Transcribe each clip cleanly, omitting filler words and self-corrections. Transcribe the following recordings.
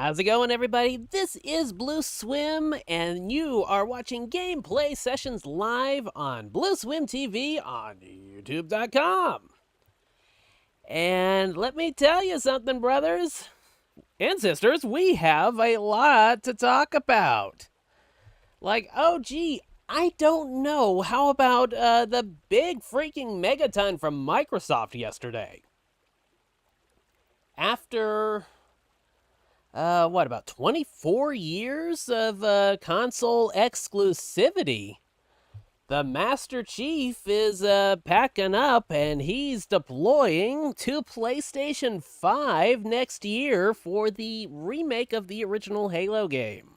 How's it going, everybody? This is BlueSwim, and you are watching gameplay sessions live on BlueSwim TV on YouTube.com. And let me tell you something, brothers and sisters, we have a lot to talk about. I don't know. How about the big freaking megaton from Microsoft yesterday? After about 24 years of console exclusivity, the Master Chief is packing up and he's deploying to PlayStation 5 next year for the remake of the original Halo game.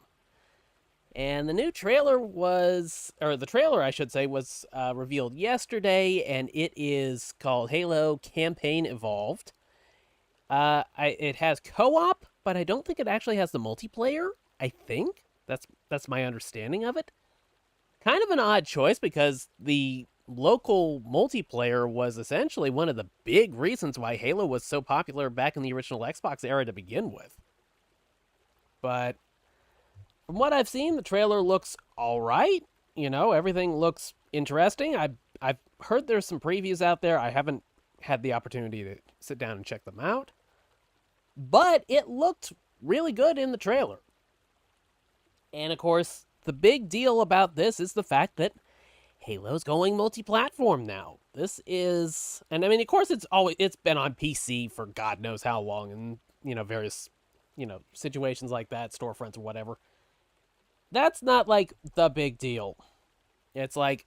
And the new trailer the trailer, I should say, was revealed yesterday, and it is called Halo Campaign Evolved. It has co-op, but I don't think it actually has the multiplayer. I think that's my understanding of it. Kind of an odd choice because the local multiplayer was essentially one of the big reasons why Halo was so popular back in the original Xbox era to begin with. But from what I've seen, the trailer looks all right. You know, everything looks interesting. I've heard there's some previews out there. I haven't had the opportunity to sit down and check them out. But it looked really good in the trailer. And of course, the big deal about this is the fact that Halo's going multi-platform now. This is, and I mean, of course, it's been on PC for God knows how long, and various situations like that, storefronts or whatever. That's not like the big deal. It's like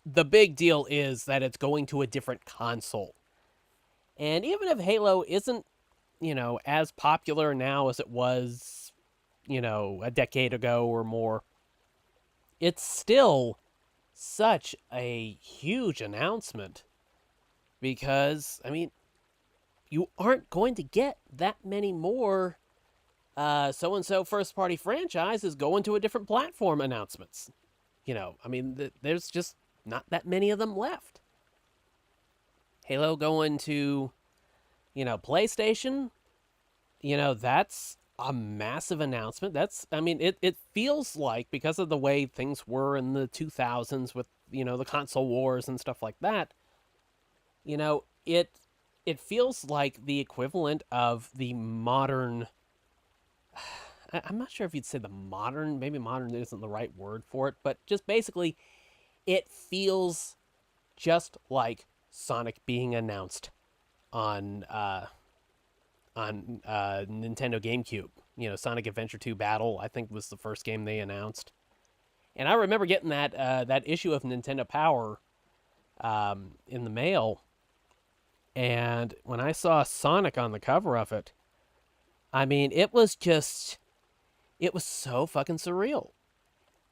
the big deal is that it's going to a different console. And even if Halo isn't as popular now as it was, a decade ago or more, it's still such a huge announcement because, I mean, you aren't going to get that many more so-and-so first-party franchises going to a different platform announcements. There's just not that many of them left. Halo going to PlayStation, that's a massive announcement. It feels like, because of the way things were in the 2000s with, the console wars and stuff like that, it feels like the equivalent of the modern, I'm not sure if you'd say the modern, maybe modern isn't the right word for it, but just basically, it feels just like Sonic being announced on Nintendo GameCube. Sonic Adventure 2 Battle, I think, was the first game they announced. And I remember getting that issue of Nintendo Power in the mail. And when I saw Sonic on the cover of it, I mean, it was so fucking surreal.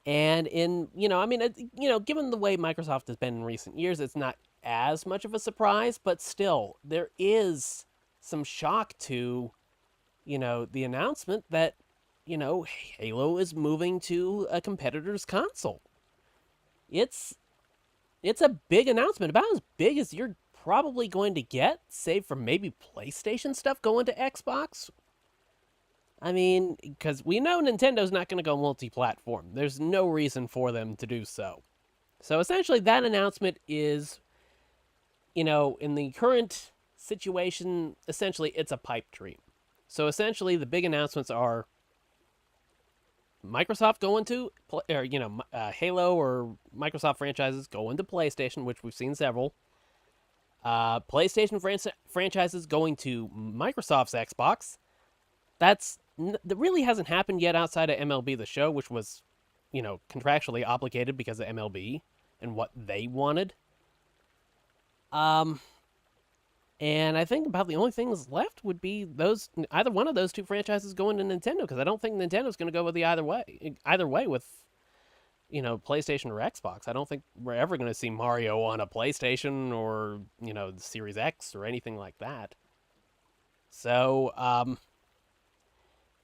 And given the way Microsoft has been in recent years, it's not as much of a surprise, but still, there is some shock to, the announcement that, Halo is moving to a competitor's console. It's a big announcement, about as big as you're probably going to get, save for maybe PlayStation stuff going to Xbox. I mean, because we know Nintendo's not going to go multi-platform. There's no reason for them to do so. So essentially, that announcement is, in the current situation, essentially, it's a pipe dream. So essentially, the big announcements are Microsoft going to, Halo or Microsoft franchises going to PlayStation, which we've seen several. PlayStation franchises going to Microsoft's Xbox. That really hasn't happened yet outside of MLB The Show, which was, contractually obligated because of MLB and what they wanted. And I think about the only things left would be either one of those two franchises going to Nintendo, because I don't think Nintendo's going to go with either way with, PlayStation or Xbox. I don't think we're ever going to see Mario on a PlayStation or, the Series X or anything like that. So,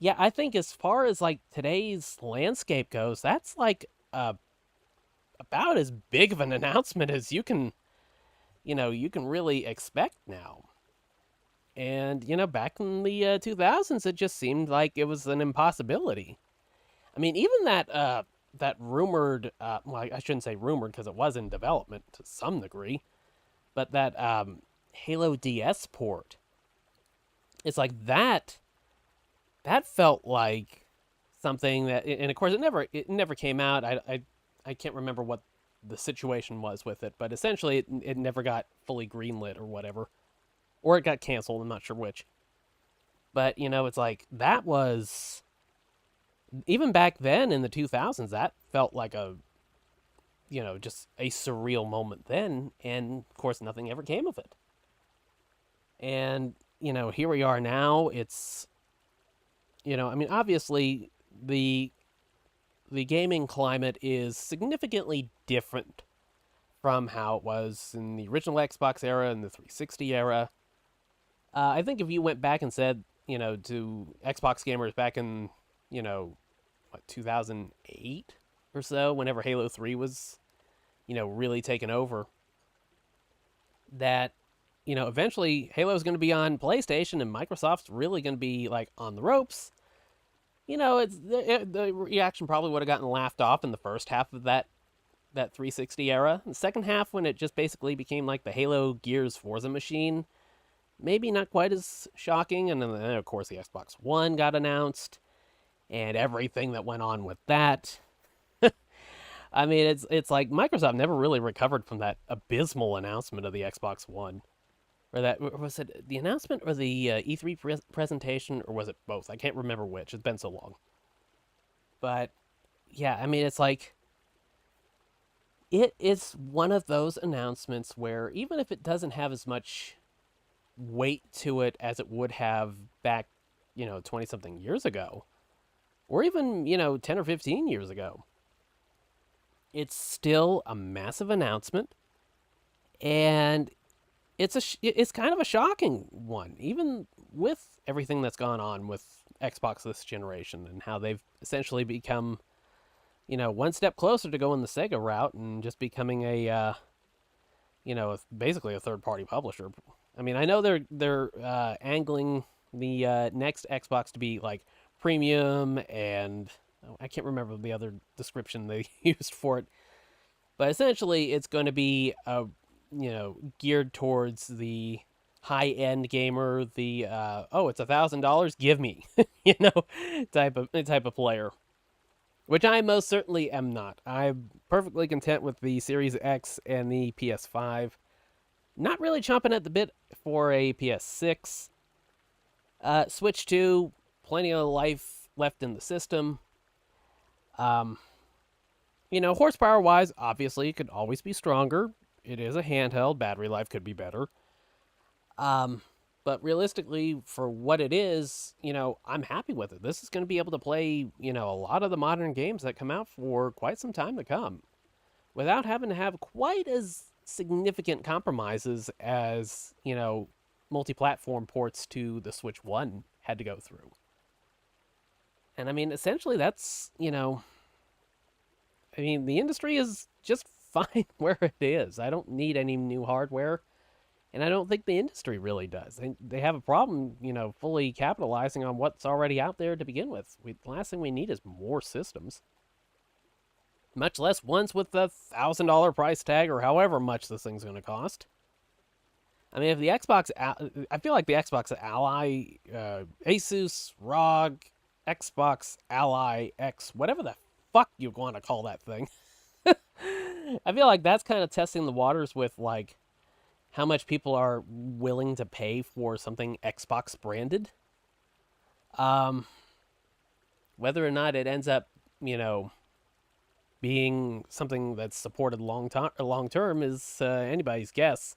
yeah, I think as far as like today's landscape goes, that's like about as big of an announcement as you can really expect now. And, back in the 2000s, it just seemed like it was an impossibility. I mean, even that rumored, well, I shouldn't say rumored because it was in development to some degree, but that Halo DS port, it's like that felt like something that, and of course it never came out. I can't remember what the situation was with it, but essentially it never got fully greenlit or whatever, or it got canceled. I'm not sure which. But it's like that was, even back then in the 2000s, that felt like a, just a surreal moment then, and of course nothing ever came of it. And here we are now. It's, I mean, obviously the gaming climate is significantly different from how it was in the original Xbox era and the 360 era. I think if you went back and said, to Xbox gamers back in, what, 2008 or so, whenever Halo 3 was, really taken over, that, eventually Halo is going to be on PlayStation and Microsoft's really going to be, like, on the ropes. The reaction probably would have gotten laughed off in the first half of that 360 era. The second half, when it just basically became like the Halo Gears Forza machine, maybe not quite as shocking. And then, of course, the Xbox One got announced, and everything that went on with that. I mean, it's like Microsoft never really recovered from that abysmal announcement of the Xbox One. Or was it the announcement or the E3 presentation, or was it both? I can't remember which. It's been so long. But yeah, I mean, it's like it is one of those announcements where even if it doesn't have as much weight to it as it would have back, 20 something years ago, or even, 10 or 15 years ago, it's still a massive announcement, and it's kind of a shocking one, even with everything that's gone on with Xbox this generation and how they've essentially become, one step closer to going the Sega route and just becoming a, basically a third party publisher. I mean, I know they're angling the next Xbox to be like premium, and I can't remember the other description they used for it, but essentially it's going to be a, geared towards the high end gamer, the it's $1,000, give me, type of player, which I most certainly am not. I'm perfectly content with the Series X and the PS5. Not really chomping at the bit for a PS6. Switch 2, plenty of life left in the system. Horsepower wise, obviously, it could always be stronger. It is a handheld. Battery life could be better. But realistically, for what it is, I'm happy with it. This is going to be able to play, a lot of the modern games that come out for quite some time to come without having to have quite as significant compromises as, multi-platform ports to the Switch 1 had to go through. And I mean, essentially, that's, the industry is just fine where it is. I don't need any new hardware, and I don't think the industry really does. They have a problem, fully capitalizing on what's already out there to begin with. The last thing we need is more systems, much less ones with a $1,000 price tag or however much this thing's going to cost. I mean, if the Xbox, I feel like the Xbox Ally, Asus ROG, Xbox Ally X, whatever the fuck you want to call that thing. I feel like that's kind of testing the waters with, like, how much people are willing to pay for something Xbox branded. Whether or not it ends up, being something that's supported long term is anybody's guess.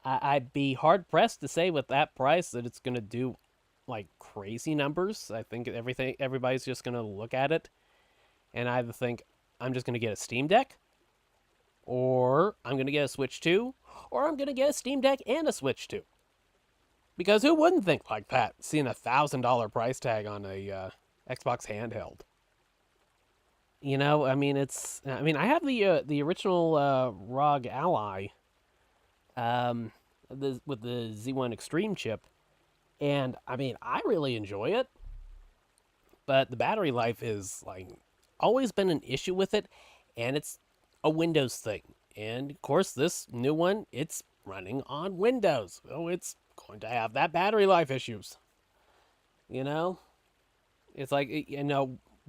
I'd be hard pressed to say with that price that it's going to do like crazy numbers. I think everybody's just going to look at it and either think I'm just going to get a Steam Deck, or I'm going to get a Switch 2, or I'm going to get a Steam Deck and a Switch 2. Because who wouldn't think like that, seeing a $1,000 price tag on a Xbox handheld? I mean, I have the original ROG Ally, with the Z1 Extreme chip, And I mean, I really enjoy it, but the battery life is like always been an issue with it, and it's a Windows thing. And of course, this new one, it's running on Windows, so it's going to have that battery life issues. You know, it's like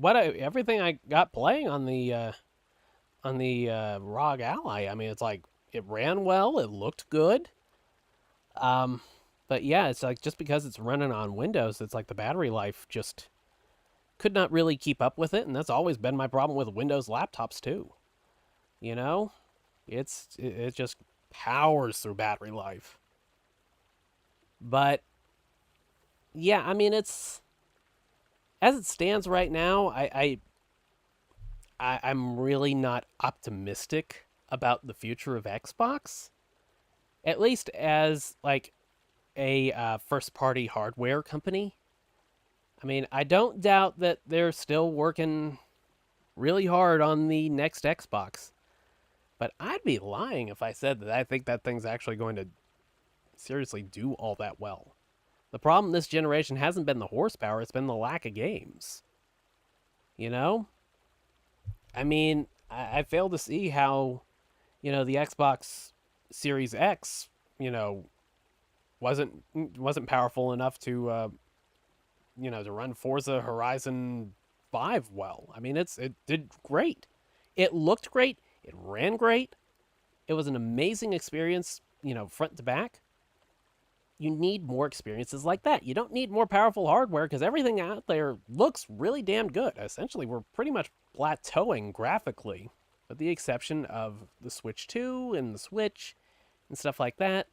everything I got playing on the ROG Ally. I mean, it's like it ran well, it looked good. Um, but yeah, it's like just because it's running on Windows, it's like the battery life just could not really keep up with it, and that's always been my problem with Windows laptops too. You know, it just powers through battery life. But yeah, I mean, it's as it stands right now. I'm really not optimistic about the future of Xbox, at least as like a first party hardware company. I mean, I don't doubt that they're still working really hard on the next Xbox, but I'd be lying if I said that I think that thing's actually going to seriously do all that well. The problem this generation hasn't been the horsepower, it's been the lack of games. You know? I mean, I fail to see how, the Xbox Series X, wasn't powerful enough to run Forza Horizon 5 well. I mean, it did great. It looked great. It ran great. It was an amazing experience, front to back. You need more experiences like that. You don't need more powerful hardware because everything out there looks really damn good. Essentially, we're pretty much plateauing graphically, with the exception of the Switch 2 and the Switch and stuff like that.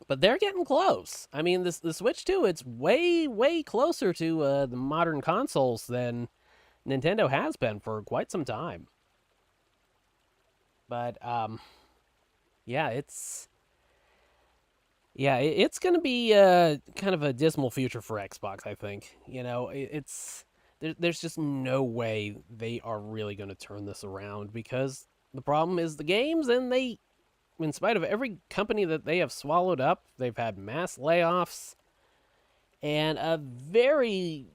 But they're getting close. I mean, the Switch 2, it's way, way closer to the modern consoles than Nintendo has been for quite some time. But yeah, it's going to be kind of a dismal future for Xbox, I think. There's just no way they are really going to turn this around because the problem is the games, and in spite of every company that they have swallowed up, they've had mass layoffs and a very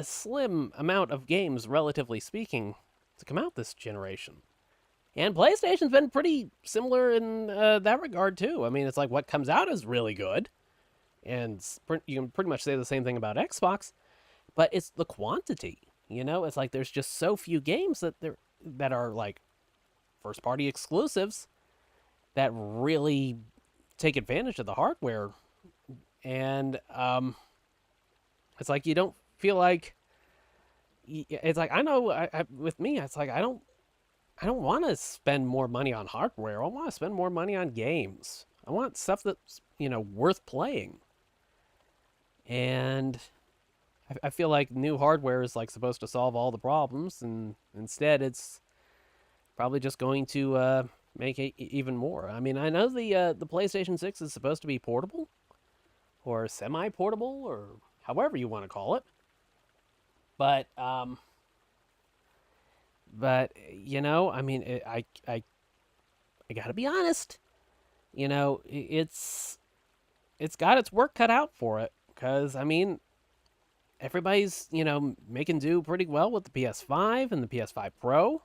slim amount of games, relatively speaking, to come out this generation. And PlayStation's been pretty similar in that regard too. I mean, it's like what comes out is really good, and you can pretty much say the same thing about Xbox, but it's the quantity. It's like there's just so few games that are like first party exclusives that really take advantage of the hardware, and it's like you don't feel like it's like I know with me it's like I don't want to spend more money on hardware. I want to spend more money on games. I want stuff that's, worth playing. And I feel like new hardware is like supposed to solve all the problems, and instead it's probably just going to make it even more. I mean, I know the PlayStation 6 is supposed to be portable or semi-portable or however you want to call it. But I mean, I gotta be honest. It's got its work cut out for it because I mean, everybody's making do pretty well with the PS5 and the PS5 Pro,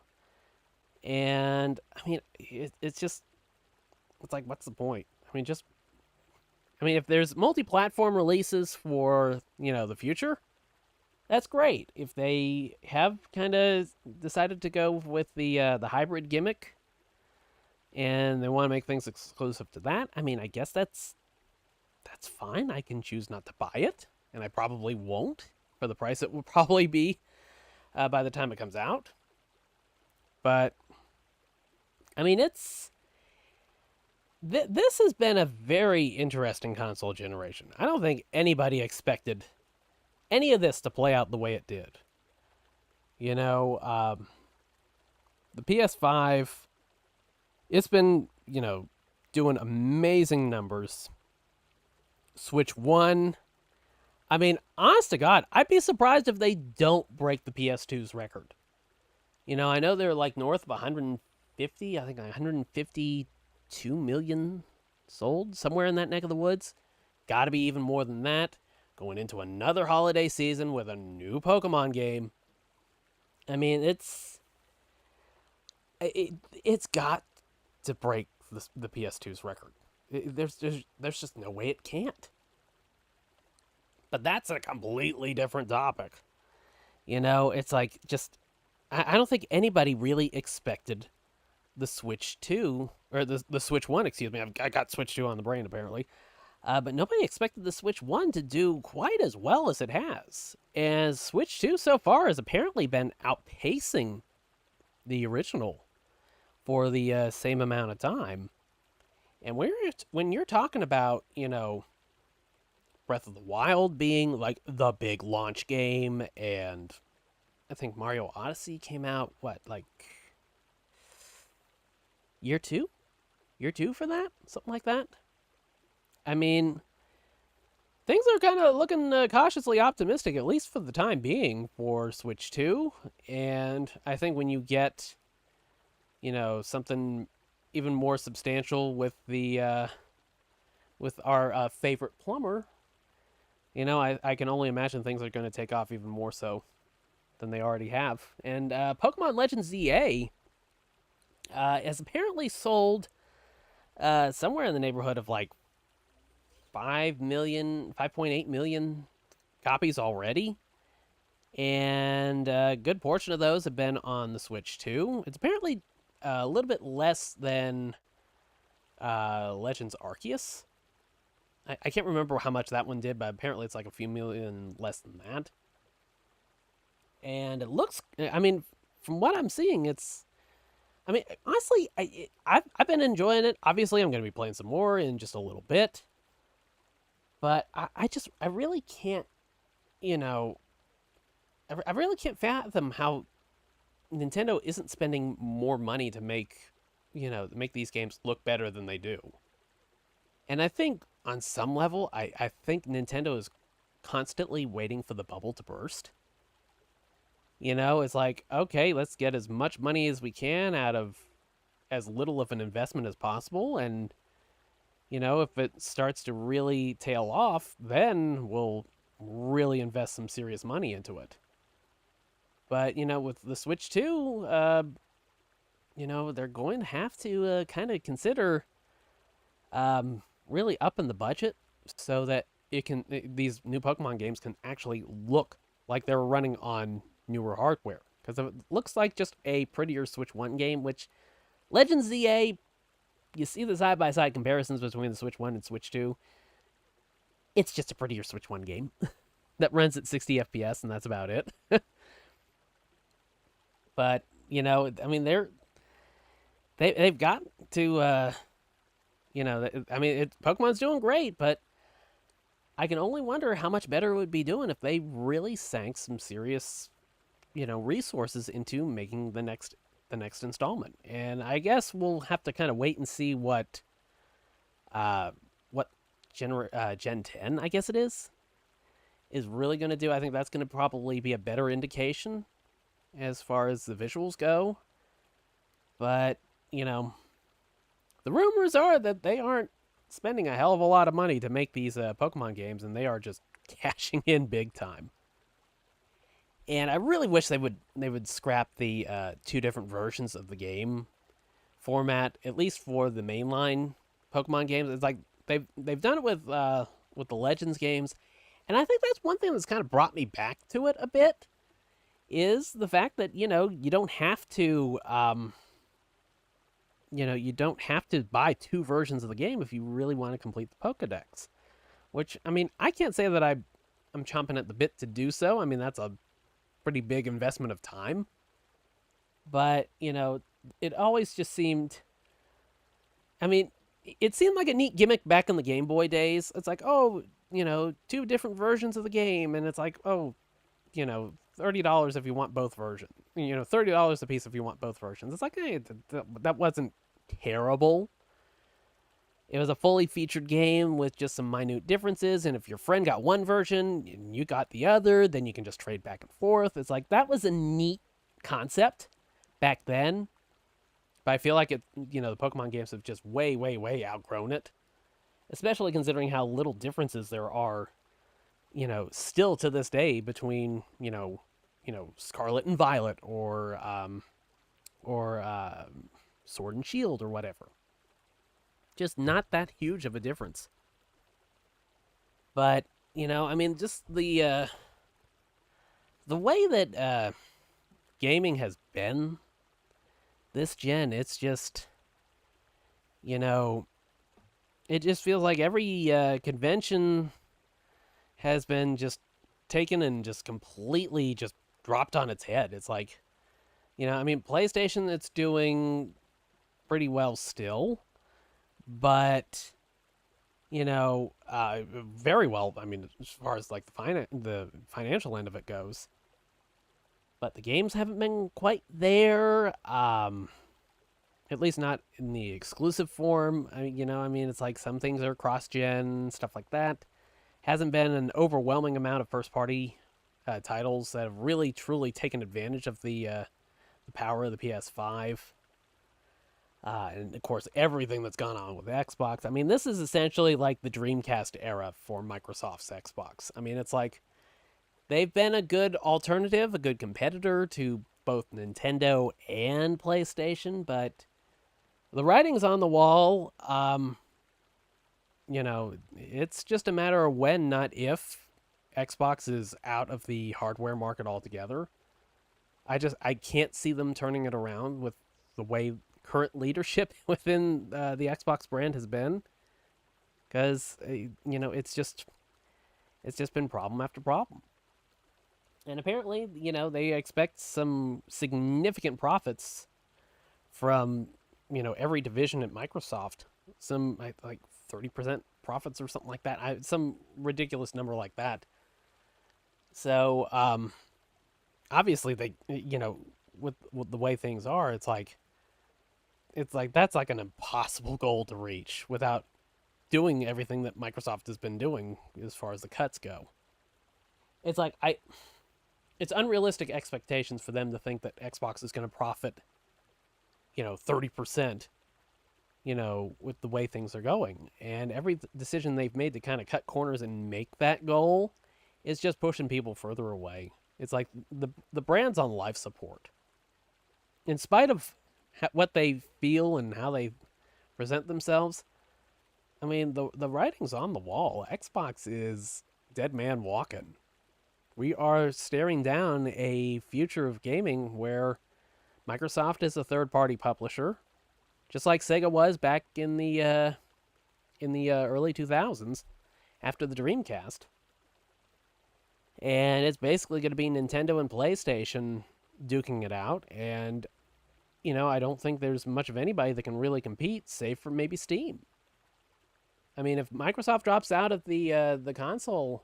and I mean, it's like, what's the point? If there's multi-platform releases for the future, that's great. If they have kind of decided to go with the hybrid gimmick, and they want to make things exclusive to that, I mean, I guess that's fine. I can choose not to buy it, and I probably won't for the price it will probably be by the time it comes out. But I mean, this has been a very interesting console generation. I don't think anybody expected any of this to play out the way it did. The PS5, it's been, doing amazing numbers. Switch 1, I mean, honest to God, I'd be surprised if they don't break the PS2's record. I know they're like north of 150, I think 152 million sold somewhere in that neck of the woods. Got to be even more than that. Going into another holiday season with a new Pokemon game. I mean, it's got to break the PS2's record. There's just no way it can't. But that's a completely different topic. It's like just I don't think anybody really expected the Switch 2 or the Switch 1, excuse me. I got Switch 2 on the brain apparently. But nobody expected the Switch 1 to do quite as well as it has. And Switch 2 so far has apparently been outpacing the original for the same amount of time. And when you're talking about, Breath of the Wild being like the big launch game, and I think Mario Odyssey came out, like year two? Year two for that? Something like that? I mean, things are kind of looking cautiously optimistic, at least for the time being, for Switch 2. And I think when you get, something even more substantial with the with our favorite plumber, I can only imagine things are going to take off even more so than they already have. And Pokemon Legends ZA has apparently sold somewhere in the neighborhood of like 5.8 million copies already. And a good portion of those have been on the Switch 2. It's apparently a little bit less than Legends Arceus. I can't remember how much that one did, but apparently it's like a few million less than that. And it looks, I mean, from what I'm seeing, honestly, I've been enjoying it. Obviously, I'm going to be playing some more in just a little bit. But I really can't, I really can't fathom how Nintendo isn't spending more money to make these games look better than they do. And I think on some level, I think Nintendo is constantly waiting for the bubble to burst. It's like, okay, let's get as much money as we can out of as little of an investment as possible. And, if it starts to really tail off, then we'll really invest some serious money into it. But, with the Switch 2, they're going to have to kind of consider really upping the budget so that these new Pokemon games can actually look like they're running on newer hardware. Because it looks like just a prettier Switch 1 game, which Legends ZA, you see the side-by-side comparisons between the Switch 1 and Switch 2. It's just a prettier Switch 1 game that runs at 60 FPS, and that's about it. But, I mean, they've got to, Pokemon's doing great, but I can only wonder how much better it would be doing if they really sank some serious, resources into making the next installment. And I guess we'll have to kind of wait and see what Gen 10, I guess it is really going to do. I think that's going to probably be a better indication as far as the visuals go. But, the rumors are that they aren't spending a hell of a lot of money to make these Pokemon games, and they are just cashing in big time. And I really wish they would scrap the two different versions of the game format, at least for the mainline Pokemon games. It's like they've done it with the Legends games, and I think that's one thing that's kind of brought me back to it a bit, is the fact that you don't have to you don't have to buy two versions of the game if you really want to complete the Pokedex. Which, I mean, I can't say that I'm chomping at the bit to do so. I mean, that's a pretty big investment of time. But, it always just seemed... I mean, it seemed like a neat gimmick back in the Game Boy days. It's like, oh, two different versions of the game. And it's like, oh, $30 if you want both versions. $30 a piece if you want both versions. It's like, hey, that wasn't terrible. It was a fully featured game with just some minute differences, and if your friend got one version and you got the other, then you can just trade back and forth. It's like, that was a neat concept back then, but I feel like the Pokemon games have just way, way, way outgrown it. especially considering how little differences there are, still to this day between, Scarlet and Violet or Sword and Shield or whatever. Just not that huge of a difference. But, just the way that gaming has been this gen, it's just, it just feels like every convention has been just taken and just completely just dropped on its head. It's like, PlayStation, it's doing pretty well still, but very well. I mean, as far as like the financial end of it goes, but the games haven't been quite there. At least not in the exclusive form. It's like some things are cross-gen, stuff like that. Hasn't been an overwhelming amount of first-party titles that have really, truly taken advantage of the power of the PS5. And, of course, everything that's gone on with Xbox. I mean, this is essentially like the Dreamcast era for Microsoft's Xbox. I mean, it's like they've been a good alternative, a good competitor to both Nintendo and PlayStation, but the writing's on the wall. It's just a matter of when, not if, Xbox is out of the hardware market altogether. I can't see them turning it around with the way current leadership within the Xbox brand has been, because it's just been problem after problem. And apparently, they expect some significant profits from, every division at Microsoft. Some, like 30% profits or something like that. Some ridiculous number like that. So, obviously, they, with the way things are, it's like that's like an impossible goal to reach without doing everything that Microsoft has been doing as far as the cuts go. It's like it's unrealistic expectations for them to think that Xbox is going to profit, 30%, with the way things are going. And every decision they've made to kind of cut corners and make that goal is just pushing people further away. It's like the brand's on life support. In spite of what they feel and how they present themselves, I mean, the writing's on the wall. Xbox is dead man walking. We are staring down a future of gaming where Microsoft is a third-party publisher, just like Sega was back in the early 2000s after the Dreamcast. And it's basically going to be Nintendo and PlayStation duking it out. And, I don't think there's much of anybody that can really compete, save for maybe Steam. I mean, if Microsoft drops out of the console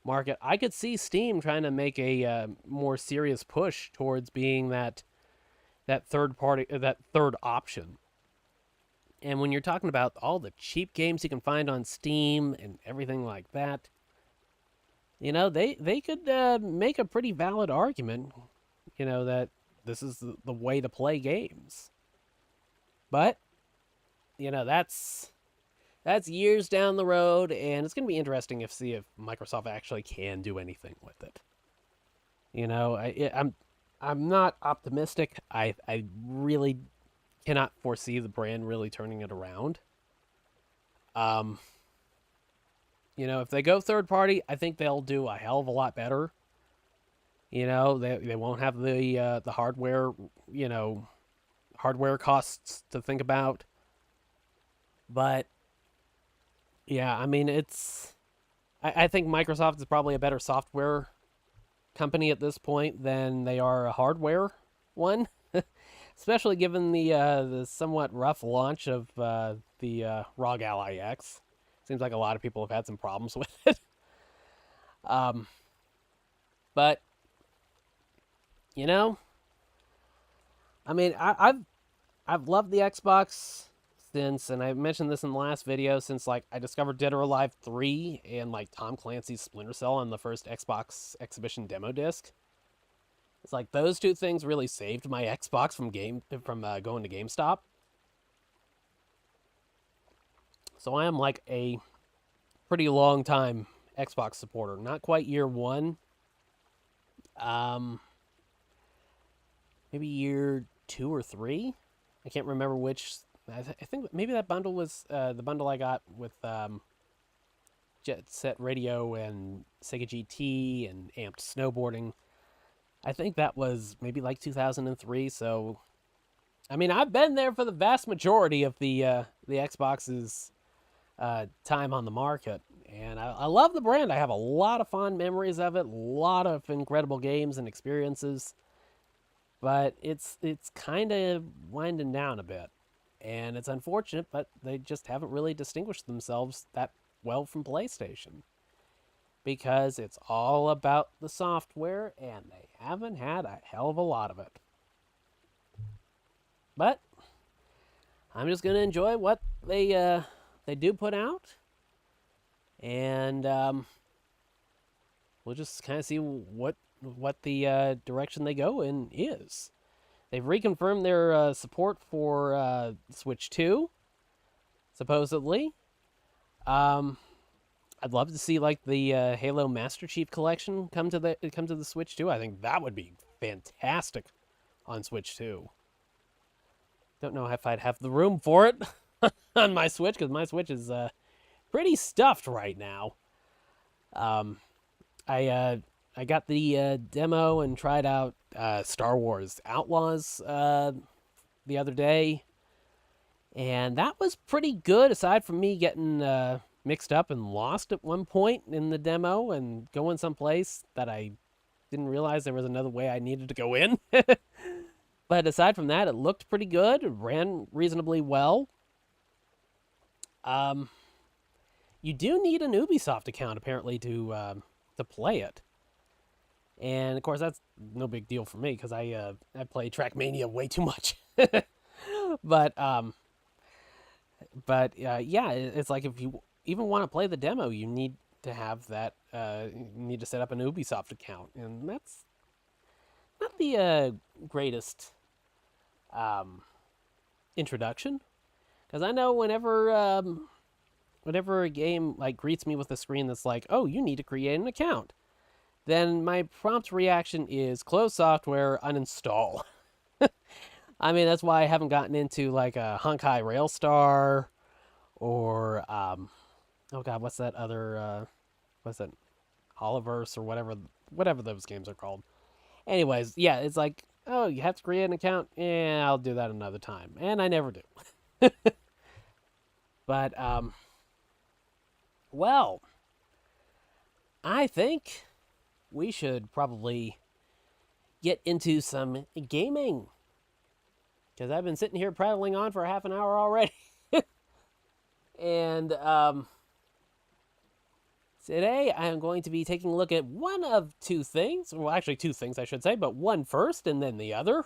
market, I could see Steam trying to make a more serious push towards being that third party, that third option. And when you're talking about all the cheap games you can find on Steam and everything like that, they could make a pretty valid argument, that this is the way to play games. But, that's years down the road, and it's going to be interesting to see if Microsoft actually can do anything with it. I'm not optimistic. I really cannot foresee the brand really turning it around. If they go third party, I think they'll do a hell of a lot better. They won't have the hardware, hardware costs to think about. But yeah, I mean, I think Microsoft is probably a better software company at this point than they are a hardware one, especially given the somewhat rough launch of the ROG Ally X. Seems like a lot of people have had some problems with it. But I mean, I've loved the Xbox since, and I mentioned this in the last video, since like I discovered Dead or Alive 3 and like Tom Clancy's Splinter Cell on the first Xbox exhibition demo disc. It's like those two things really saved my Xbox from going to GameStop. So I am like a pretty long time Xbox supporter. Not quite year one. Um, maybe year 2 or 3. I can't remember which. I think maybe that bundle was the bundle I got with Jet Set Radio and Sega GT and Amped Snowboarding. I think that was maybe like 2003. So, I mean, I've been there for the vast majority of the Xbox's time on the market, and I love the brand. I have a lot of fond memories of it, a lot of incredible games and experiences. But it's kind of winding down a bit, and it's unfortunate. But they just haven't really distinguished themselves that well from PlayStation, because it's all about the software, and they haven't had a hell of a lot of it. But I'm just gonna enjoy what they do put out, and we'll just kind of see what the direction they go in is. They've reconfirmed their support for Switch 2, supposedly. I'd love to see like the Halo Master Chief Collection come to the Switch 2. I think that would be fantastic on Switch 2. Don't know if I'd have the room for it on my Switch, because my Switch is pretty stuffed right now. I got the demo and tried out Star Wars Outlaws the other day, and that was pretty good, aside from me getting mixed up and lost at one point in the demo and going someplace that I didn't realize there was another way I needed to go in. But aside from that, it looked pretty good. It ran reasonably well. You do need an Ubisoft account, apparently, to play it. And, of course, that's no big deal for me, because I play Trackmania way too much. But yeah, it's like if you even want to play the demo, you need to have that, you need to set up an Ubisoft account. And that's not the greatest introduction. Because I know whenever a game like greets me with a screen that's like, oh, you need to create an account, then my prompt reaction is close software, uninstall. I mean, that's why I haven't gotten into like a Honkai Railstar or oh god, what's that other what's that, Holoverse or whatever those games are called. Anyways, yeah, it's like, oh, you have to create an account. Yeah, I'll do that another time, and I never do. But well, I think we should probably get into some gaming, because I've been sitting here prattling on for half an hour already. And today I am going to be taking a look at one of two things. Well, actually two things, I should say, but one first and then the other.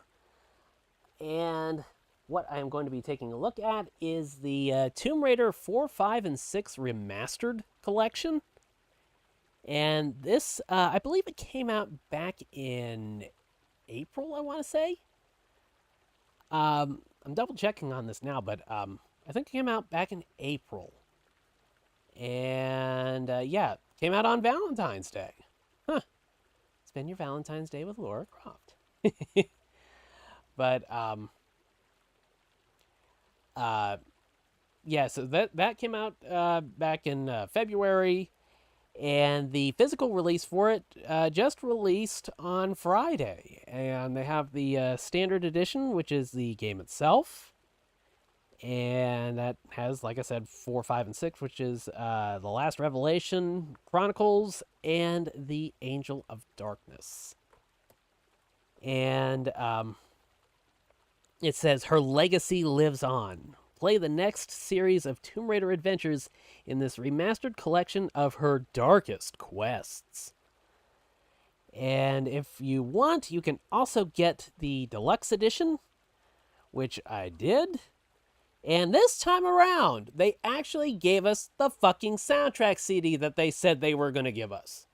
And what I am going to be taking a look at is the Tomb Raider 4, 5, and 6 Remastered collection. And this, I believe it came out back in April, I want to say. I'm double checking on this now, but I think it came out back in April. And yeah, came out on Valentine's Day. Huh. Spend your Valentine's Day with Lara Croft. But yeah, so that came out back in February, and the physical release for it just released on Friday. And they have the standard edition, which is the game itself, and that has, like I said, 4, 5, and 6, which is The Last Revelation, Chronicles, and The Angel of Darkness. And it says, her legacy lives on. Play the next series of Tomb Raider adventures in this remastered collection of her darkest quests. And if you want, you can also get the deluxe edition, which I did. And this time around, they actually gave us the fucking soundtrack CD that they said they were going to give us.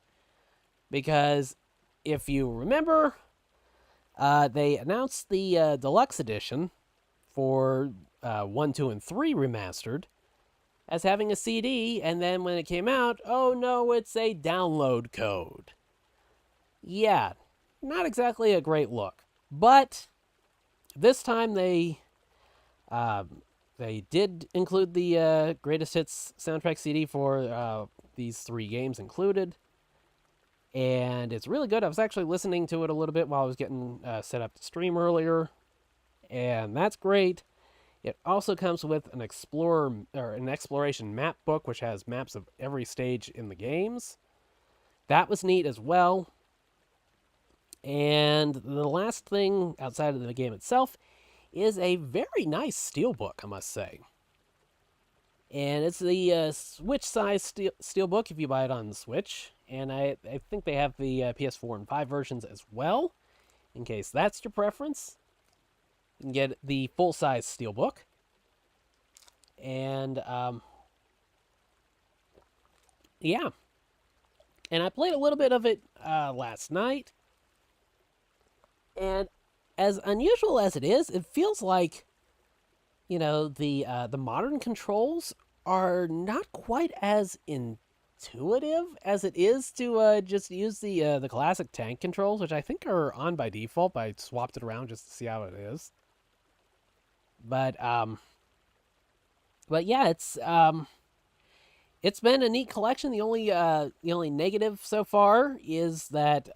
Because if you remember, they announced the deluxe edition for 1, 2, and 3 remastered as having a CD, and then when it came out, oh no, it's a download code. Yeah, not exactly a great look. But this time they did include the greatest hits soundtrack CD for these 3 games included, and it's really good. I was actually listening to it a little bit while I was getting set up to stream earlier, and that's great. It also comes with an exploration map book, which has maps of every stage in the games. That was neat as well. And the last thing outside of the game itself is a very nice steelbook, I must say. And it's the Switch size steelbook if you buy it on the Switch. And I think they have the PS4 and 5 versions as well, in case that's your preference. You can get the full size steelbook. And yeah. And I played a little bit of it last night. And as unusual as it is, it feels like, you know, the modern controls are not quite as intuitive as it is to just use the classic tank controls, which I think are on by default. But I swapped it around just to see how it is. But yeah, it's been a neat collection. The only negative so far is that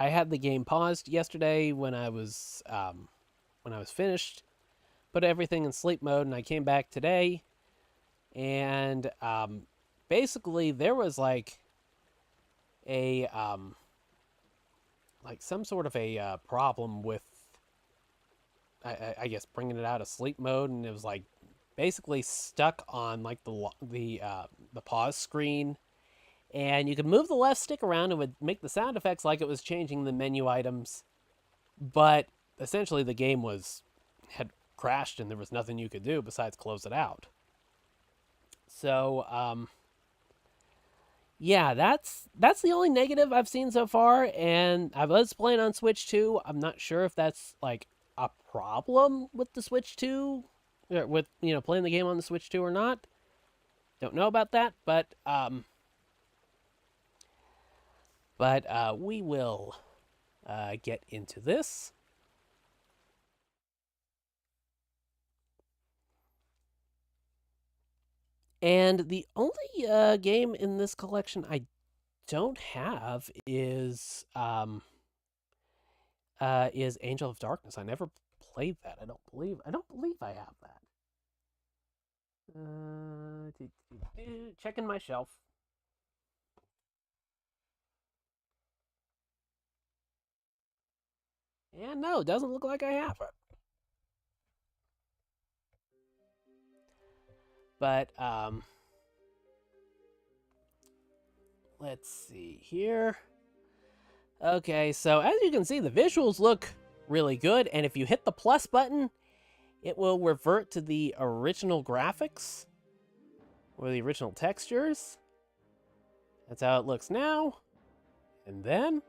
I had the game paused yesterday when I was finished, put everything in sleep mode, and I came back today, and basically there was like a some sort of a problem with I guess bringing it out of sleep mode, and it was like basically stuck on like the pause screen. And you could move the left stick around and it would make the sound effects like it was changing the menu items. But essentially the game had crashed and there was nothing you could do besides close it out. So, yeah, that's the only negative I've seen so far. And I was playing on Switch 2. I'm not sure if that's like a problem with the Switch 2, or with, you know, playing the game on the Switch 2 or not. Don't know about that, but we will get into this. And the only game in this collection I don't have is Angel of Darkness. I never played that. I don't believe I have that. Checking my shelf. And no, it doesn't look like I have it. But let's see here. Okay, so as you can see, the visuals look really good, and if you hit the plus button, it will revert to the original graphics or the original textures. That's how it looks now. And then,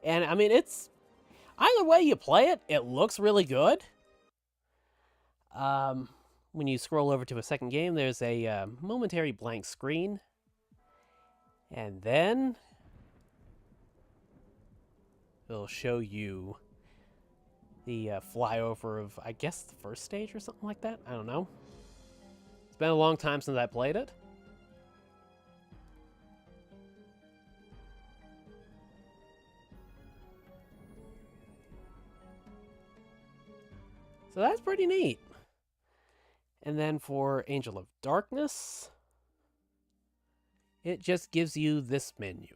and I mean, it's either way you play it, it looks really good. When you scroll over to a second game, there's a momentary blank screen. And then it'll show you the flyover of, I guess, the first stage or something like that. I don't know. It's been a long time since I played it. So that's pretty neat. And then for Angel of Darkness, it just gives you this menu.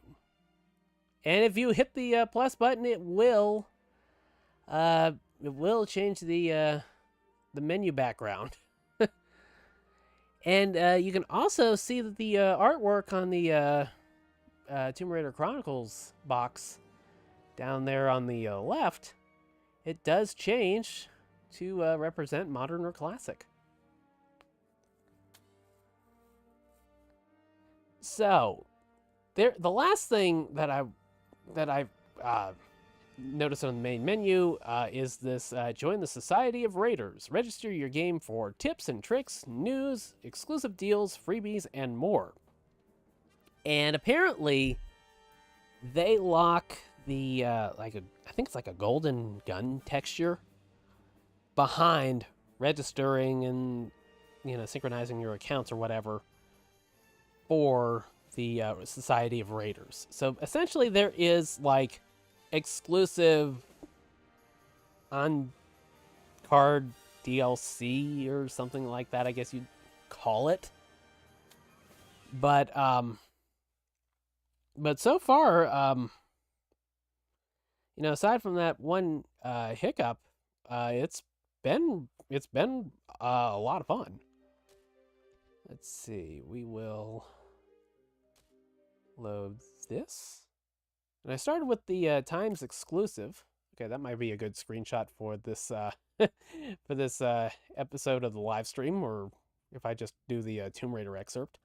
And if you hit the plus button, it will change the menu background. And you can also see that the artwork on the Tomb Raider Chronicles box down there on the left, it does change to represent modern or classic. So, the last thing that I notice on the main menu is this join the Society of Raiders. Register your game for tips and tricks, news, exclusive deals, freebies, and more. And apparently, they lock the I think it's like a golden gun texture behind registering and synchronizing your accounts or whatever for the Society of Raiders. So essentially, there is like exclusive on card DLC or something like that, I guess you'd call it. But so far, aside from that one hiccup, it's been a lot of fun. Let's see, we will load this. And I started with the Times exclusive. Okay, that might be a good screenshot for this for this episode of the live stream, or if I just do the Tomb Raider excerpt.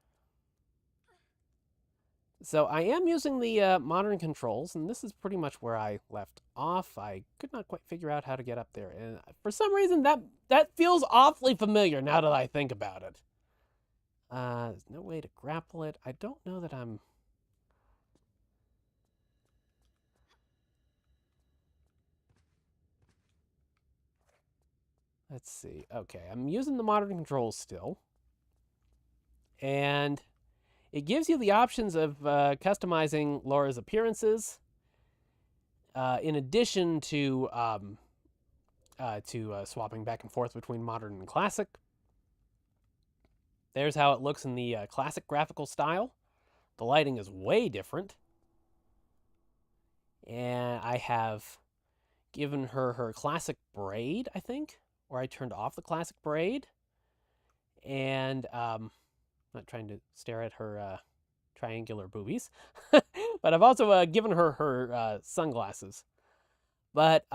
So I am using the modern controls, and this is pretty much where I left off. I could not quite figure out how to get up there, and for some reason that feels awfully familiar now that I think about it. There's no way to grapple it. I don't know that I'm... Let's see. Okay, I'm using the modern controls still. And it gives you the options of customizing Laura's appearances, in addition to swapping back and forth between modern and classic. There's how it looks in the classic graphical style. The lighting is way different. And I have given her classic braid, I think, or I turned off the classic braid. And I'm not trying to stare at her triangular boobies, but I've also given her sunglasses. But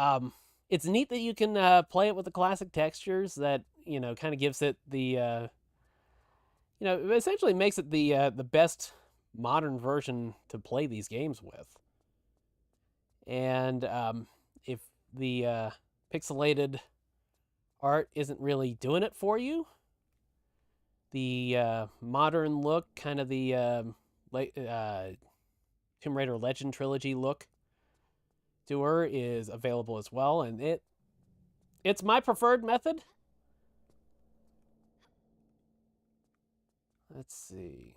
it's neat that you can play it with the classic textures. That kind of gives it the it essentially makes it the best modern version to play these games with. And if the pixelated art isn't really doing it for you, the modern look, kind of the Tomb Raider Legend Trilogy look to her is available as well, and it's my preferred method. Let's see.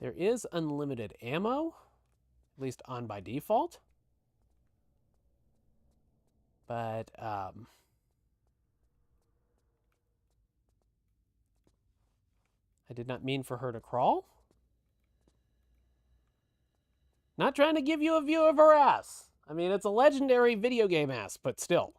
There is unlimited ammo, at least on by default. But I did not mean for her to crawl. Not trying to give you a view of her ass. I mean, it's a legendary video game ass, but still.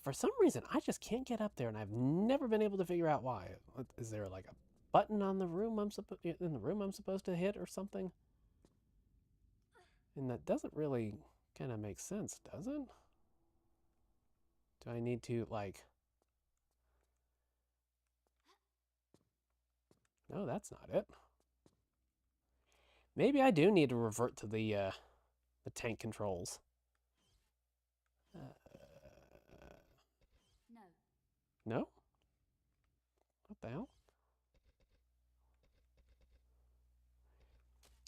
For some reason, I just can't get up there, and I've never been able to figure out why. Is there like a button on the room I'm supposed to hit or something? And that doesn't really kind of make sense, does it? Do I need to like... No, that's not it. Maybe I do need to revert to the tank controls. No? What the hell?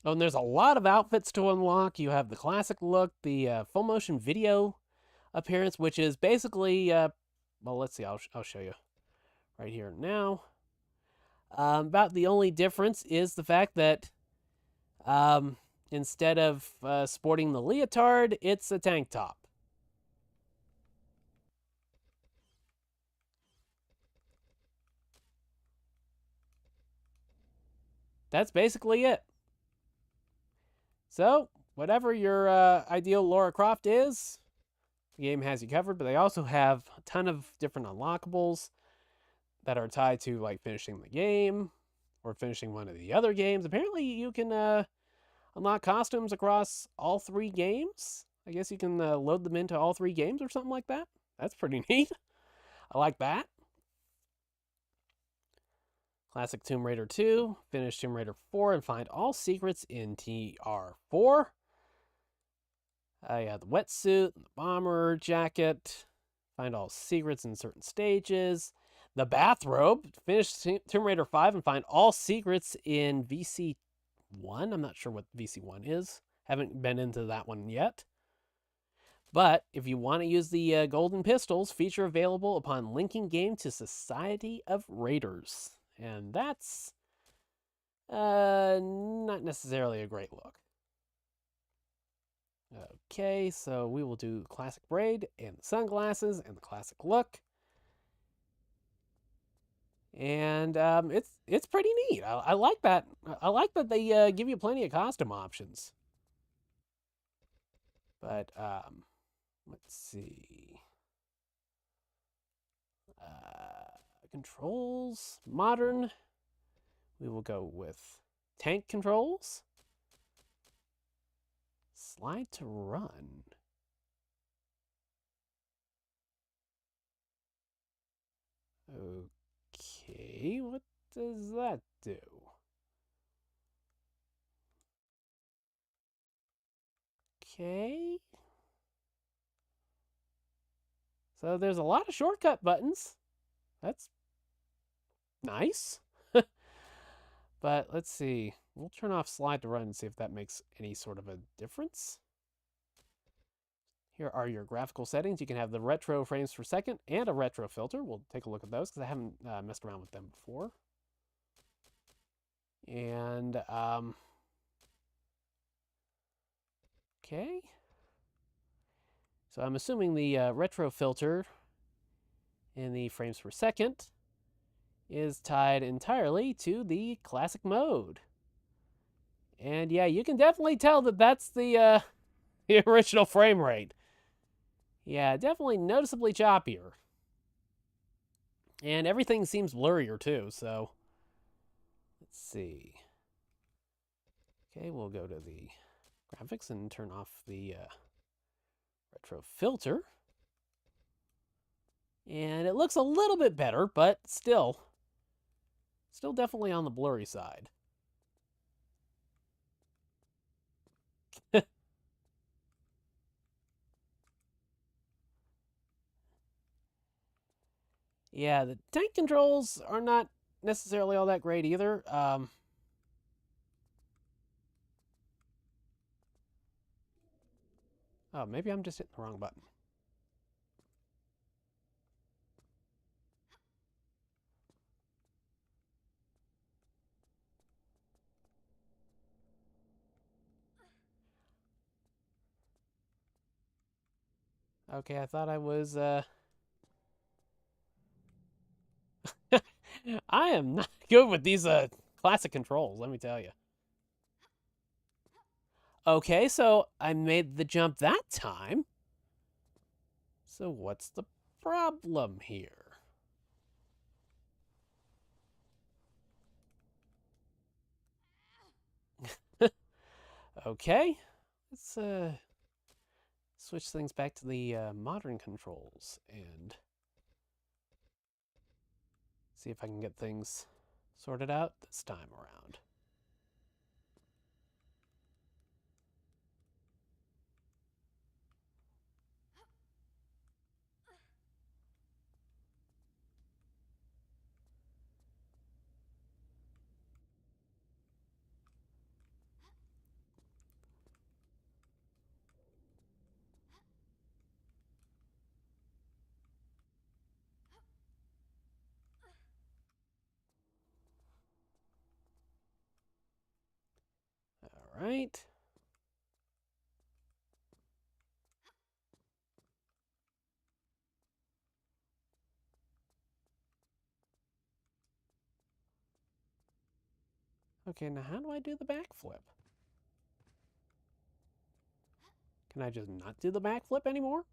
Oh, and there's a lot of outfits to unlock. You have the classic look, the full motion video appearance, which is basically, well, let's see, I'll show you right here now. About the only difference is the fact that instead of sporting the leotard, it's a tank top. That's basically it. So, whatever your ideal Lara Croft is, the game has you covered, but they also have a ton of different unlockables that are tied to like finishing the game or finishing one of the other games. Apparently, you can unlock costumes across all 3 games. I guess you can load them into all 3 games or something like that. That's pretty neat. I like that. Classic Tomb Raider 2, finish Tomb Raider 4, and find all secrets in TR4. Yeah, the wetsuit, the bomber jacket, find all secrets in certain stages. The bathrobe, finish Tomb Raider 5 and find all secrets in VC1. I'm not sure what VC1 is. Haven't been into that one yet. But if you want to use the golden pistols, feature available upon linking game to Society of Raiders. And that's not necessarily a great look. Okay, so we will do classic braid and the sunglasses and the classic look. And it's pretty neat. I like that. I like that they give you plenty of costume options. But let's see. Controls, modern. We will go with tank controls. Slide to run. Okay, what does that do? Okay. So there's a lot of shortcut buttons. That's nice. But let's see. We'll turn off slide to run and see if that makes any sort of a difference. Here are your graphical settings. You can have the retro frames per second and a retro filter. We'll take a look at those because I haven't messed around with them before. And, okay. So I'm assuming the retro filter in the frames per second is tied entirely to the classic mode. And yeah, you can definitely tell that that's the the original frame rate. Yeah, definitely noticeably choppier. And everything seems blurrier too, so let's see. Okay, we'll go to the graphics and turn off the retro filter. And it looks a little bit better, but still definitely on the blurry side. Yeah, the tank controls are not necessarily all that great either. Oh, maybe I'm just hitting the wrong button. Okay, I thought I was, I am not good with these, classic controls, let me tell you. Okay, so I made the jump that time. So what's the problem here? Okay, let's, switch things back to the, modern controls and see if I can get things sorted out this time around. All right. Okay, now how do I do the backflip? Can I just not do the backflip anymore?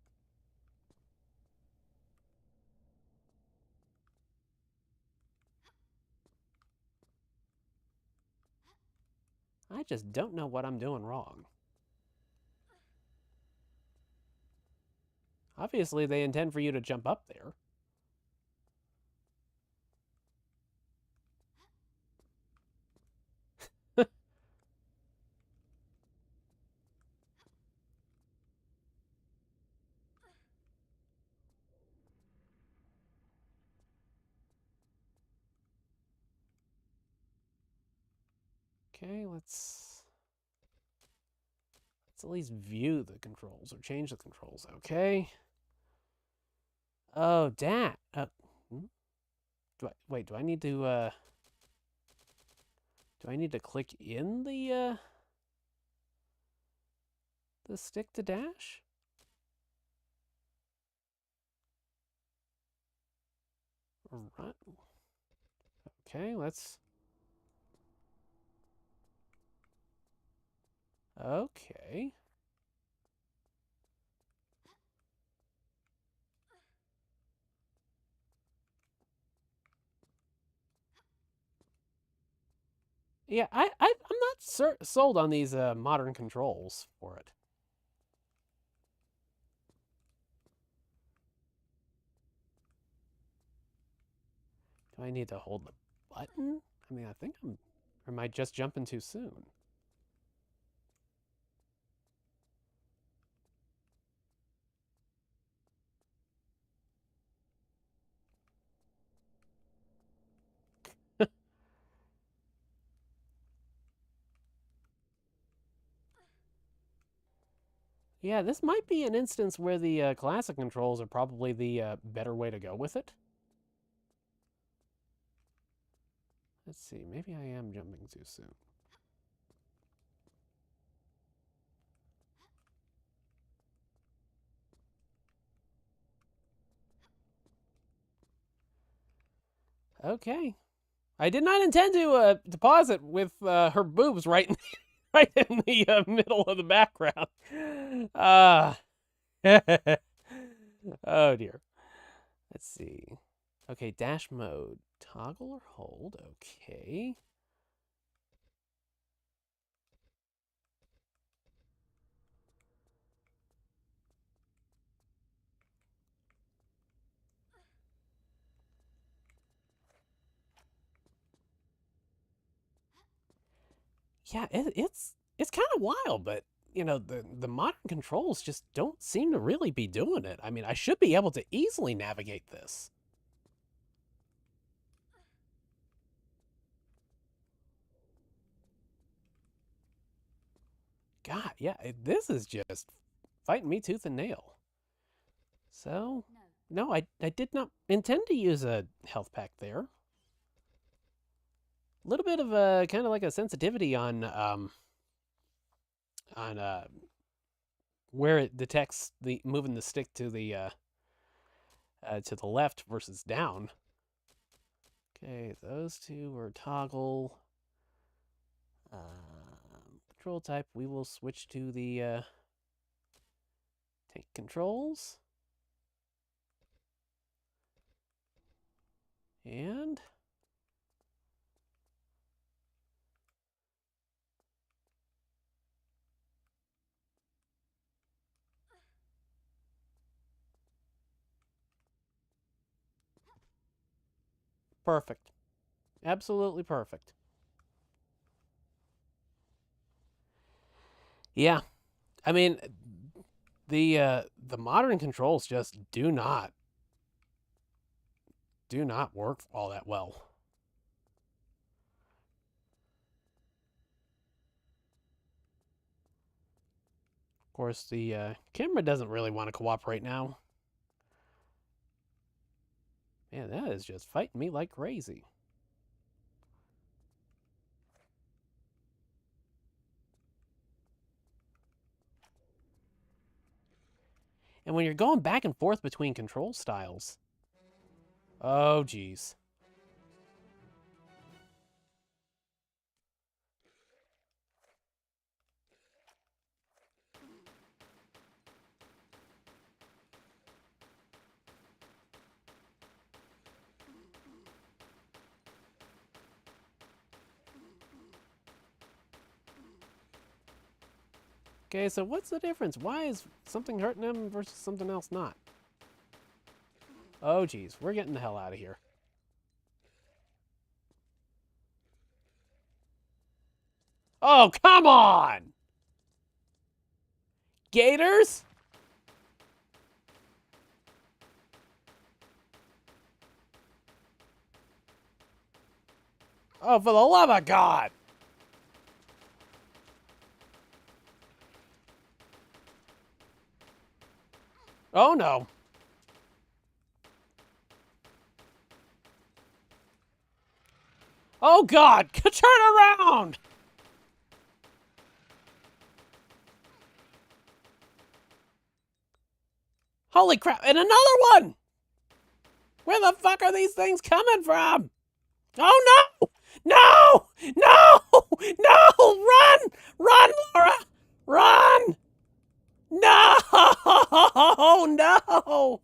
I just don't know what I'm doing wrong. Obviously, they intend for you to jump up there. Okay, let's at least view the controls or change the controls. Okay. Oh, that. Wait? Do I need to? Do I need to click in the stick to dash? Right. Okay, let's. Okay. Yeah, I'm not sold on these modern controls for it. Do I need to hold the button? I mean, I think I'm. Or am I just jumping too soon? Yeah, this might be an instance where the classic controls are probably the better way to go with it. Let's see, maybe I am jumping too soon. Okay. I did not intend to deposit with her boobs right in, right in the middle of the background. Oh dear. Let's see. Okay, dash mode. Toggle or hold. Okay. Yeah, it's kind of wild, but you know the modern controls just don't seem to really be doing it. I mean, I should be able to easily navigate this. God, yeah, this is just fighting me tooth and nail. So, no, I did not intend to use a health pack there. A little bit of a kind of like a sensitivity on where it detects the moving the stick to the left versus down. Okay, those two are toggle. Control type. We will switch to the tank controls. And perfect. Absolutely perfect. Yeah. I mean, the modern controls just do not work all that well. Of course, the camera doesn't really want to cooperate now. Man, that is just fighting me like crazy. And when you're going back and forth between control styles, oh geez. Okay, so what's the difference? Why is something hurting him versus something else not? Oh, geez. We're getting the hell out of here. Oh, come on! Gators? Oh, for the love of God! Oh, no. Oh, God! Turn around! Holy crap! And another one! Where the fuck are these things coming from? Oh, no! No! No! No! Run! Run, Laura! Run! No! No!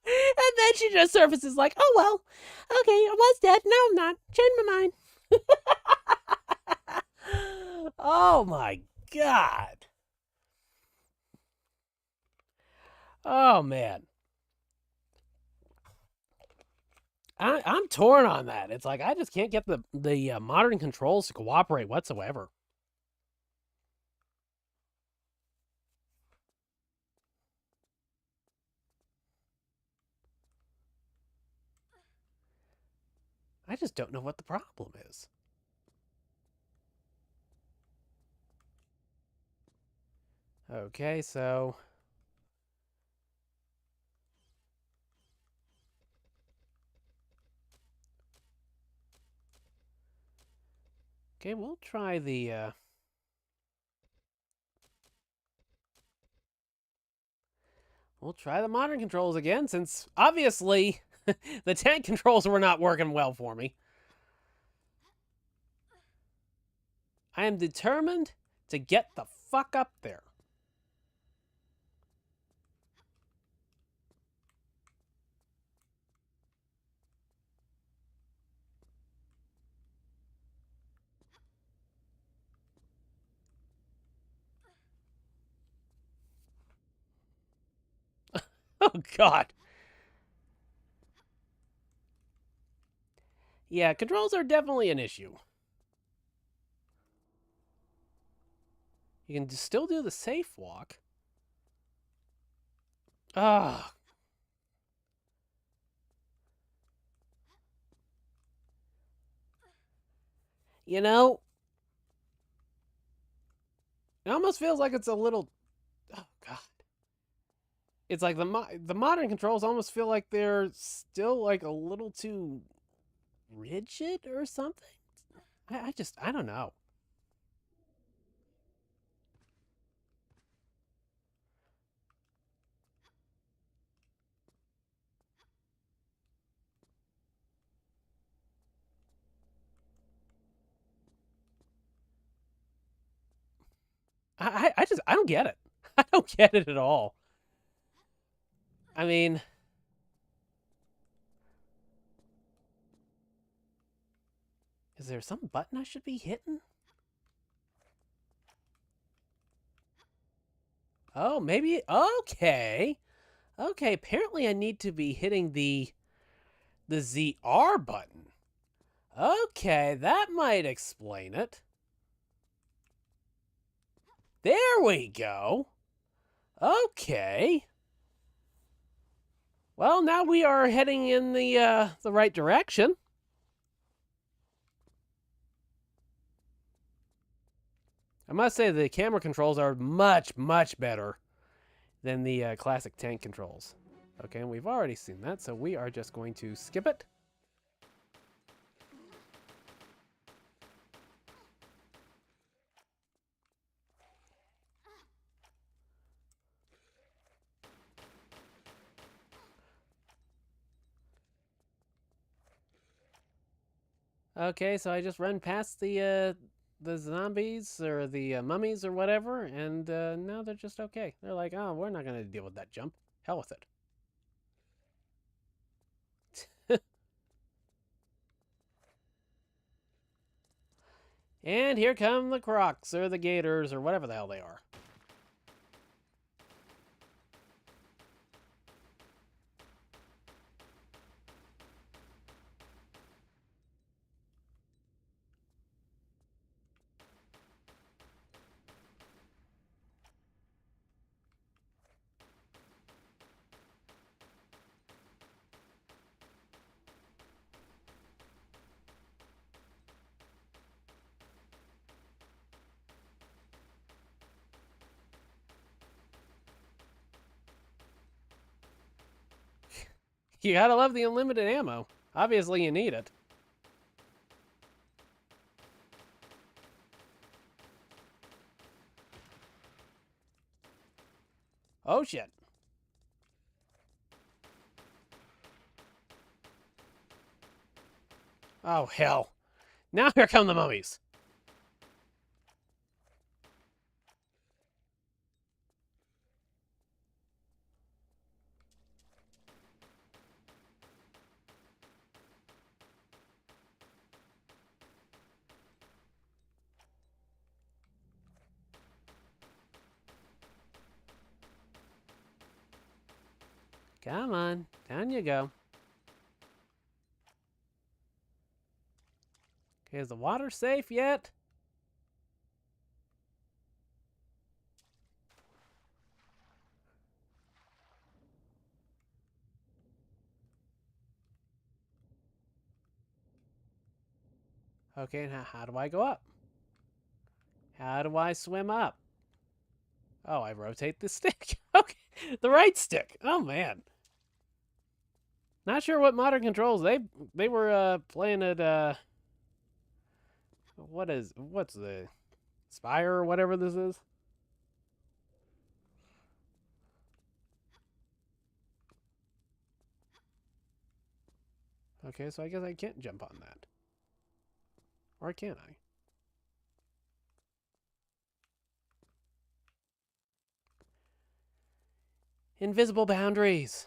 And then she just surfaces like, oh, well, okay, I was dead. No, I'm not. Change my mind. Oh, my God. Oh, man. I'm torn on that. It's like I just can't get the modern controls to cooperate whatsoever. I just don't know what the problem is. Okay, so okay, we'll try the modern controls again, since obviously the tank controls were not working well for me. I am determined to get the fuck up there. Oh, God. Yeah, controls are definitely an issue. You can still do the safe walk. Ah. You know, it almost feels like it's a little. Oh, God. It's like the modern controls almost feel like they're still like a little too rigid or something. I don't know. I don't get it. I don't get it at all. I mean, is there some button I should be hitting? Oh, maybe. Okay. Okay, apparently I need to be hitting the ZR button. Okay, that might explain it. There we go. Okay. Well, now we are heading in the right direction. I must say the camera controls are much, much better than the classic tank controls. Okay, and we've already seen that, so we are just going to skip it. Okay, so I just run past the zombies or the mummies or whatever, and now they're just okay. They're like, oh, we're not gonna deal with that jump. Hell with it. And here come the crocs, or the gators, or whatever the hell they are. You gotta love the unlimited ammo. Obviously, you need it. Oh, shit. Oh, hell. Now here come the mummies. Come on. Down you go. Okay, is the water safe yet? Okay, now how do I go up? How do I swim up? Oh, I rotate the stick. Okay, the right stick. Oh, man. Not sure what modern controls they were playing at what's the Spire or whatever this is? Okay, so I guess I can't jump on that. Or can I? Invisible boundaries.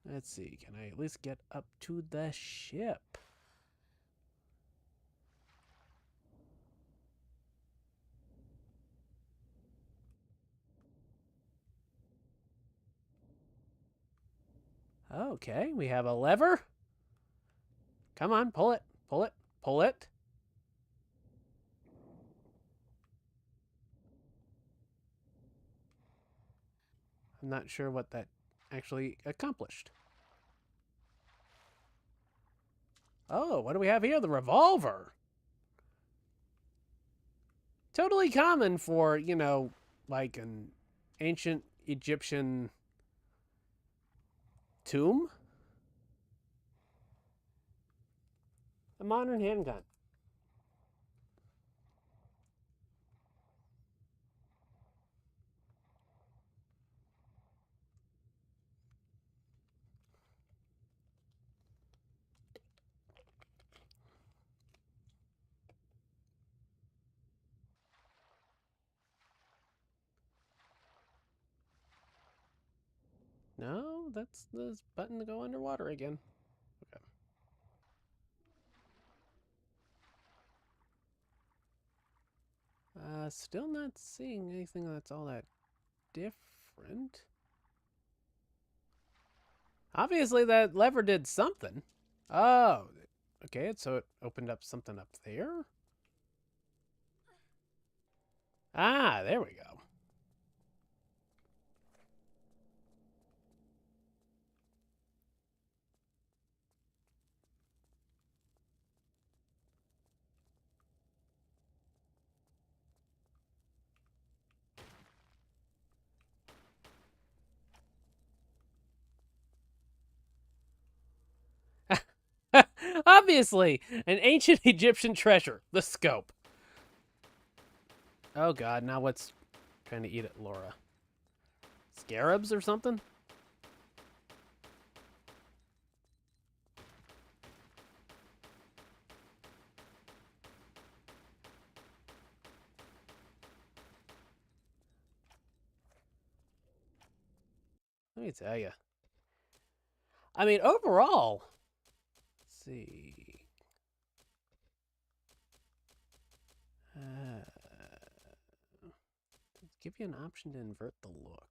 Let's see, can I at least get up to the ship? Okay, we have a lever. Come on, pull it, pull it, pull it. I'm not sure what that actually accomplished. Oh, what do we have here? The revolver. Totally common for, you know, like an ancient Egyptian tomb. A modern handgun. No, that's the button to go underwater again. Okay. Still not seeing anything that's all that different. Obviously, that lever did something. Oh, okay, so it opened up something up there. Ah, there we go. Obviously, an ancient Egyptian treasure, the scope. Oh god, now what's trying to eat it, Laura? Scarabs or something? Let me tell you. I mean, overall, see. Give you an option to invert the look.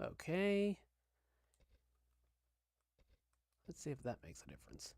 Okay. Let's see if that makes a difference.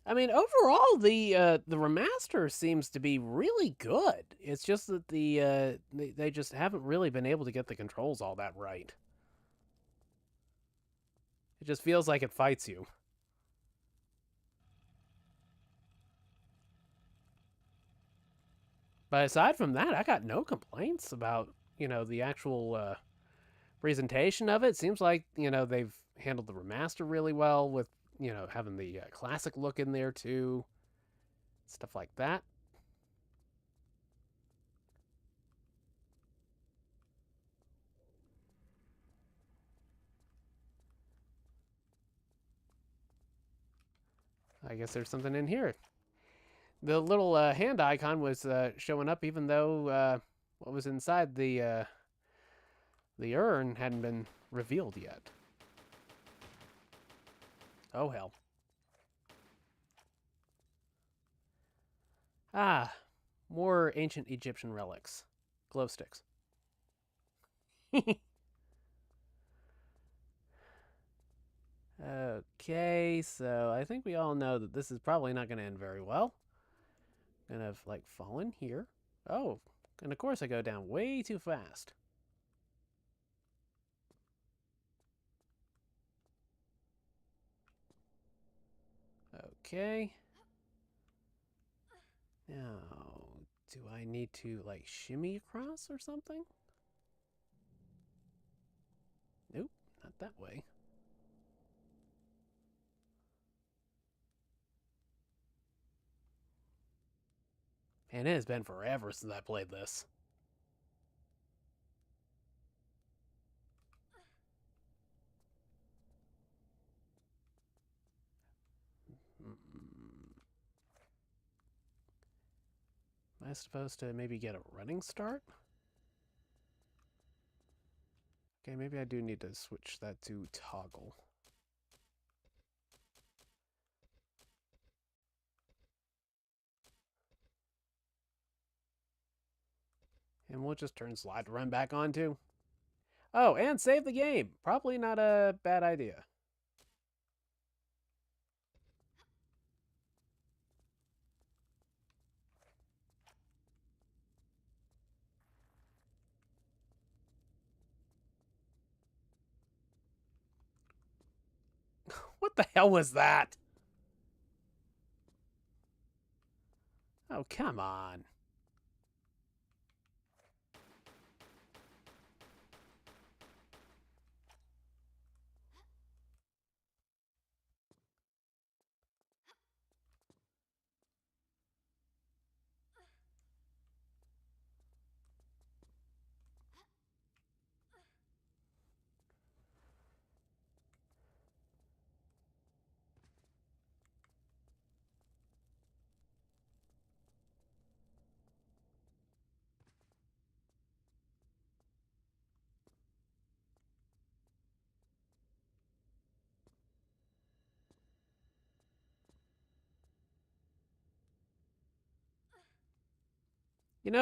I mean, overall, the remaster seems to be really good. It's just that they just haven't really been able to get the controls all that right. It just feels like it fights you. But aside from that, I got no complaints about the actual presentation of it. Seems like they've handled the remaster really well with having the classic look in there too, stuff like that. I guess there's something in here. The little hand icon was showing up, even though what was inside the urn hadn't been revealed yet. Oh hell! Ah, more ancient Egyptian relics, glow sticks. Okay, so I think we all know that this is probably not going to end very well. Gonna like fall in here. Oh, and of course I go down way too fast. Okay. Now, do I need to like shimmy across or something? Nope, not that way. Man, it has been forever since I played this. Am I supposed to maybe get a running start? Okay, maybe I do need to switch that to toggle. And we'll just turn slide to run back on too. Oh, and save the game. Probably not a bad idea. What the hell was that? Oh, come on.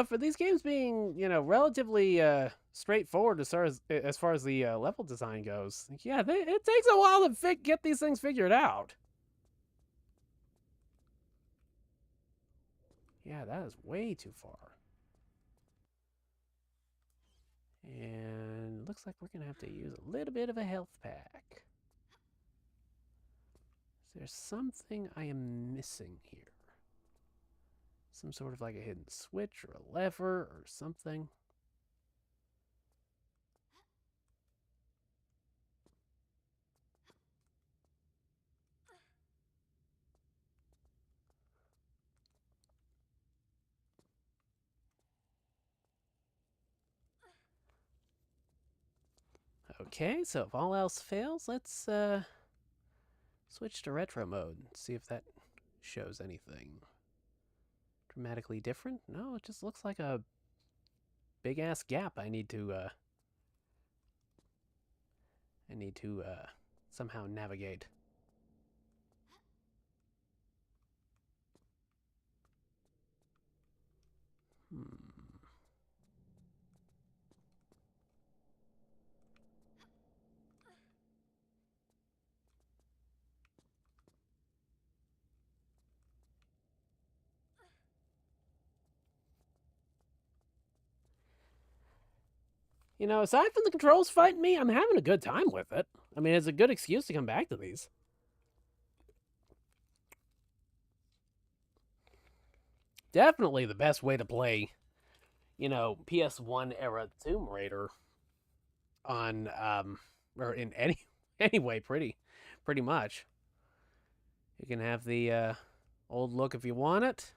For these games being, relatively straightforward as far as the level design goes, yeah, it takes a while to get these things figured out. Yeah, that is way too far. And it looks like we're going to have to use a little bit of a health pack. Is there something I am missing here? Some sort of like a hidden switch or a lever or something? Okay, so if all else fails, let's switch to retro mode and see if that shows anything dramatically different. No, it just looks like a big ass gap I need to somehow navigate. Hmm. You know, aside from the controls fighting me, I'm having a good time with it. I mean, it's a good excuse to come back to these. Definitely the best way to play, you know, PS1 era Tomb Raider on or in any anyway, pretty much. You can have the old look if you want it.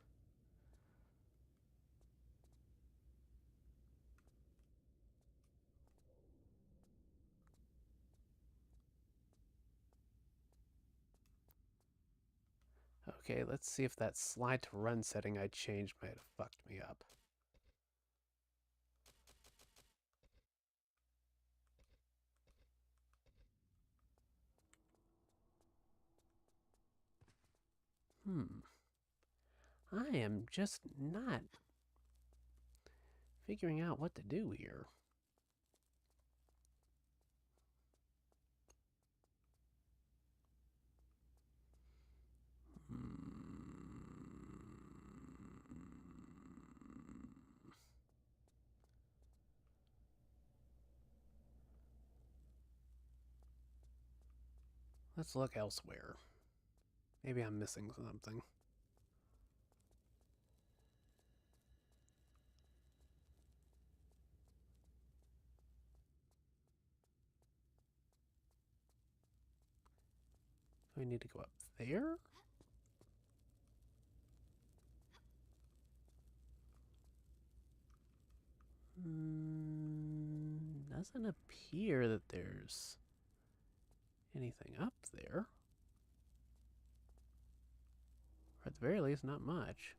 Okay, let's see if that slide to run setting I changed might have fucked me up. I am just not figuring out what to do here. Let's look elsewhere. Maybe I'm missing something. Do I need to go up there? Doesn't appear that there's anything up there. Or at the very least, not much.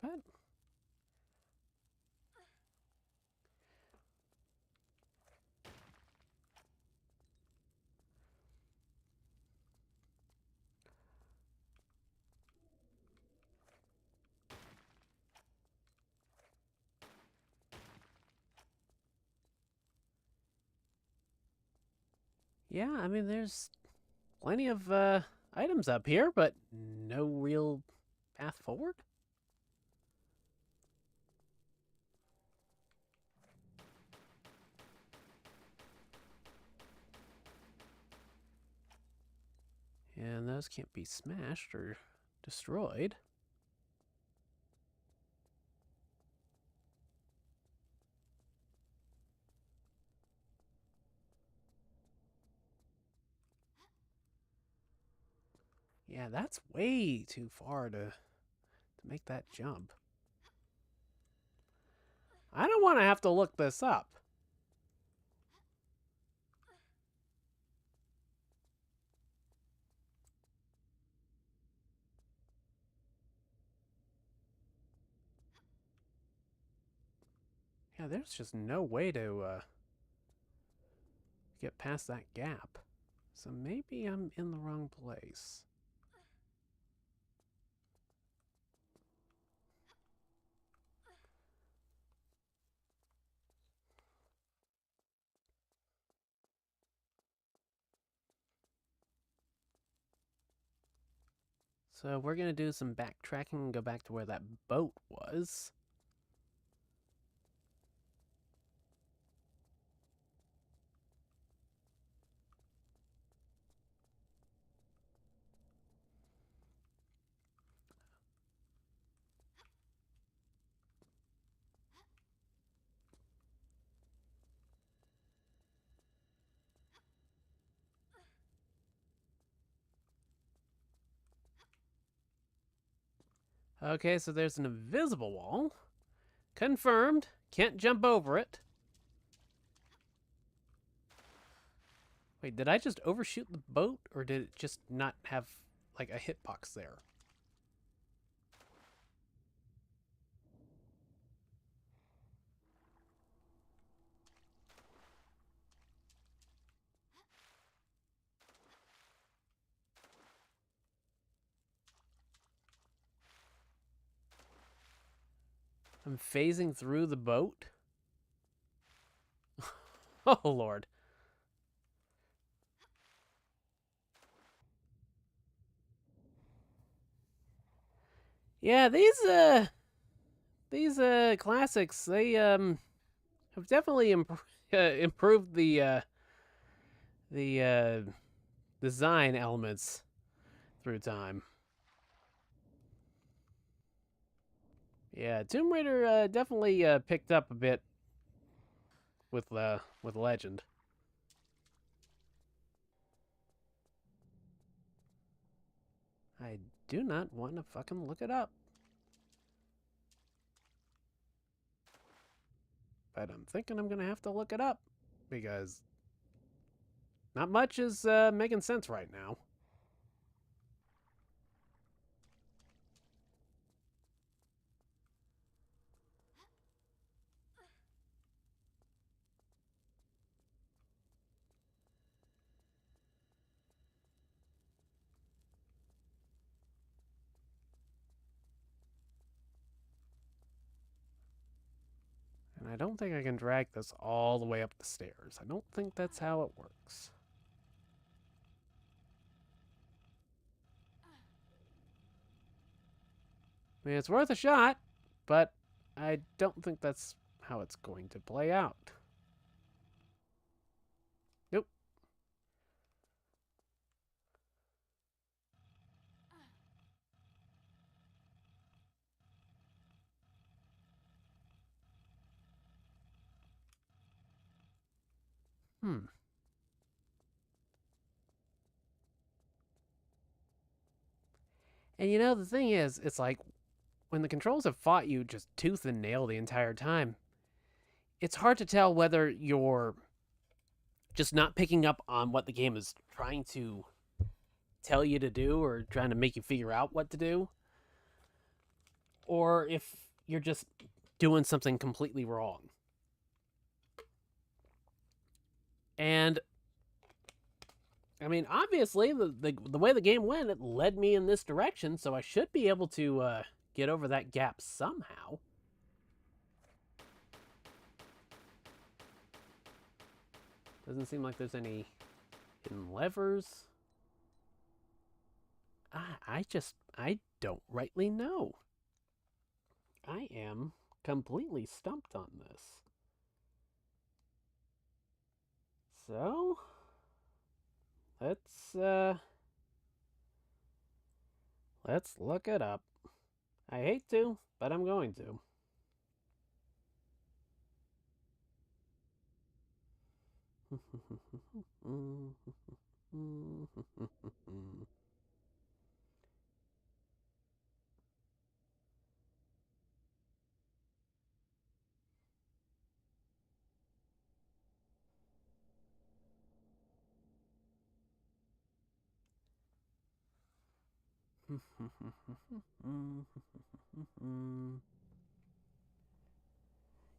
But yeah, I mean, there's plenty of items up here, but no real path forward. And those can't be smashed or destroyed. Yeah, that's way too far to make that jump. I don't want to have to look this up. Yeah, there's just no way to get past that gap. So maybe I'm in the wrong place. So we're going to do some backtracking and go back to where that boat was. Okay, so there's an invisible wall. Confirmed. Can't jump over it. Wait, did I just overshoot the boat, or did it just not have, like, a hitbox there? I'm phasing through the boat? Oh, Lord. Yeah, these classics, they have definitely improved the design elements through time. Yeah, Tomb Raider definitely picked up a bit with Legend. I do not want to fucking look it up. But I'm thinking I'm gonna have to look it up because not much is making sense right now. And I don't think I can drag this all the way up the stairs. I don't think that's how it works. I mean, it's worth a shot, but I don't think that's how it's going to play out. Nope. Hmm. And you know, the thing is, it's like when the controls have fought you just tooth and nail the entire time, it's hard to tell whether you're just not picking up on what the game is trying to tell you to do or trying to make you figure out what to do, or if you're just doing something completely wrong. And I mean, obviously, the way the game went, it led me in this direction, so I should be able to get over that gap somehow. Doesn't seem like there's any hidden levers. I don't rightly know. I am completely stumped on this. So, let's look it up. I hate to, but I'm going to.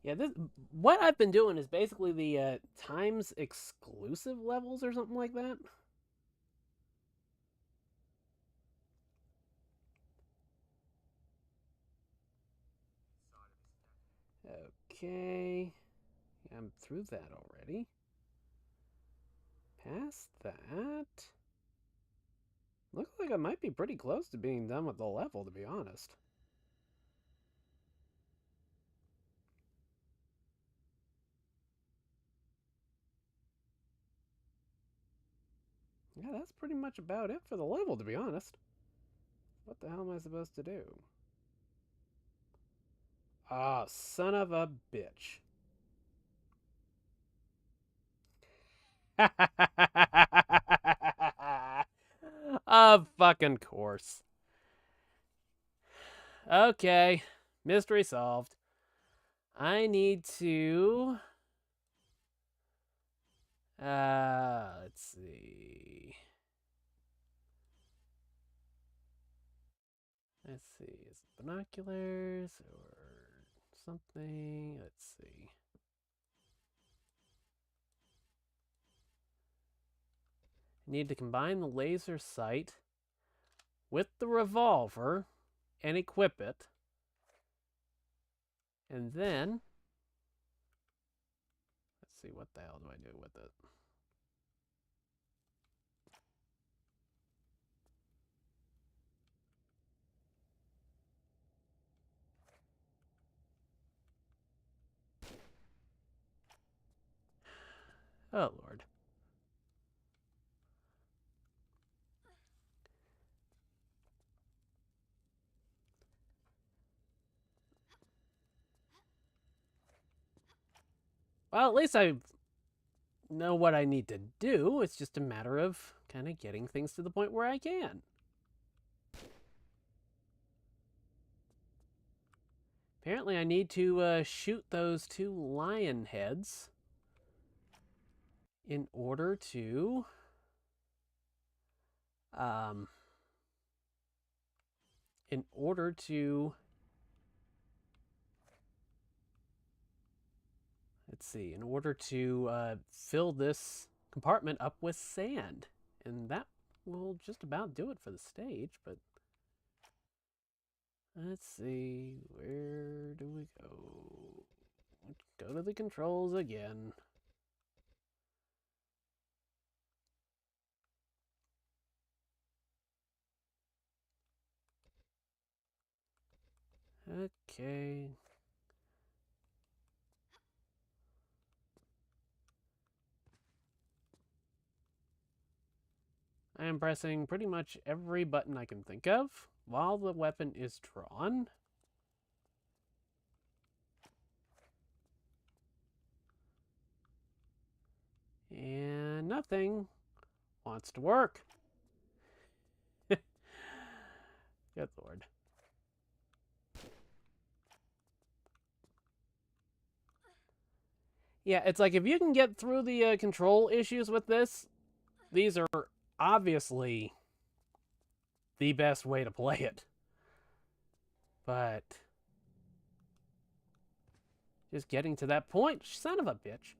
Yeah, what I've been doing is basically the times exclusive levels or something like that. Okay, I'm through that already. Past that, looks like I might be pretty close to being done with the level, to be honest. Yeah, that's pretty much about it for the level, to be honest. What the hell am I supposed to do? Ah, son of a bitch. Of fucking course. Okay. Mystery solved. I need to... let's see. Let's see. Is it binoculars or something? Let's see. I need to combine the laser sight with the revolver and equip it. And then... Let's see, what the hell do I do with it? Oh, Lord. Well, at least I know what I need to do. It's just a matter of kind of getting things to the point where I can. Apparently, I need to shoot those 2 lion heads in order to... in order to... Let's see, in order to fill this compartment up with sand. And that will just about do it for the stage, but... Let's see, where do we go? Go to the controls again. Okay. I am pressing pretty much every button I can think of while the weapon is drawn. And nothing wants to work. Good Lord. Yeah, it's like if you can get through the control issues with this, these are obviously the best way to play it. But just getting to that point, son of a bitch,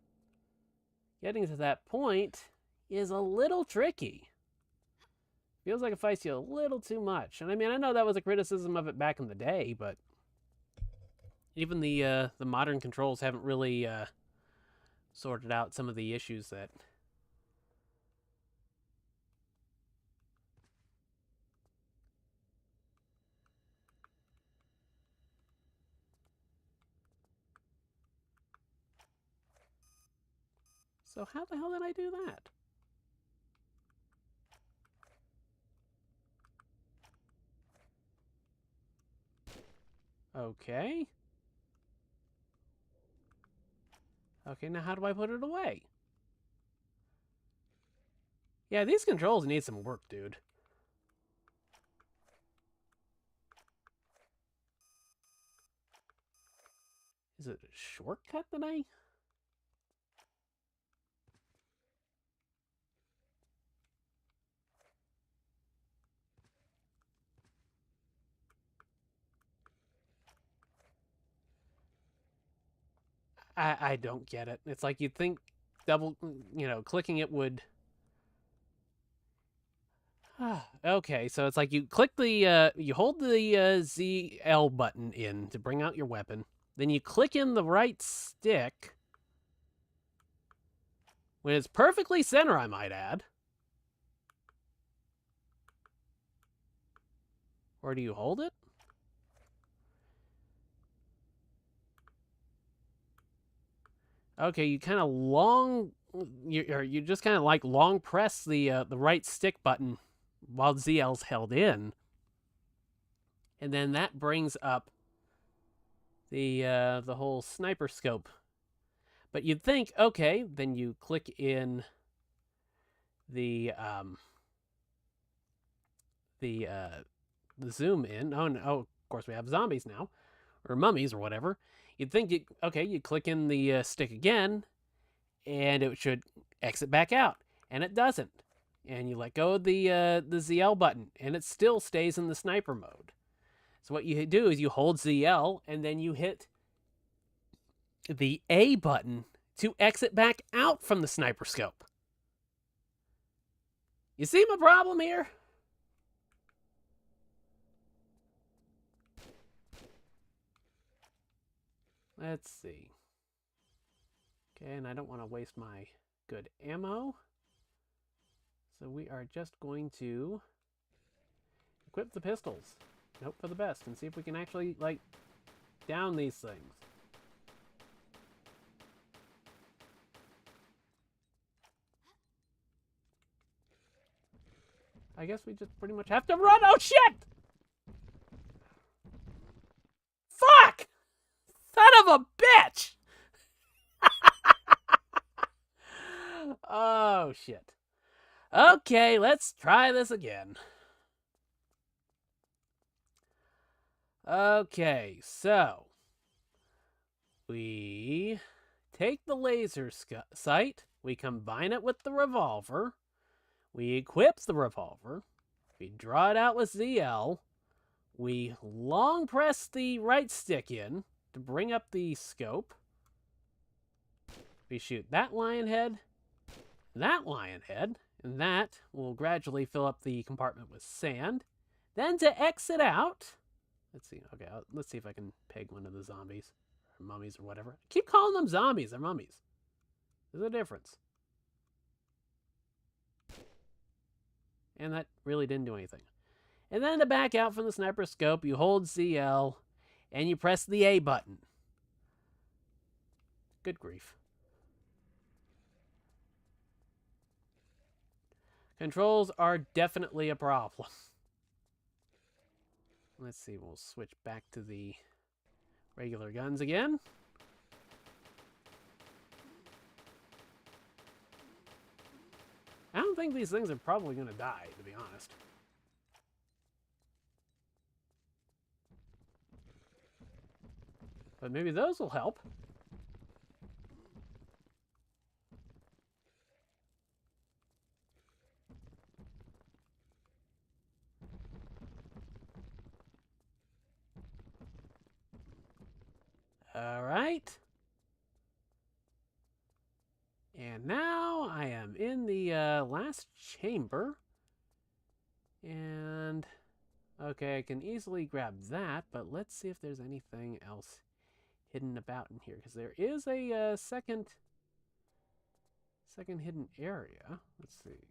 getting to that point is a little tricky. Feels like it fights you a little too much. And I mean, I know that was a criticism of it back in the day, but even the modern controls haven't really sorted out some of the issues that... So how the hell did I do that? Okay. Okay, now how do I put it away? Yeah, these controls need some work, dude. Is it a shortcut that I don't get it. It's like you'd think clicking it would... Okay, so it's like you click you hold the ZL button in to bring out your weapon. Then you click in the right stick. When it's perfectly center, I might add. Or do you hold it? Okay, you kind of you just kind of like long press the right stick button while ZL's held in, and then that brings up the whole sniper scope. But you'd think, okay, then you click in the zoom in. Oh no, Of course, we have zombies now, or mummies or whatever. You'd think, you click in the stick again, and it should exit back out, and it doesn't. And you let go of the ZL button, and it still stays in the sniper mode. So what you do is you hold ZL, and then you hit the A button to exit back out from the sniper scope. You see my problem here? Let's see. Okay, and I don't want to waste my good ammo. So we are just going to equip the pistols. Hope for the best and see if we can actually, like, down these things. I guess we just pretty much have to run. Oh, shit! Fuck! Son of a bitch! Oh, shit. Okay, let's try this again. Okay, so we take the laser sight, we combine it with the revolver, we equip the revolver, we draw it out with ZL, we long press the right stick in to bring up the scope, we shoot that lion head, and that will gradually fill up the compartment with sand. Then to exit out, let's see, okay, let's see if I can peg one of the zombies, or mummies, or whatever. I keep calling them zombies, they're mummies. There's a difference. And that really didn't do anything. And then to back out from the sniper scope, you hold ZL, and you press the A button. Good grief. Controls are definitely a problem. Let's see, we'll switch back to the regular guns again. I don't think these things are probably going to die, to be honest. But maybe those will help. All right. And now I am in the last chamber. And, okay, I can easily grab that, but let's see if there's anything else hidden about in here. Because there is a second hidden area. Let's see.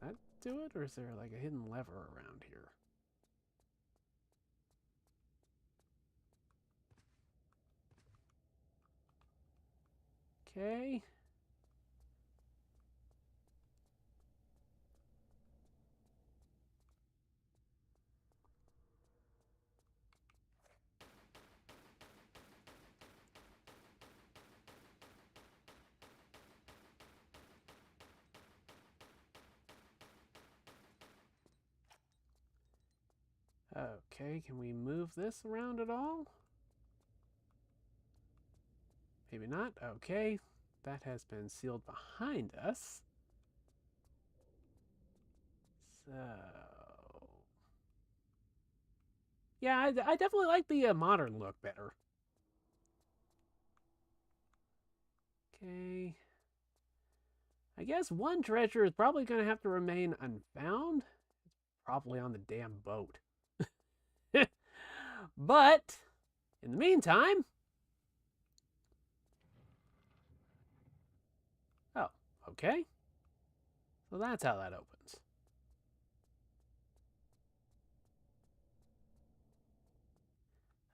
Does that do it, or is there like a hidden lever around here? Okay. Okay, can we move this around at all? Maybe not. Okay, that has been sealed behind us. So, yeah, I definitely like the modern look better. Okay. I guess one treasure is probably going to have to remain unfound. It's probably on the damn boat. But, in the meantime... Oh, okay. So that's how that opens.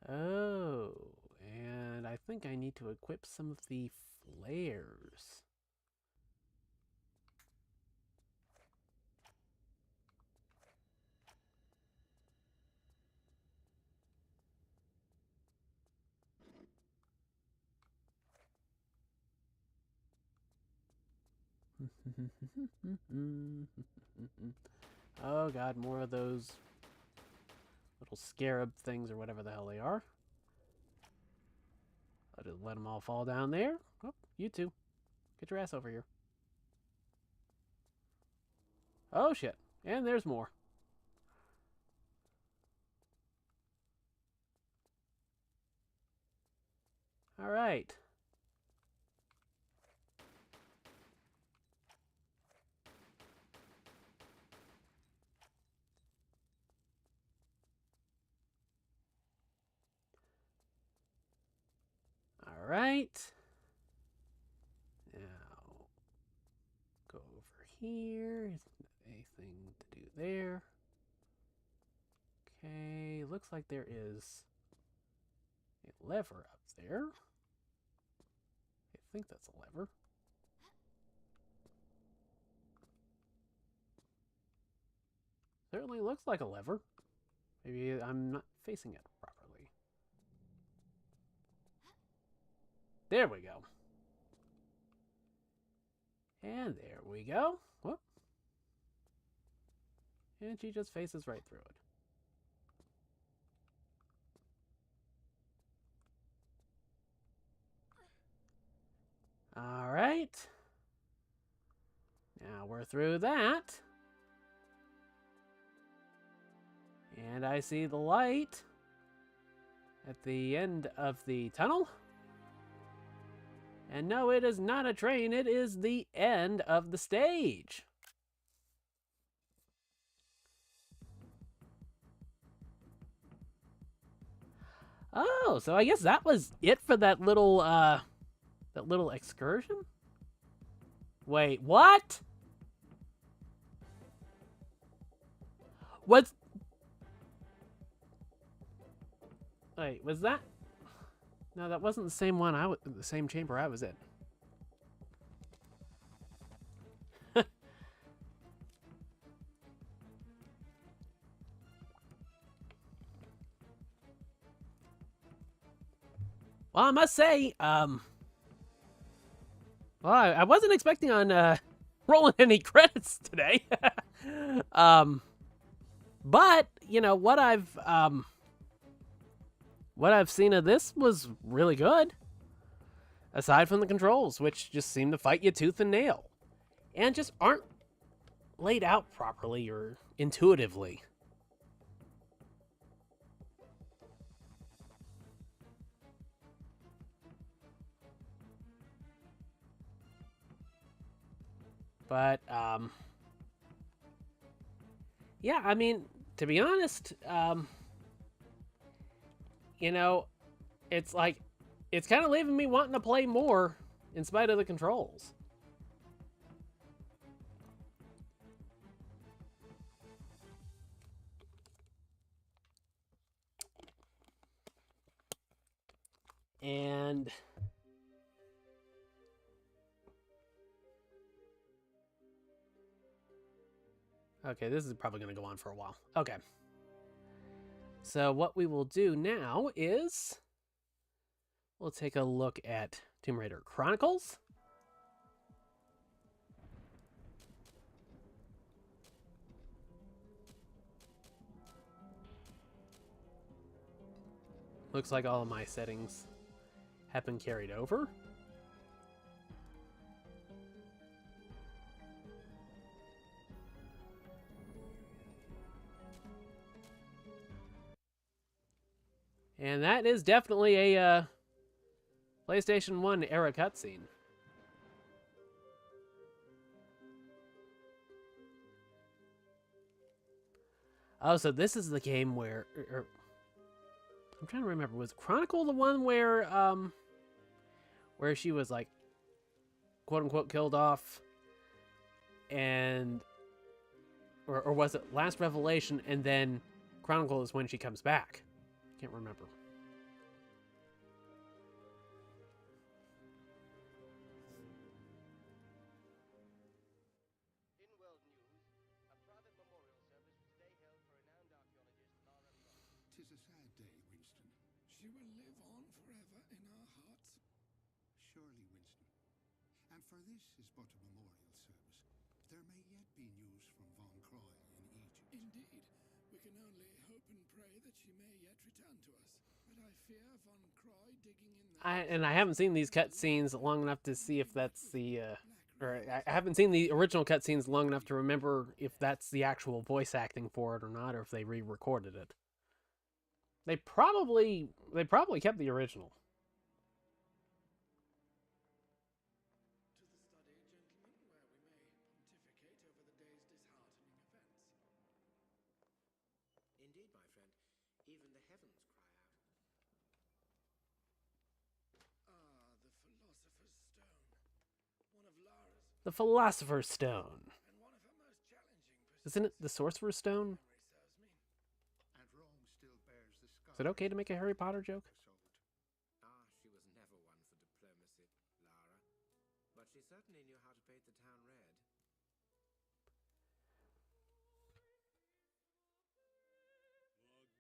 Oh, and I think I need to equip some of the flares. Oh god, more of those Little scarab things or whatever the hell they are. I'll just let them all fall down there. Oh, you two. Get your ass over here. Oh, shit. And there's more. All right. All right. Now, go over here. Anything to do there? Okay, looks like there is a lever up there. I think that's a lever. Certainly looks like a lever. Maybe I'm not facing it properly. There we go. And there we go. Whoop. And she just faces right through it. All right. Now we're through that. And I see the light at the end of the tunnel. And no, it is not a train. It is the end of the stage. Oh, so I guess that was it for that little excursion? Wait, what? What's... Wait, was that... No, that wasn't the same one. The same chamber I was in. Well, I must say, well, I wasn't expecting on rolling any credits today. But you know what I've seen of this was really good. Aside from the controls, which just seem to fight you tooth and nail. And just aren't laid out properly or intuitively. But, yeah, I mean, to be honest, you know, it's like, it's kind of leaving me wanting to play more in spite of the controls. And okay, this is probably going to go on for a while. Okay. So what we will do now is we'll take a look at Tomb Raider Chronicles. Looks like all of my settings have been carried over. And that is definitely a PlayStation 1 era cutscene. Oh, so this is the game where... I'm trying to remember. Was Chronicle the one where she was like, quote-unquote, killed off? And... Or was it Last Revelation and then Chronicle is when she comes back? Can't remember. Tis a sad day, Winston. She will live on forever in our hearts. Surely, Winston. And for this is but a memorial service. There may yet be news from Von Croy in Egypt. Indeed. We can only hope and pray that she may yet return to us. But I fear Von Croy digging in there. I haven't seen these cutscenes long enough to see if that's the or I haven't seen the original cutscenes long enough to remember if that's the actual voice acting for it or not, or if they re-recorded it. They probably kept the original. To the study, gentlemen, where we may pontificate over the day's disheartening events. Indeed, my friend. Even the heavens cry out. Ah, the Philosopher's Stone. One of Lara's The Philosopher's Stone. and one of her most challenging Isn't it the Sorcerer's Stone? memory serves me. And Rome still bears the scars. Is it okay to make a Harry Potter joke? Ah, she was never one for diplomacy, Lara. But she certainly knew how to paint the town red.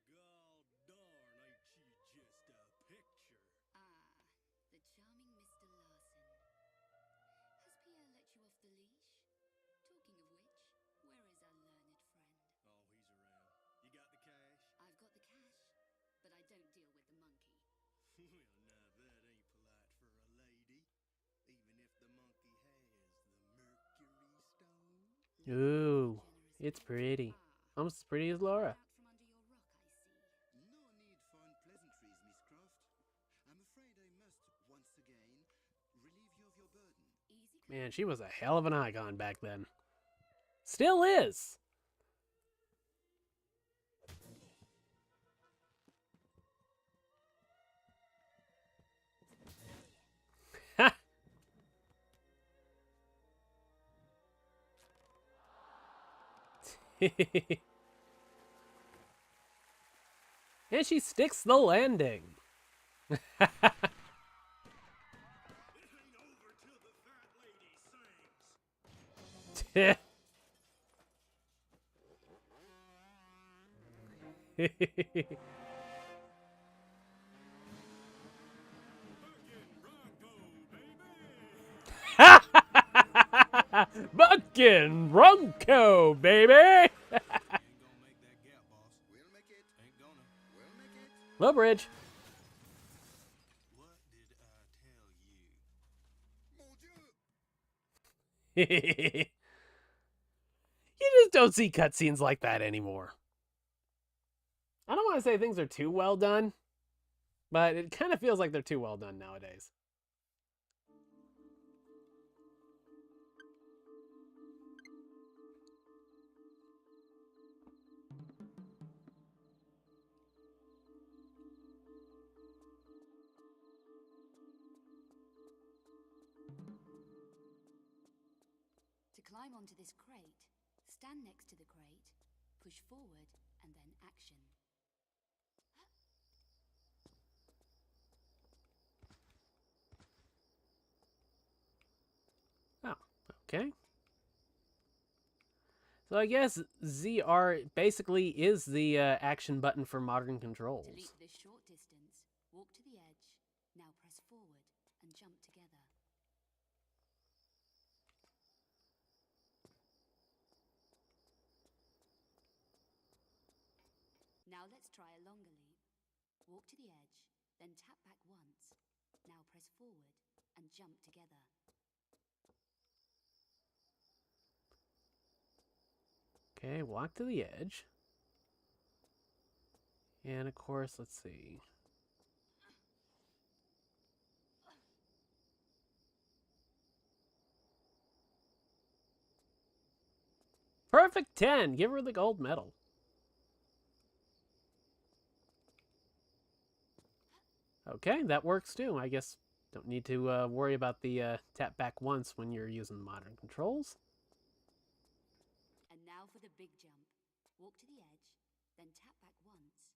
Well, gol darn, ain't she just a picture? Ah, the charming Mr. Larson. Has Pierre let you off the leash? Talking of which, where is our learned friend? Oh, he's around. You got the cash? I've got the cash, but I don't deal with the monkey. Well, now that ain't polite for a lady. Even if the monkey has the Mercury Stone. Ooh, Generous it's man. pretty. Ah, Almost as pretty as Laura. out from under your rock, I see. No need for unpleasantries, Miss Croft. I'm afraid I must, once again, relieve you of your burden. Easy Man, she was a hell of an icon back then. Still is. And she sticks the landing. It ain't over till the fat lady sings. Buckin' Rumco, baby. Ain't gonna make that gap, boss. We'll make it. Ain't gonna. We'll make it. Low bridge. What did I tell you? Mon Dieu! You just don't see cutscenes like that anymore. I don't want to say things are too well done, but it kind of feels like they're too well done nowadays. To climb onto this crate, stand next to the crate, push forward, and then action. Oh, okay. So I guess ZR basically is the action button for modern To controls. leap this short distance, walk to the edge, now press forward and jump together. Now let's try a longer leap. Walk to the edge, then tap back once. Now press forward and jump together. Okay, walk to the edge. And of course, let's see. Perfect 10. Give her the gold medal. Okay, that works too. I guess don't need to worry about the tap back once when you're using modern controls. And now for the big jump. Walk to the edge, then tap back once.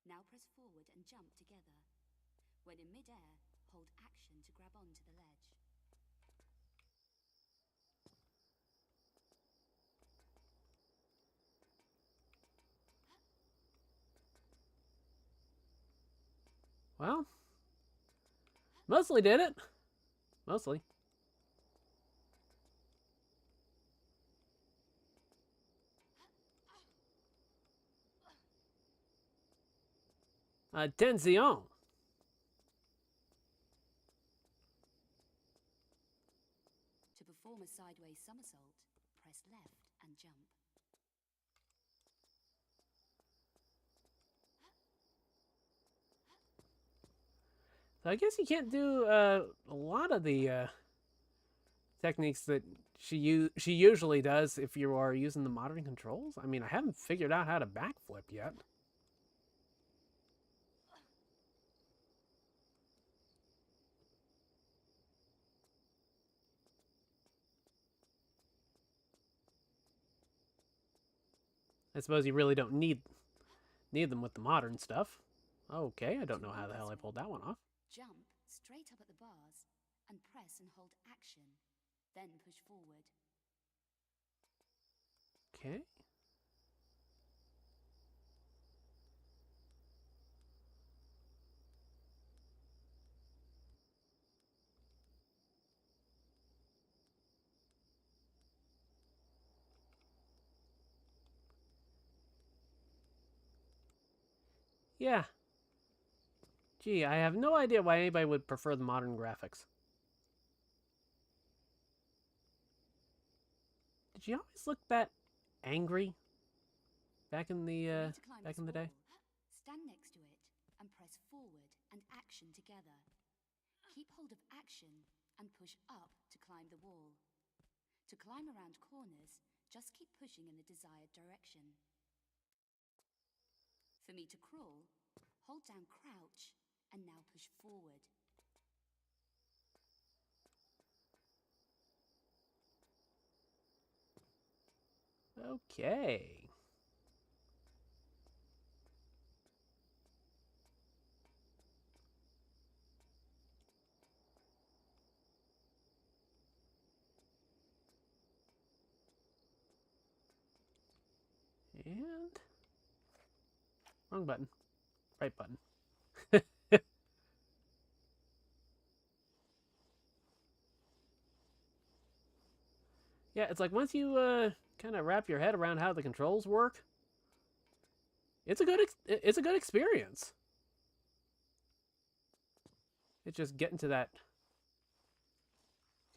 Now press forward and jump together. When in mid-air, hold action to grab onto the ledge. Well, mostly did it. Mostly. Tenzion. To perform a sideways somersault, press left and jump. So I guess you can't do a lot of the techniques that she usually does if you are using the modern controls. I mean, I haven't figured out how to backflip yet. I suppose you really don't need them with the modern stuff. Okay, I don't know how the hell I pulled that one off. Jump straight up at the bars and press and hold action, then push forward. Okay. Yeah. Gee, I have no idea why anybody would prefer the modern graphics. Did you always look that angry back in the For me to climb back this in the day? wall, stand next to it and press forward and action together. Keep hold of action and push up to climb the wall. To climb around corners, just keep pushing in the desired direction. For me to crawl, hold down crouch and now push forward. Okay. And wrong button. Right button. Yeah, it's like once you kind of wrap your head around how the controls work, it's a good experience. It's just getting to that.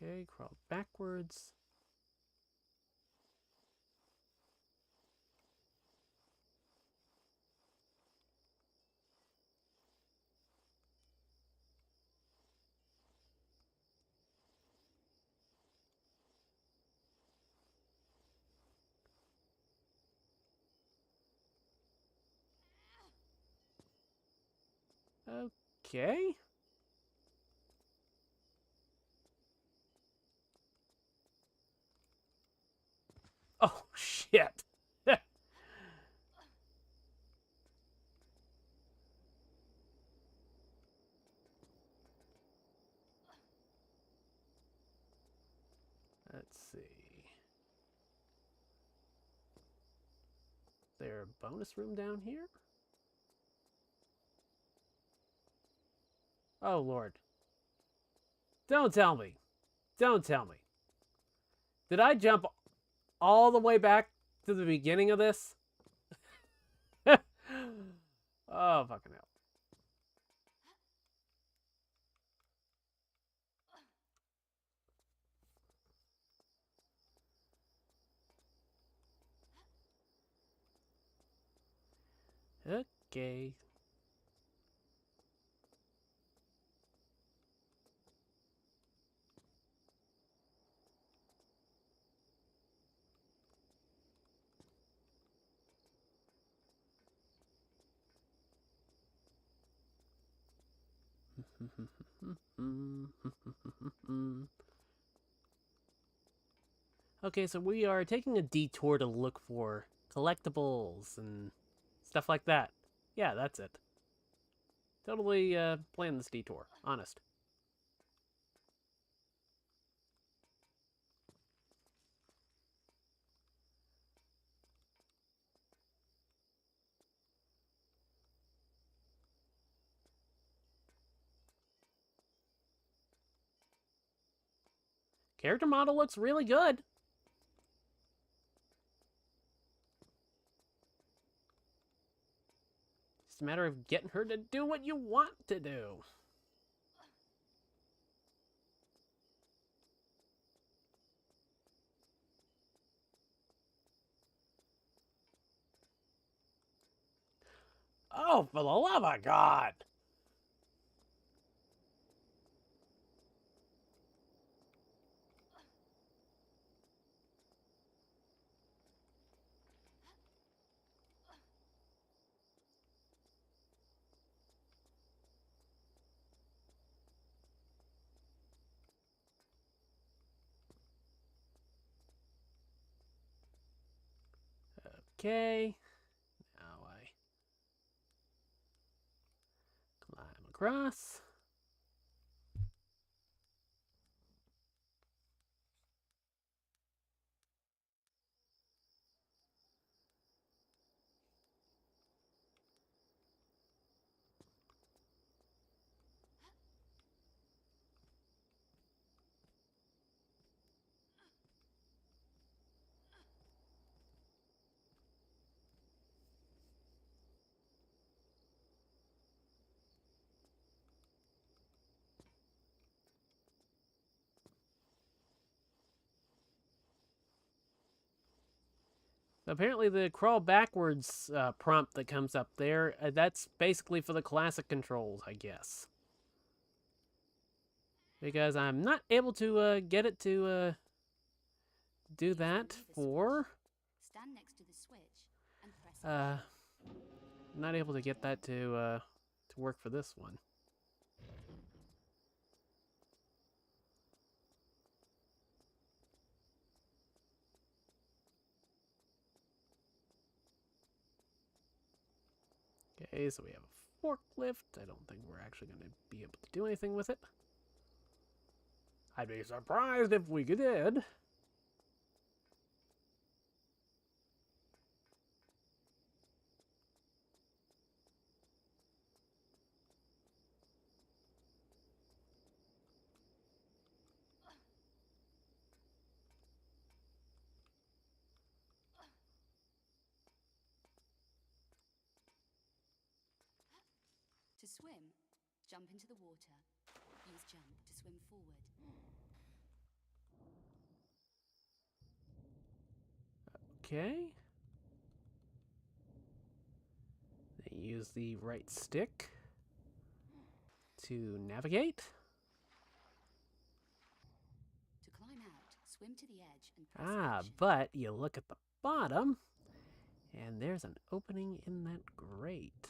Okay, crawl backwards. Okay. Oh, shit. Let's see. Is there a bonus room down here? Oh, Lord. Don't tell me. Don't tell me. Did I jump all the way back to the beginning of this? Oh, fucking hell. Okay. Okay, so we are taking a detour to look for collectibles and stuff like that. Yeah, that's it. Totally planned this detour. Honest. Character model looks really good. Just a matter of getting her to do what you want to do. Oh, for the love of God! Okay. Now I climb across. Apparently, the crawl backwards prompt that comes up there, that's basically for the classic controls, I guess. Because I'm not able to get it to do Use the that lever for... switch. Stand next to the switch and press Uh, action. not able to get that to work for this one. Okay, so we have a forklift. I don't think we're actually going to be able to do anything with it. I'd be surprised if we did. To swim, jump into the water. Use jump to swim forward. Okay. Then use the right stick to navigate. To climb out, swim to the edge and press action. But you look at the bottom, and there's an opening in that grate.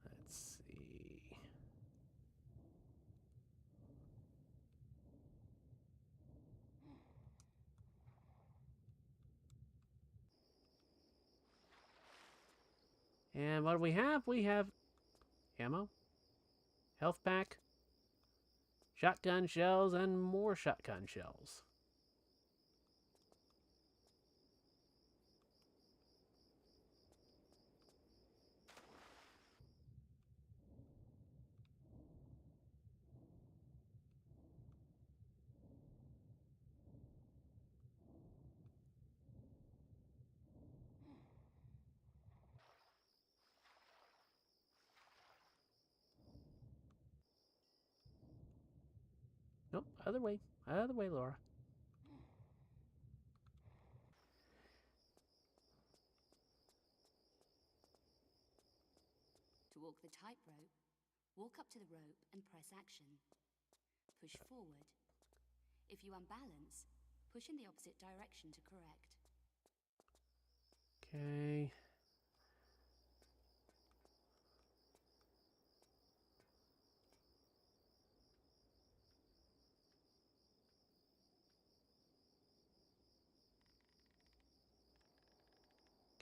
Let's see. And what do we have? We have ammo, health pack, shotgun shells, and more shotgun shells. Nope, other way, Laura. To walk the tightrope, walk up to the rope and press action. Push forward. If you unbalance, push in the opposite direction to correct. Okay.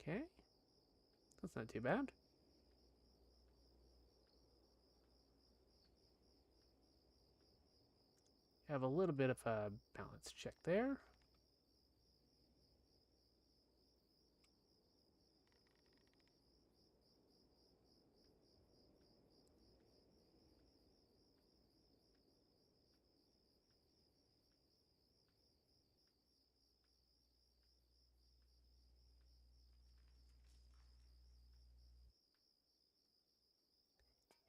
Okay. That's not too bad. Have a little bit of a balance check there.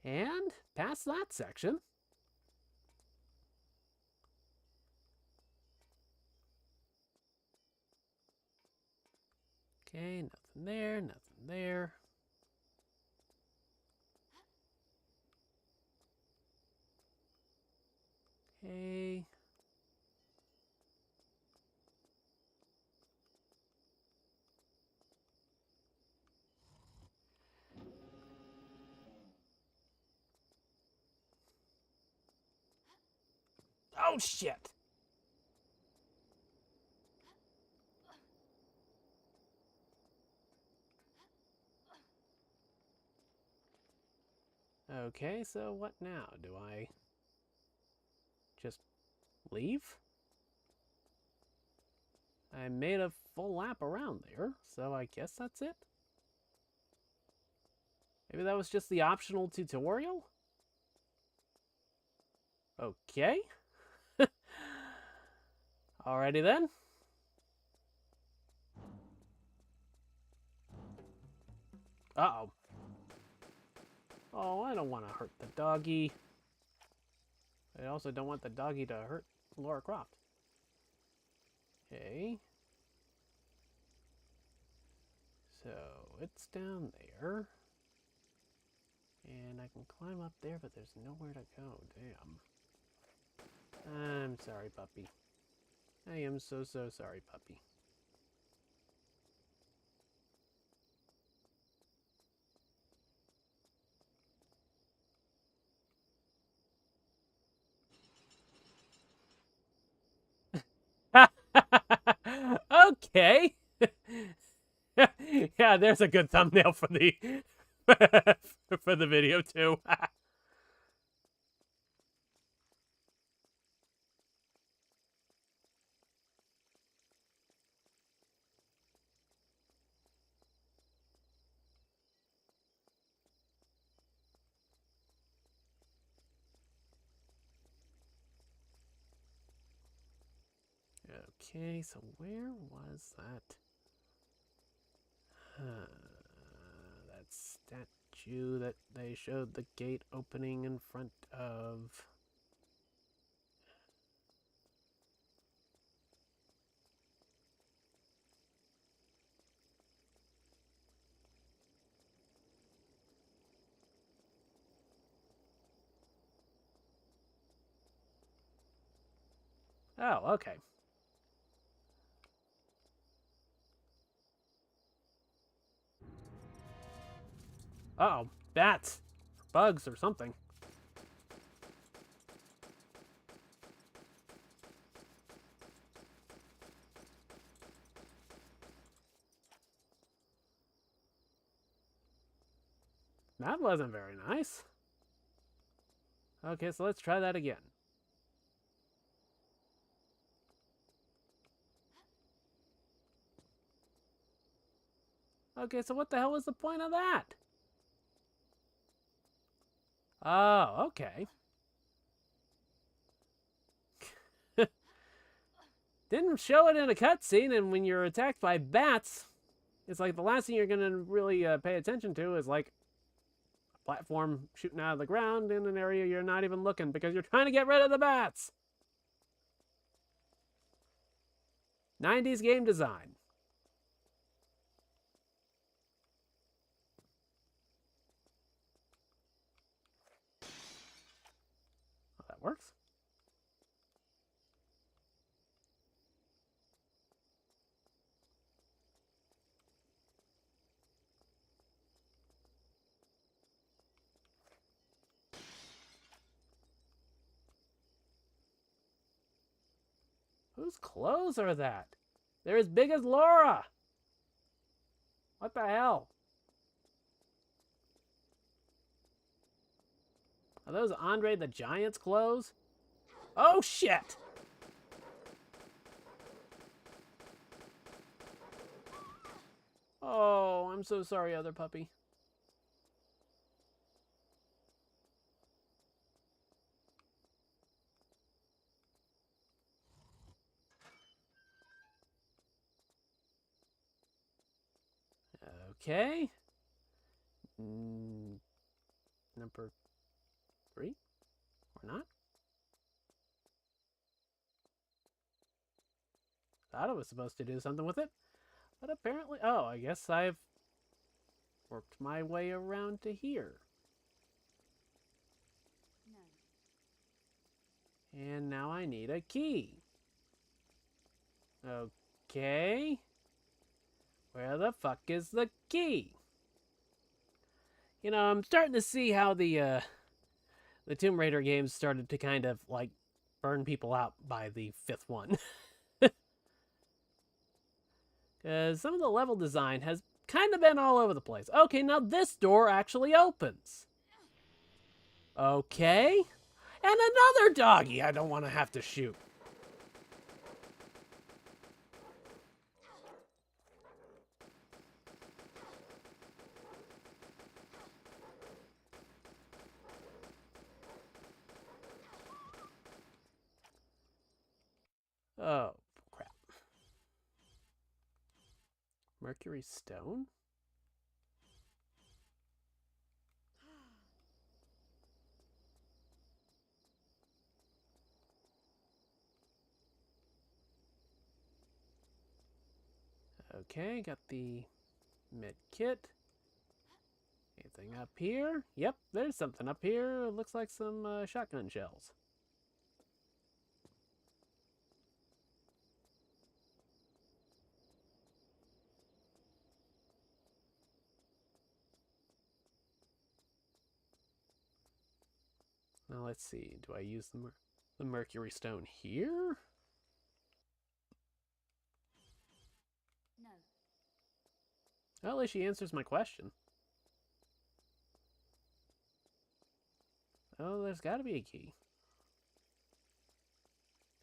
And past that section. Okay, nothing there, nothing there. Okay. Oh, shit. Okay, so what now? Do I just leave? I made a full lap around there, so I guess that's it. Maybe that was just the optional tutorial? Okay. Alrighty then. Uh-oh. Oh, I don't want to hurt the doggy. I also don't want the doggy to hurt Lara Croft. Okay. So, it's down there. And I can climb up there, but there's nowhere to go. Damn. I'm sorry, puppy. I am so sorry, puppy. Okay. Yeah, there's a good thumbnail for the for the video too. Okay, so where was that? That statue that they showed the gate opening in front of. Oh, okay. Uh-oh, bats, bugs or something. That wasn't very nice. Okay, so let's try that again. Okay, so what the hell was the point of that? Oh, okay. Didn't show it in a cutscene, and when you're attacked by bats, it's like the last thing you're gonna really pay attention to is like a platform shooting out of the ground in an area you're not even looking because you're trying to get rid of the bats. 90s game design. Well, that works. Whose clothes are that? They're as big as Laura. What the hell? Are those Andre the Giant's clothes? Oh, shit! Oh, I'm so sorry, other puppy. Okay. Number Mercury. Or not. Thought I was supposed to do something with it. But apparently... Oh, I guess I've worked my way around to here. No. And now I need a key. Okay. Where the fuck is the key? You know, I'm starting to see how the Tomb Raider games started to kind of, like, burn people out by the 5th one. Because some of the level design has kind of been all over the place. Okay, now this door actually opens. Okay. And another doggy I don't want to have to shoot. Oh, crap. Mercury stone? Okay, got the med kit. Anything up here? Yep, there's something up here. Looks like some shotgun shells. Now let's see. Do I use the mercury stone here? No. Well, at least she answers my question. Oh, there's got to be a key.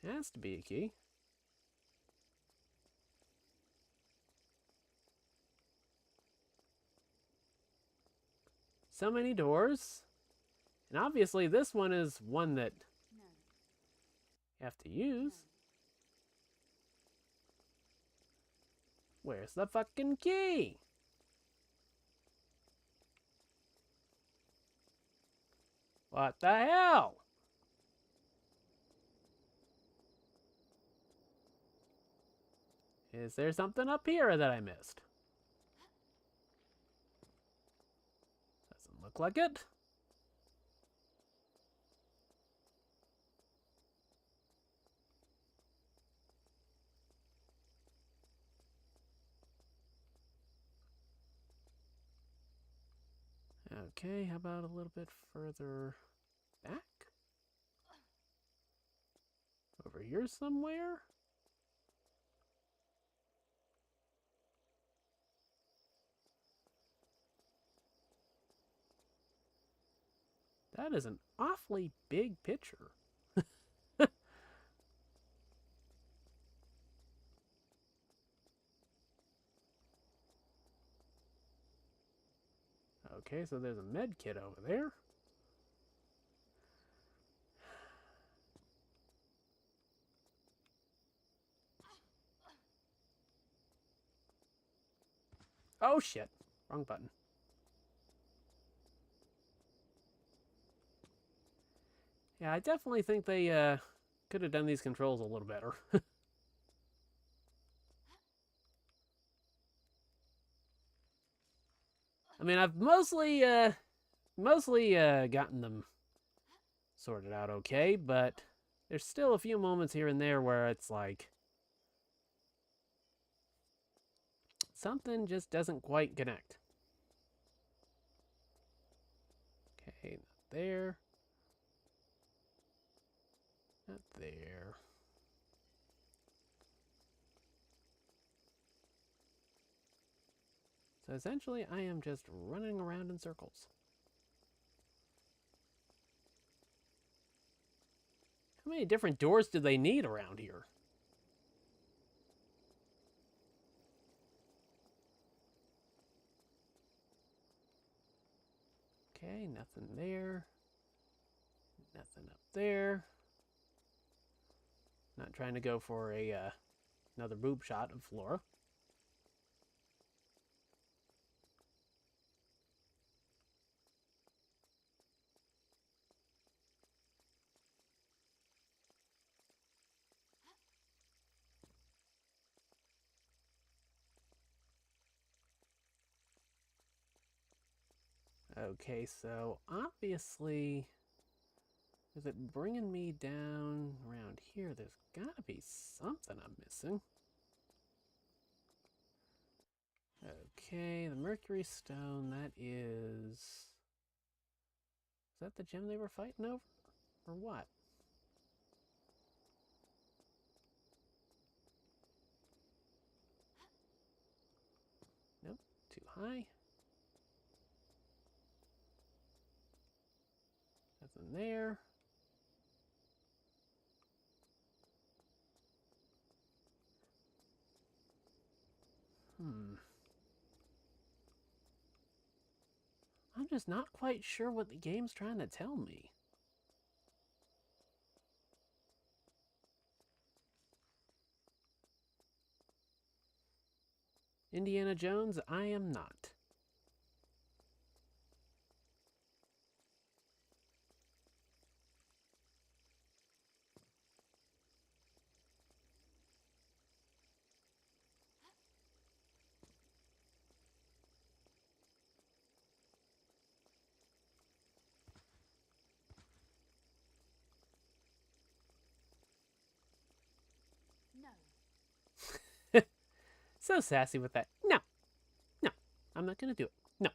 Has to be a key. So many doors. And obviously this one is one that No. you have to use. Where's the fucking key? What the hell? Is there something up here that I missed? Doesn't look like it. Okay, how about a little bit further back? Over here somewhere? That is an awfully big picture. Okay, so there's a med kit over there. Oh shit, wrong button. Yeah, I definitely think they could have done these controls a little better. I mean, I've mostly gotten them sorted out okay, but there's still a few moments here and there where it's like something just doesn't quite connect. Okay, not there. Not there. So essentially, I am just running around in circles. How many different doors do they need around here? Okay, nothing there. Nothing up there. Not trying to go for a another boob shot of Flora. Okay, so obviously, with it bringing me down around here, there's gotta be something I'm missing. Okay, the Mercury Stone, that is... Is that the gem they were fighting over? Or what? Nope, too high. Nothing there. I'm just not quite sure what the game's trying to tell me. Indiana Jones, I am not. No. So sassy with that. No. No. I'm not going to do it. No.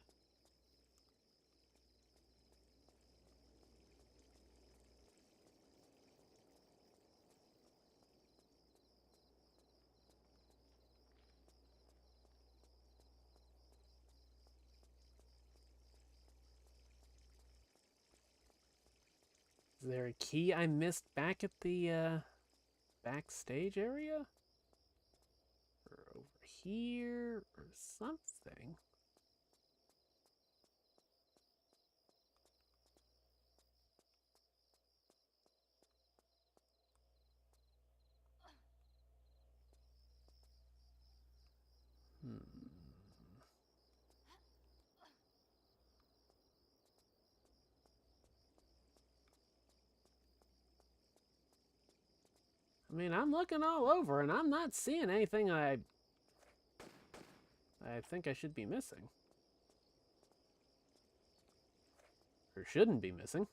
Is there a key I missed back at the backstage area? Or over here? Or something? I mean, I'm looking all over and I'm not seeing anything I think I should be missing. Or shouldn't be missing.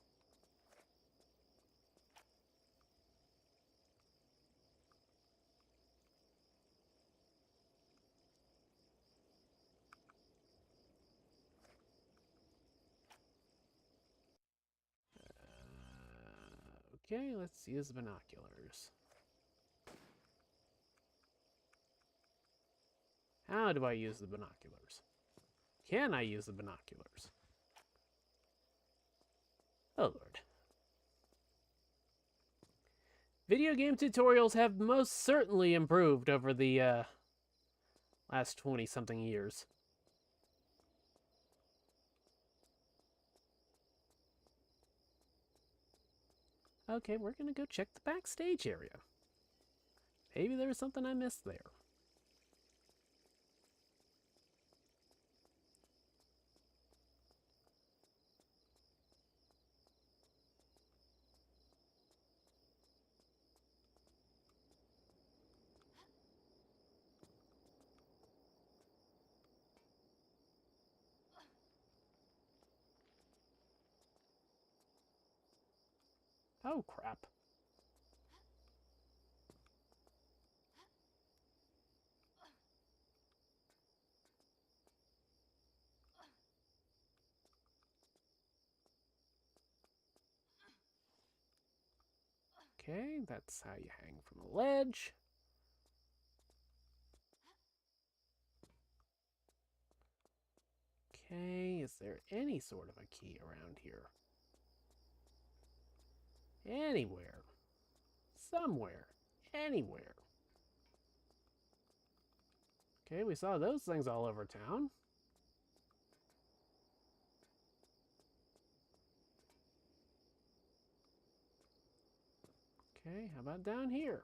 Okay, let's use the binoculars. How do I use the binoculars? Can I use the binoculars? Oh, Lord. Video game tutorials have most certainly improved over the last 20-something years. Okay, we're gonna go check the backstage area. Maybe there was something I missed there. Oh, crap. Okay, that's how you hang from a ledge. Okay, is there any sort of a key around here? Anywhere. Somewhere. Anywhere. Okay, we saw those things all over town. Okay, how about down here?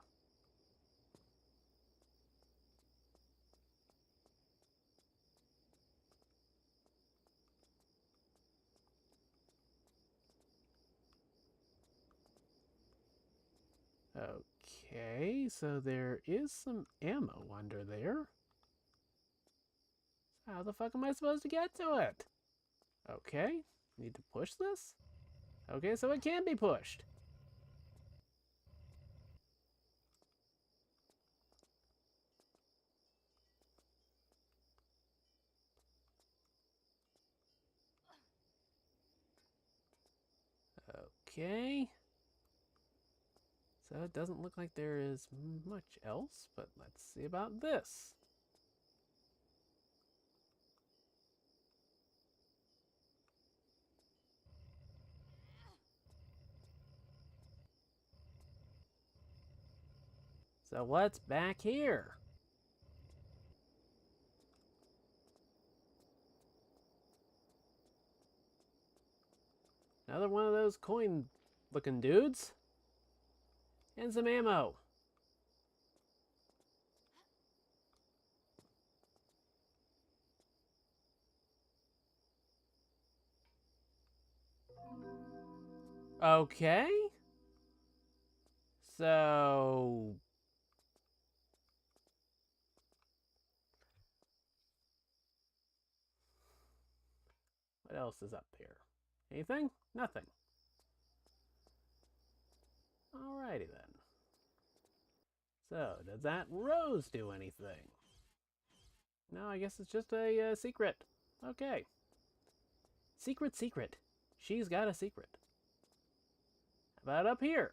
Okay, so there is some ammo under there. How the fuck am I supposed to get to it? Okay, need to push this? Okay, so it can be pushed. Okay. So it doesn't look like there is much else, but let's see about this. So what's back here? Another one of those coin-looking dudes. And some ammo. Okay. So... what else is up here? Anything? Nothing. Alrighty then. So, does that rose do anything? No, I guess it's just a secret. Okay. Secret, secret. She's got a secret. How about up here?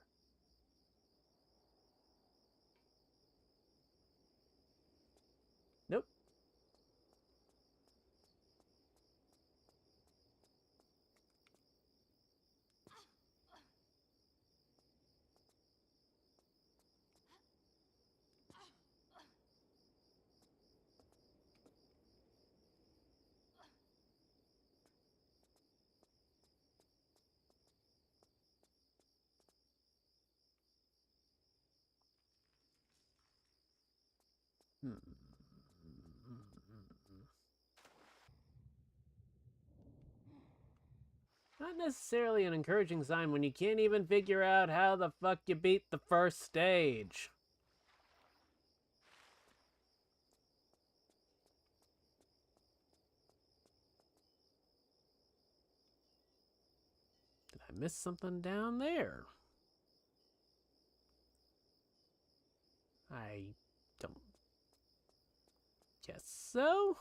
Nope. Hmm. Not necessarily an encouraging sign when you can't even figure out how the fuck you beat the first stage. Did I miss something down there? I don't guess so.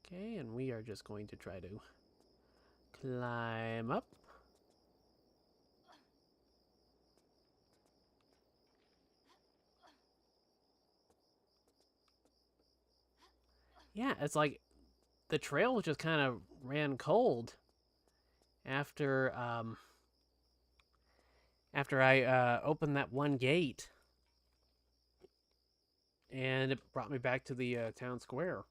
Okay, and we are just going to try to climb up. Yeah, it's like the trail just kind of ran cold after after I opened that one gate, and it brought me back to the town square.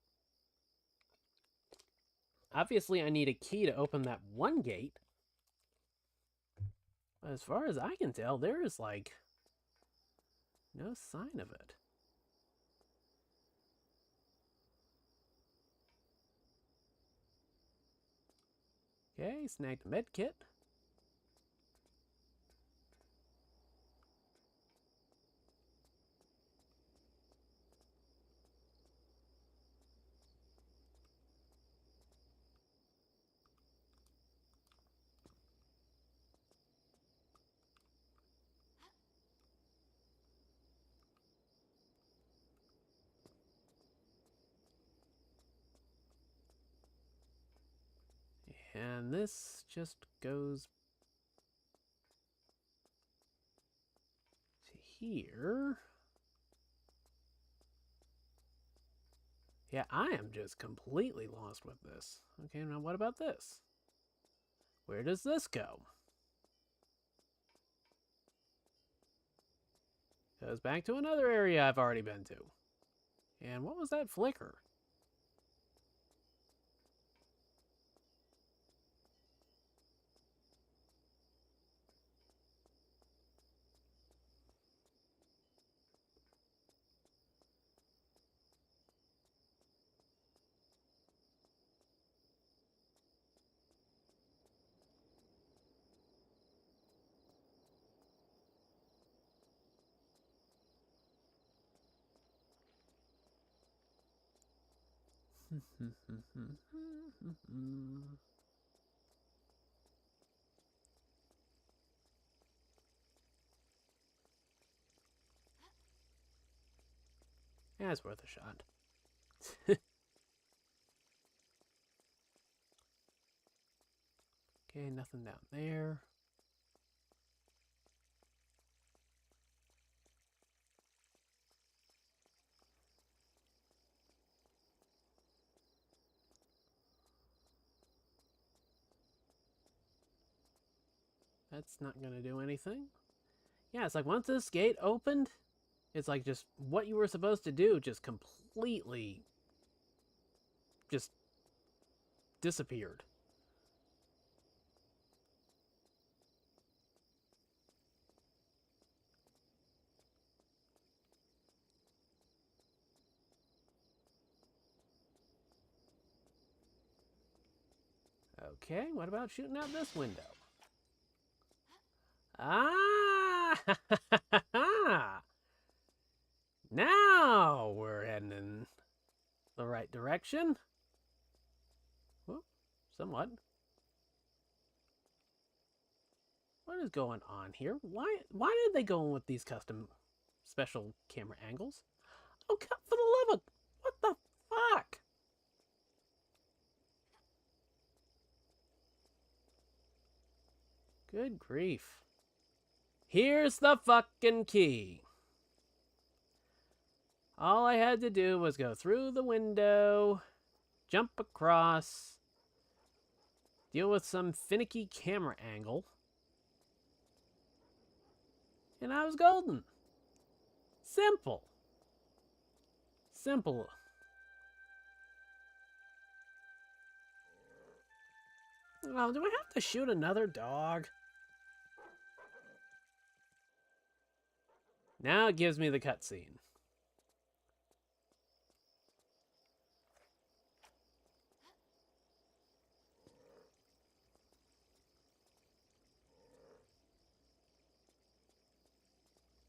Obviously, I need a key to open that one gate. But as far as I can tell, there is like no sign of it. Okay, snagged a med kit. And this just goes to here. Yeah, I am just completely lost with this. Okay, now what about this? Where does this go? Goes back to another area I've already been to. And what was that flicker? Yeah, it's worth a shot. Okay, nothing down there. That's not gonna do anything. Yeah, it's like once this gate opened, it's like just what you were supposed to do just completely just disappeared. Okay, what about shooting out this window? Ah! Now we're heading in the right direction. Whoop, somewhat. What is going on here? Why did they go in with these custom special camera angles? Oh, for the love of... What the fuck? Good grief. Here's the fucking key. All I had to do was go through the window, jump across, deal with some finicky camera angle, and I was golden. Simple. Simple. Oh, do I have to shoot another dog? Now it gives me the cutscene.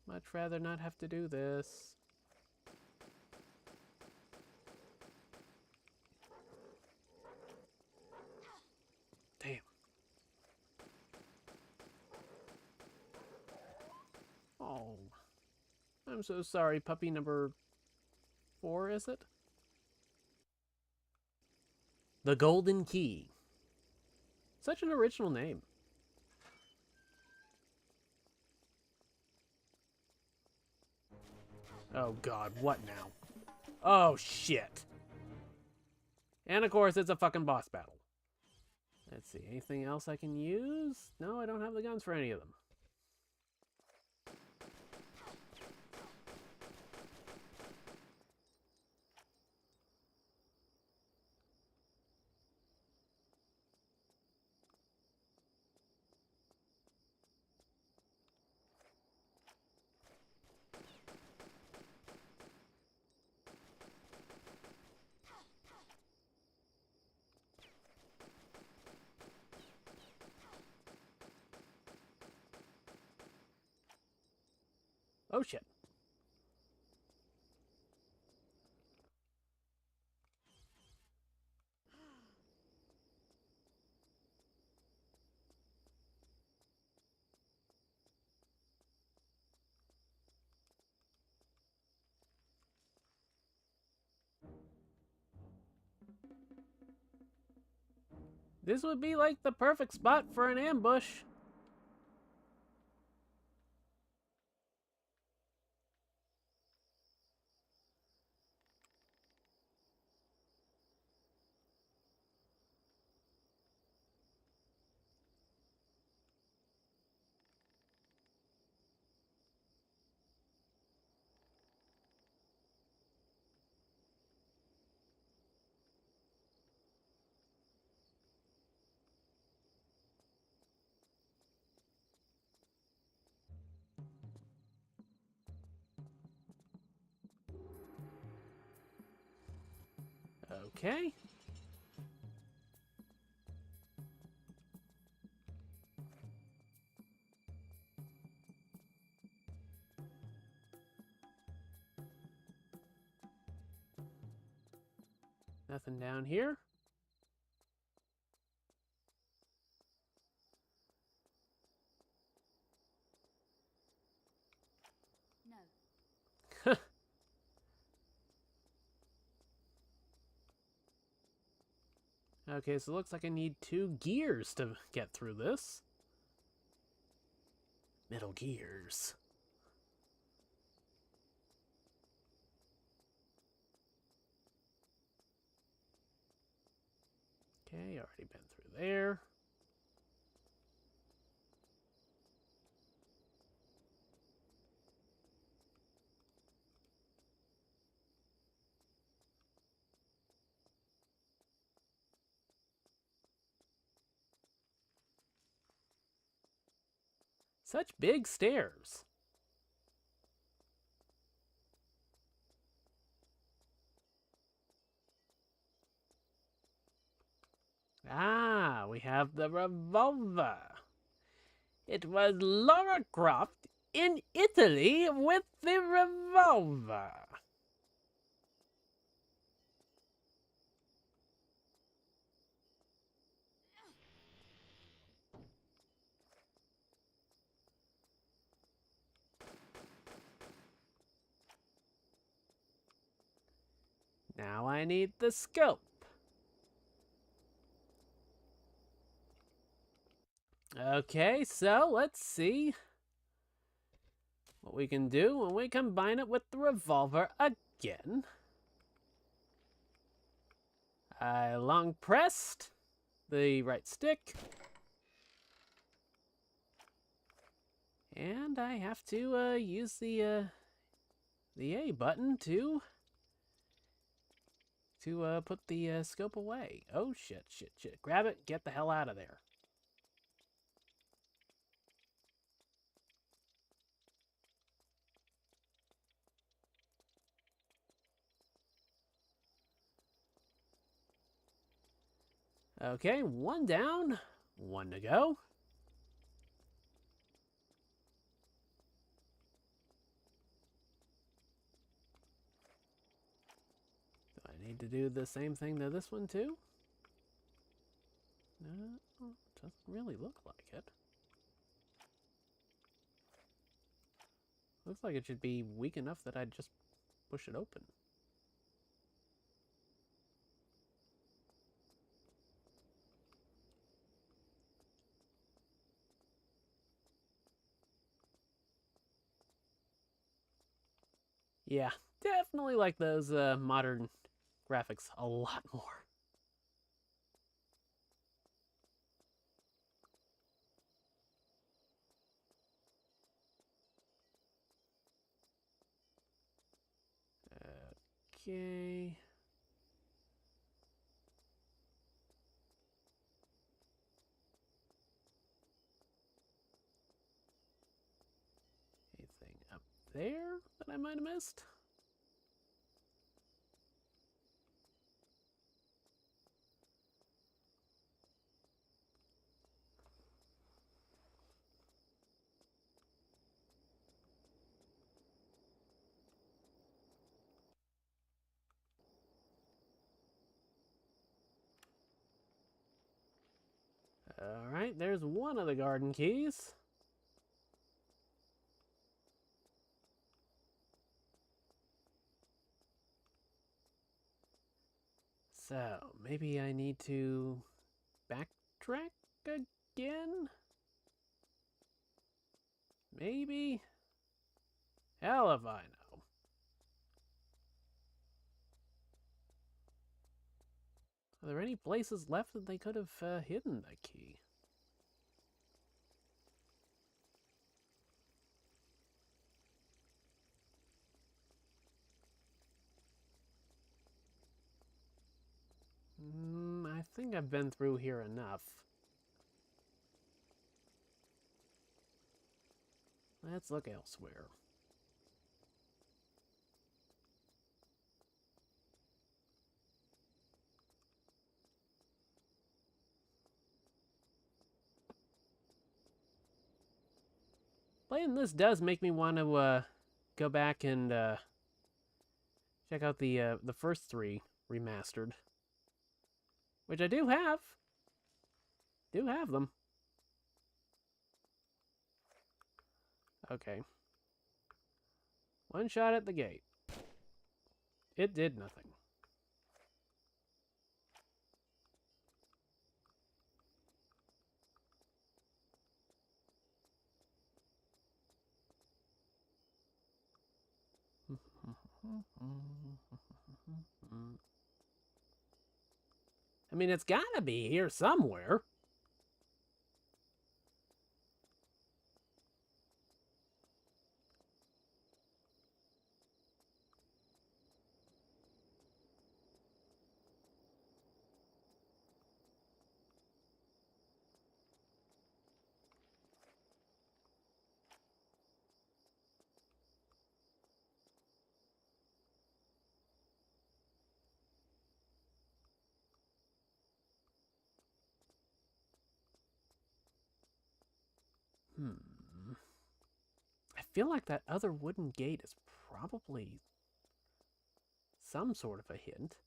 Much rather not have to do this. Damn. Oh. I'm so sorry, puppy number 4, is it? The Golden Key. Such an original name. Oh god, what now? Oh shit. And of course, it's a fucking boss battle. Let's see, anything else I can use? No, I don't have the guns for any of them. Oh shit. This would be like the perfect spot for an ambush. Okay. Nothing down here. No. Okay, so it looks like I need 2 gears to get through this. Metal gears. Okay, already been through there. Such big stairs. Ah, we have the revolver. It was Lara Croft in Italy with the revolver. Now I need the scope. Okay, so let's see what we can do when we combine it with the revolver again. I long pressed the right stick. And I have to use the A button to put the scope away. Oh, shit. Grab it, get the hell out of there. Okay, 1 down, 1 to go. Do I need to do the same thing to this one too? No, doesn't really look like it. Looks like it should be weak enough that I'd just push it open. Yeah, definitely like those modern graphics a lot more. Okay. Anything up there that I might have missed? Alright, there's one of the garden keys. So, maybe I need to backtrack again? Maybe? Hell if I know. Are there any places left that they could have hidden the key? I think I've been through here enough. Let's look elsewhere. Playing this does make me want to go back and check out the first 3 remastered. which I do have. Do have them. Okay. One shot at the gate. It did nothing. I mean, it's gotta be here somewhere. I feel like that other wooden gate is probably some sort of a hint.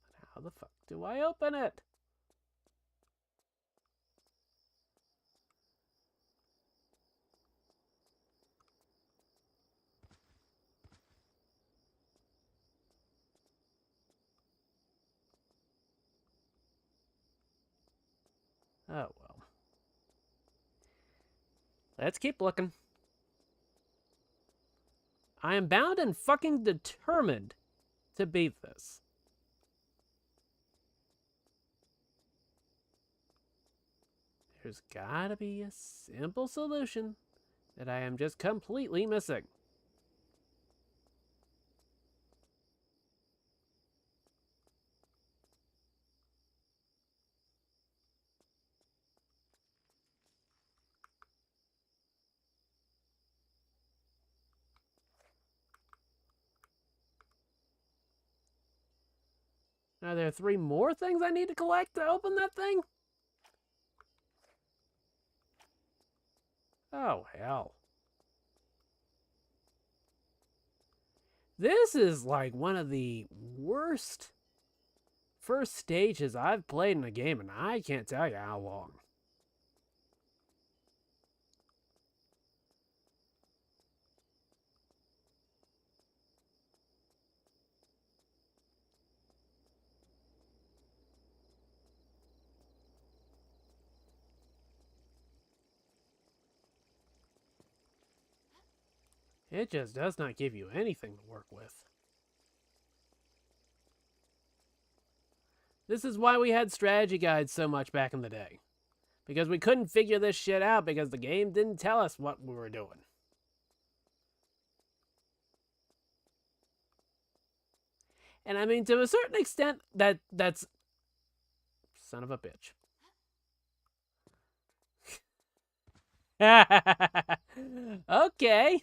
But how the fuck do I open it? Oh well. Let's keep looking. I am bound and fucking determined to beat this. There's gotta be a simple solution that I am just completely missing. Are there 3 more things I need to collect to open that thing? Oh, hell. This is like one of the worst first stages I've played in a game, and I can't tell you how long. It just does not give you anything to work with. This is why we had strategy guides so much back in the day. Because we couldn't figure this shit out because the game didn't tell us what we were doing. And I mean, to a certain extent, that's... Son of a bitch. Okay.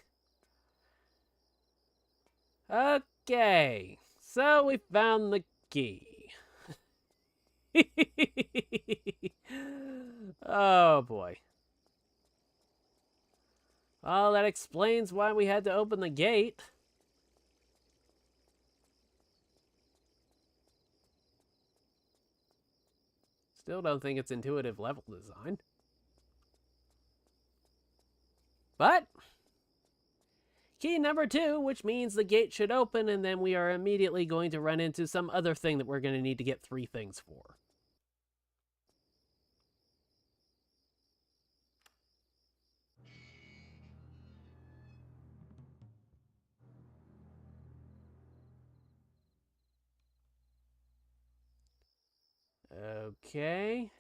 Okay. So we found the key. Oh boy. Well, that explains why we had to open the gate. Still don't think it's intuitive level design. But key number 2, which means the gate should open, and then we are immediately going to run into some other thing that we're going to need to get 3 things for. Okay.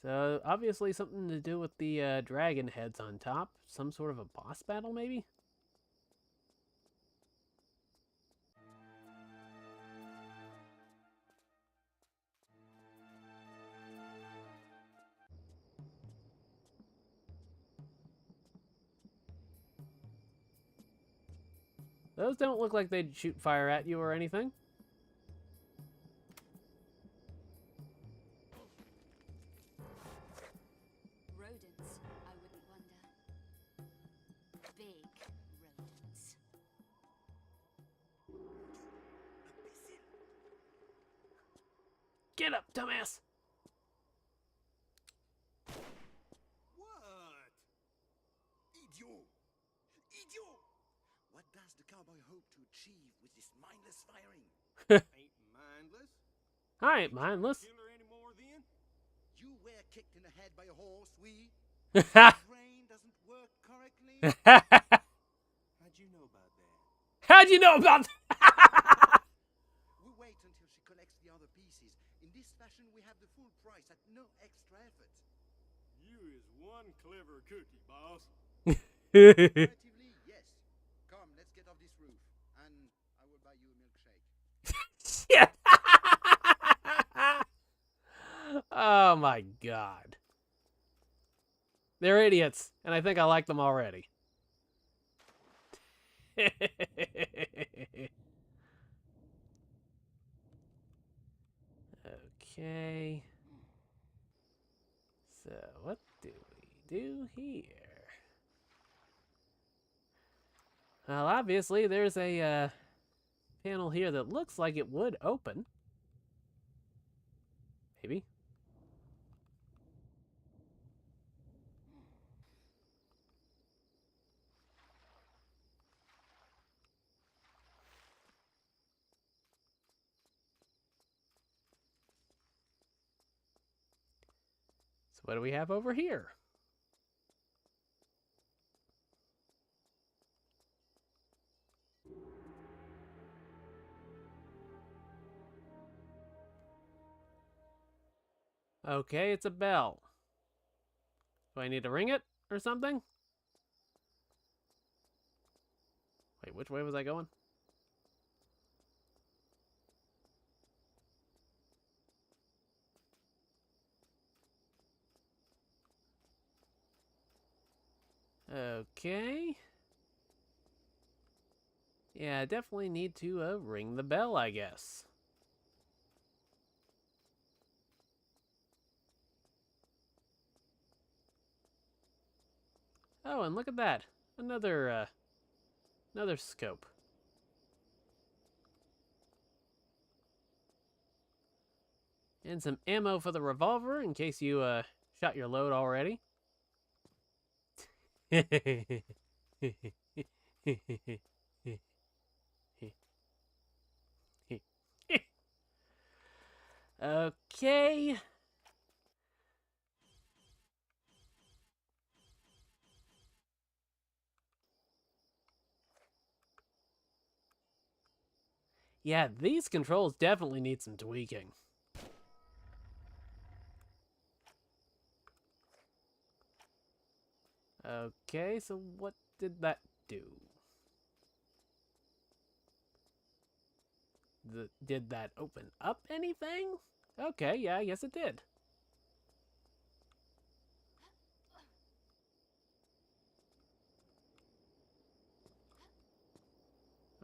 So, obviously something to do with the dragon heads on top. Some sort of a boss battle, maybe? Those don't look like they'd shoot fire at you or anything. Rodents, I wouldn't wonder. Big rodents. Imbécile! Get up, dumbass! What? Idiot! Idiot! What does the cowboy hope to achieve with this mindless firing? Ain't mindless. I ain't Ain't trying to mindless. kill her anymore then? You were kicked in the head by a horse, we? How'd Your brain doesn't work correctly? How'd you know about that? you know about that? We wait until she collects the other pieces. In this fashion, we have the full price at no extra effort. You is one clever cookie, boss. Relatively, yes. Come, let's get off this roof, and I will buy you a milkshake. Shit! Oh my god. They're idiots, and I think I like them already. Okay. So, what do we do here? Well, obviously, there's a panel here that looks like it would open. Maybe. So, what do we have over here? Okay, it's a bell. Do I need to ring it or something? Wait, which way was I going? Okay. Yeah, I definitely need to ring the bell, I guess. Oh, and look at that. Another scope. And some ammo for the revolver in case you shot your load already. Okay. Yeah, these controls definitely need some tweaking. Okay, so what did that do? Did that open up anything? Okay, yeah, yes it did.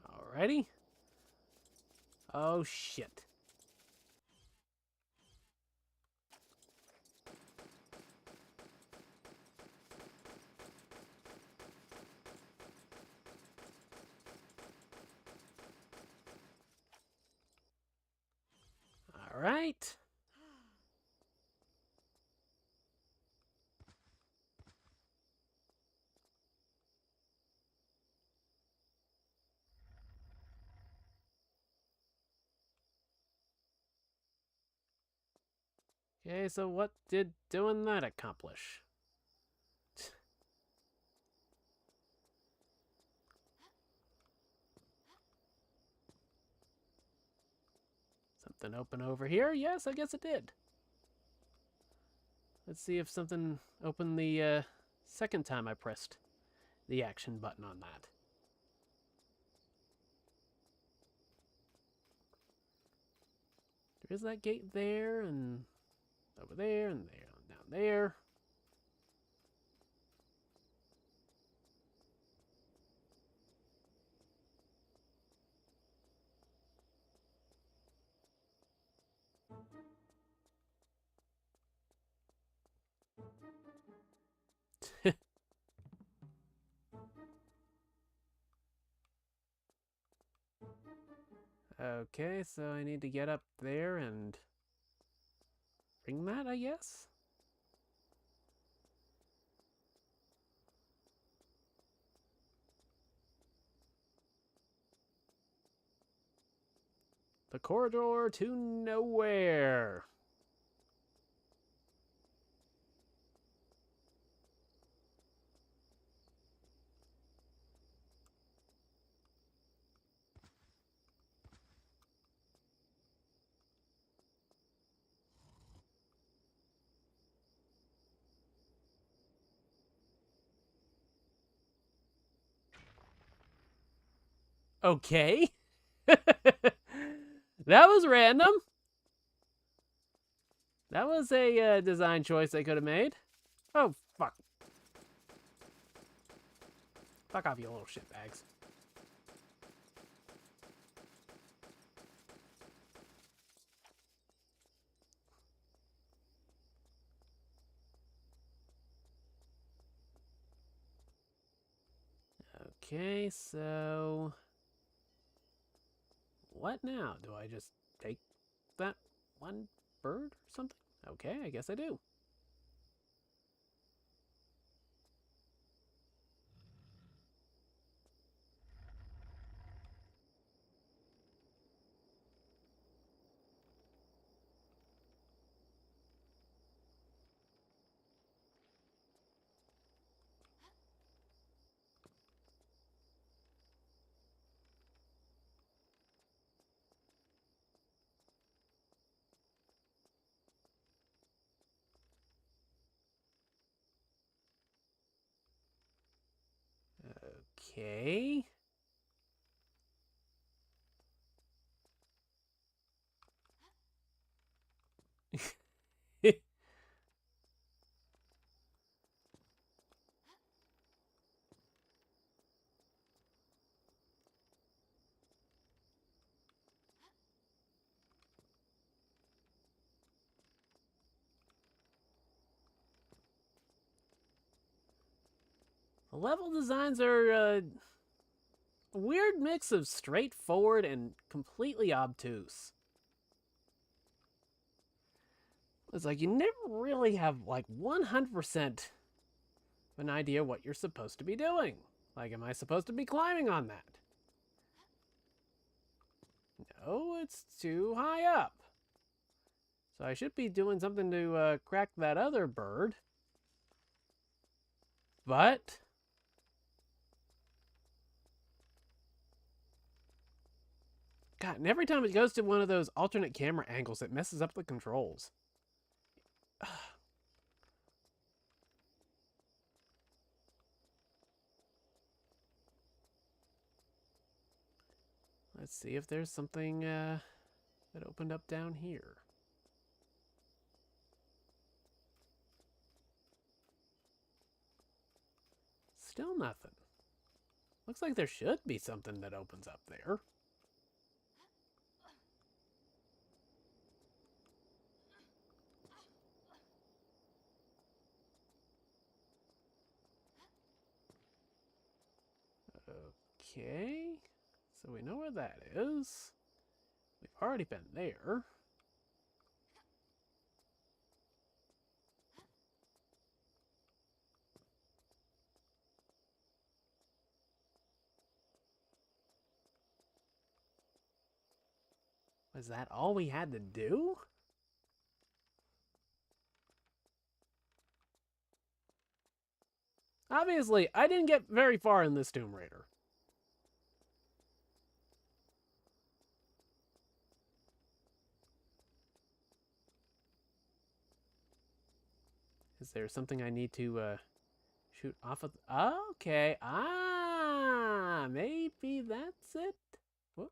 Alrighty. Oh, shit. Alright. Okay, so what did doing that accomplish? Something open over here? Yes, I guess it did. Let's see if something opened the second time I pressed the action button on that. There is that gate there, and over there, and there, and down there. Okay, so I need to get up there and bring that, I guess. The corridor to nowhere. Okay. That was random. That was a design choice they could have made. Oh, fuck. Fuck off, you little shitbags. Okay, so... what now? Do I just take that one bird or something? Okay, I guess I do. Okay. The level designs are a weird mix of straightforward and completely obtuse. It's like you never really have like 100% an idea what you're supposed to be doing. Like, am I supposed to be climbing on that? No, it's too high up. So I should be doing something to crack that other bird. But... God, and every time it goes to one of those alternate camera angles, it messes up the controls. Let's see if there's something that opened up down here. Still nothing. Looks like there should be something that opens up there. Okay. So we know where that is. We've already been there. Was that all we had to do? Obviously, I didn't get very far in this Tomb Raider. Is there something I need to shoot off of? Okay. Ah, maybe that's it. Whoop.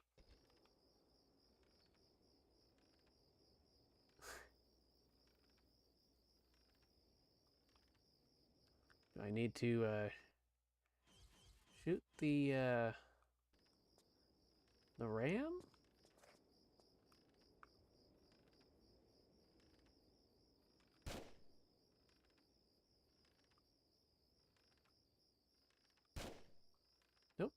Do I need to shoot the ram? Nope.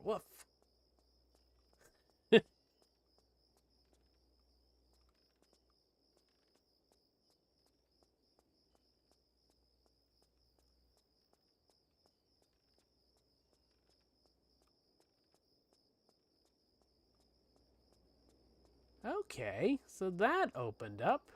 Woof. Okay, so that opened up.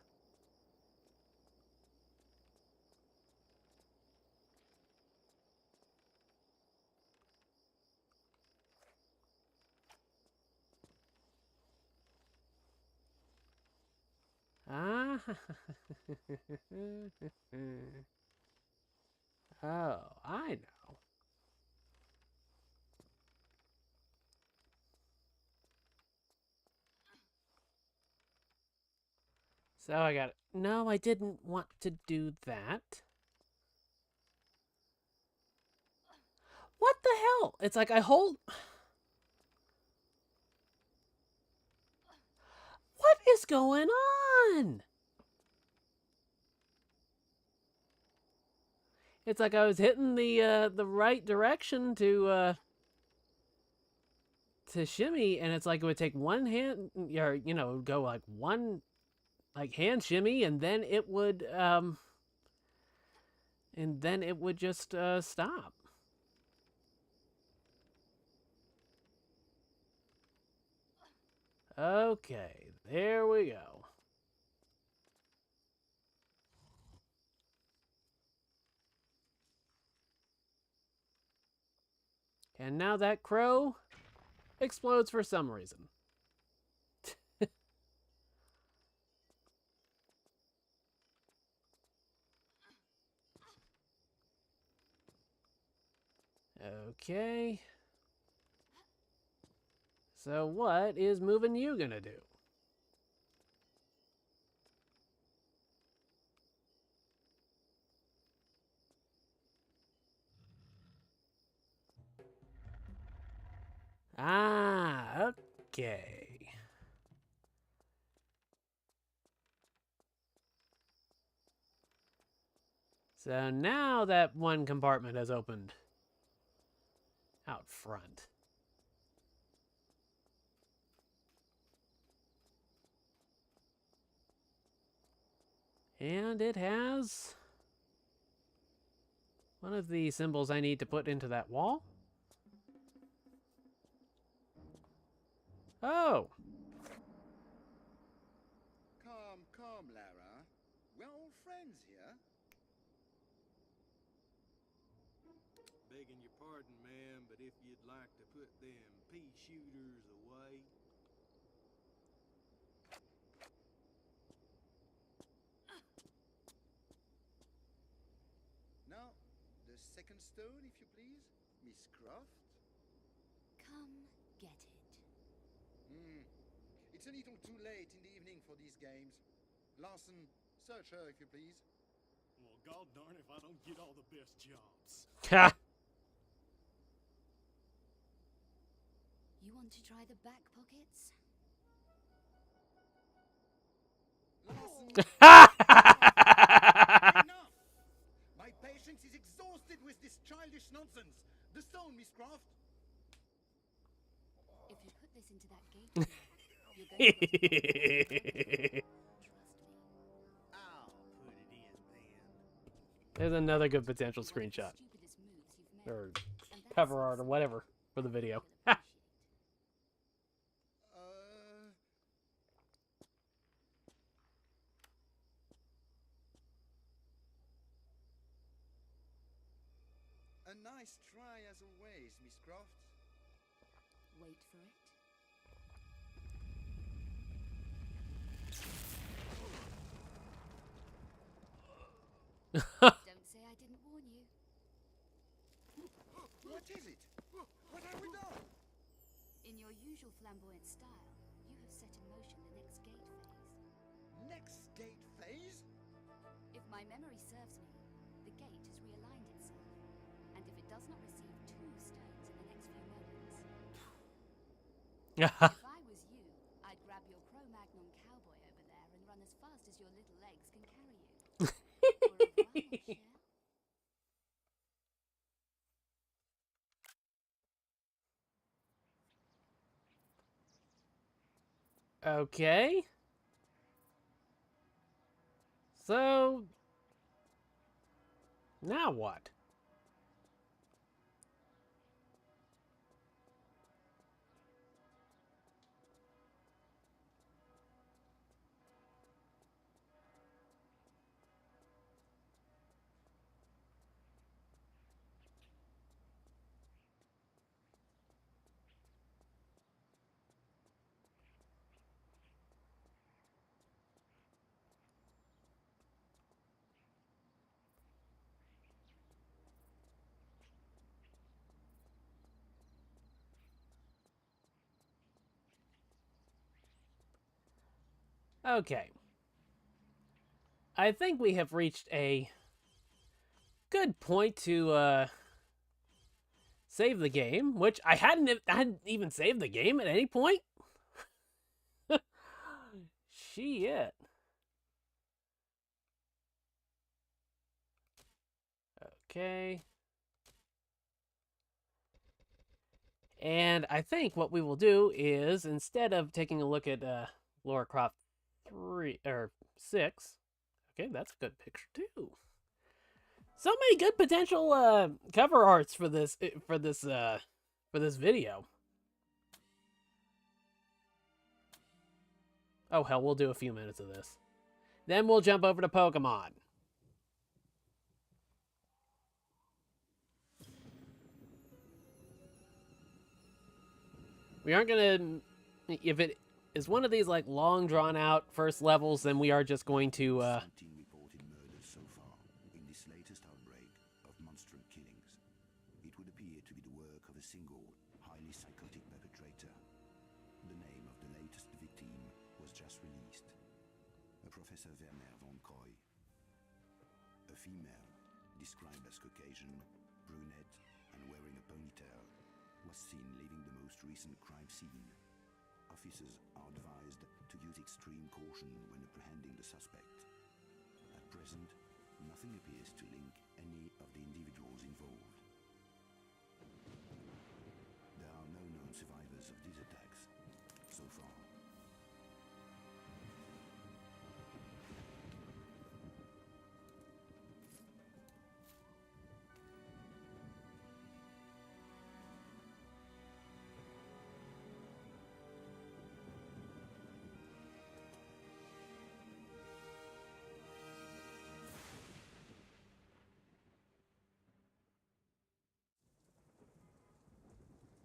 Ah. Oh, I know. So I got it. No, I didn't want to do that. What the hell? It's like I hold... What is going on? It's like I was hitting the right direction to shimmy, and it's like it would take one hand, or you know, it would go like one like hand shimmy, and then it would just stop. Okay, there we go. And now that crow explodes for some reason. Okay. So what is moving you gonna do? Ah, okay. So now that one compartment has opened out front. And it has one of the symbols I need to put into that wall. Oh, Come, Lara. We're all friends here. Begging your pardon, ma'am, but if you'd like to put them pea shooters away. Now, the second stone, if you please, Miss Croft. Come get it. It's a little too late in the evening for these games. Larson, search her, if you please. Well, god darn if I don't get all the best jobs. ha! You want to try the back pockets? Larson, enough! My patience is exhausted with this childish nonsense. The stone, Miss Croft. If you put this into that gate, you're going to get a trust me. I'll put it in then. There's another good potential One of the screenshot stupidest moves you've made, or and that's cover art or something whatever for the video. you'll appreciate. A nice try as always, Miss Croft. Wait for it. Don't say I didn't warn you. What is it? What have we done? In your usual flamboyant style, you have set in motion the next gate phase. Next gate phase? If my memory serves me, the gate has realigned itself, and if it does not receive 2 stones in the next few moments, if I was you, I'd grab your Cro-Magnon cowboy over there and run as fast as your little legs can carry you. Au revoir, mon cher. Okay. So, now what? Okay. I think we have reached a good point to save the game, which I hadn't even saved the game at any point. Shit. Okay. And I think what we will do is, instead of taking a look at Lara Croft 3 or 6, okay, that's a good picture too. So many good potential cover arts for this video. Oh hell, we'll do a few minutes of this. Then we'll jump over to Pokemon. We aren't gonna, if it is one of these like long drawn out first levels, then we are just going to 17 reported murders so far in this latest outbreak of monstrous killings. It would appear to be the work of a single, highly psychotic perpetrator. The name of the latest victim was just released. A Professor Werner von Koy. A female, described as Caucasian, brunette, and wearing a ponytail, was seen leaving the most recent crime scene. Officers are advised to use extreme caution when apprehending the suspect. At present, nothing appears to link any of the individuals involved. There are no known survivors of these attacks so far.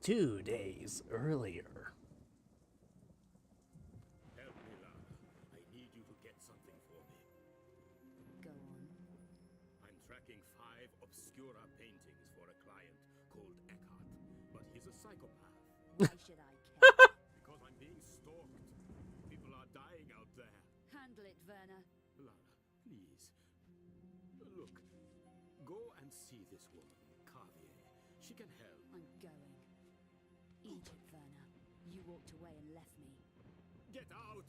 "2 days earlier." Help me, Lara. I need you to get something for me. Go on. I'm tracking 5 obscura paintings for a client called Eckhart, but he's a psychopath. Why should I care? Because I'm being stalked. People are dying out there. Handle it, Werner. Lara, please. Look, go and see this woman, Carvier. She can help. I'm going. Eat it, Werner. You walked away and left me. Get out!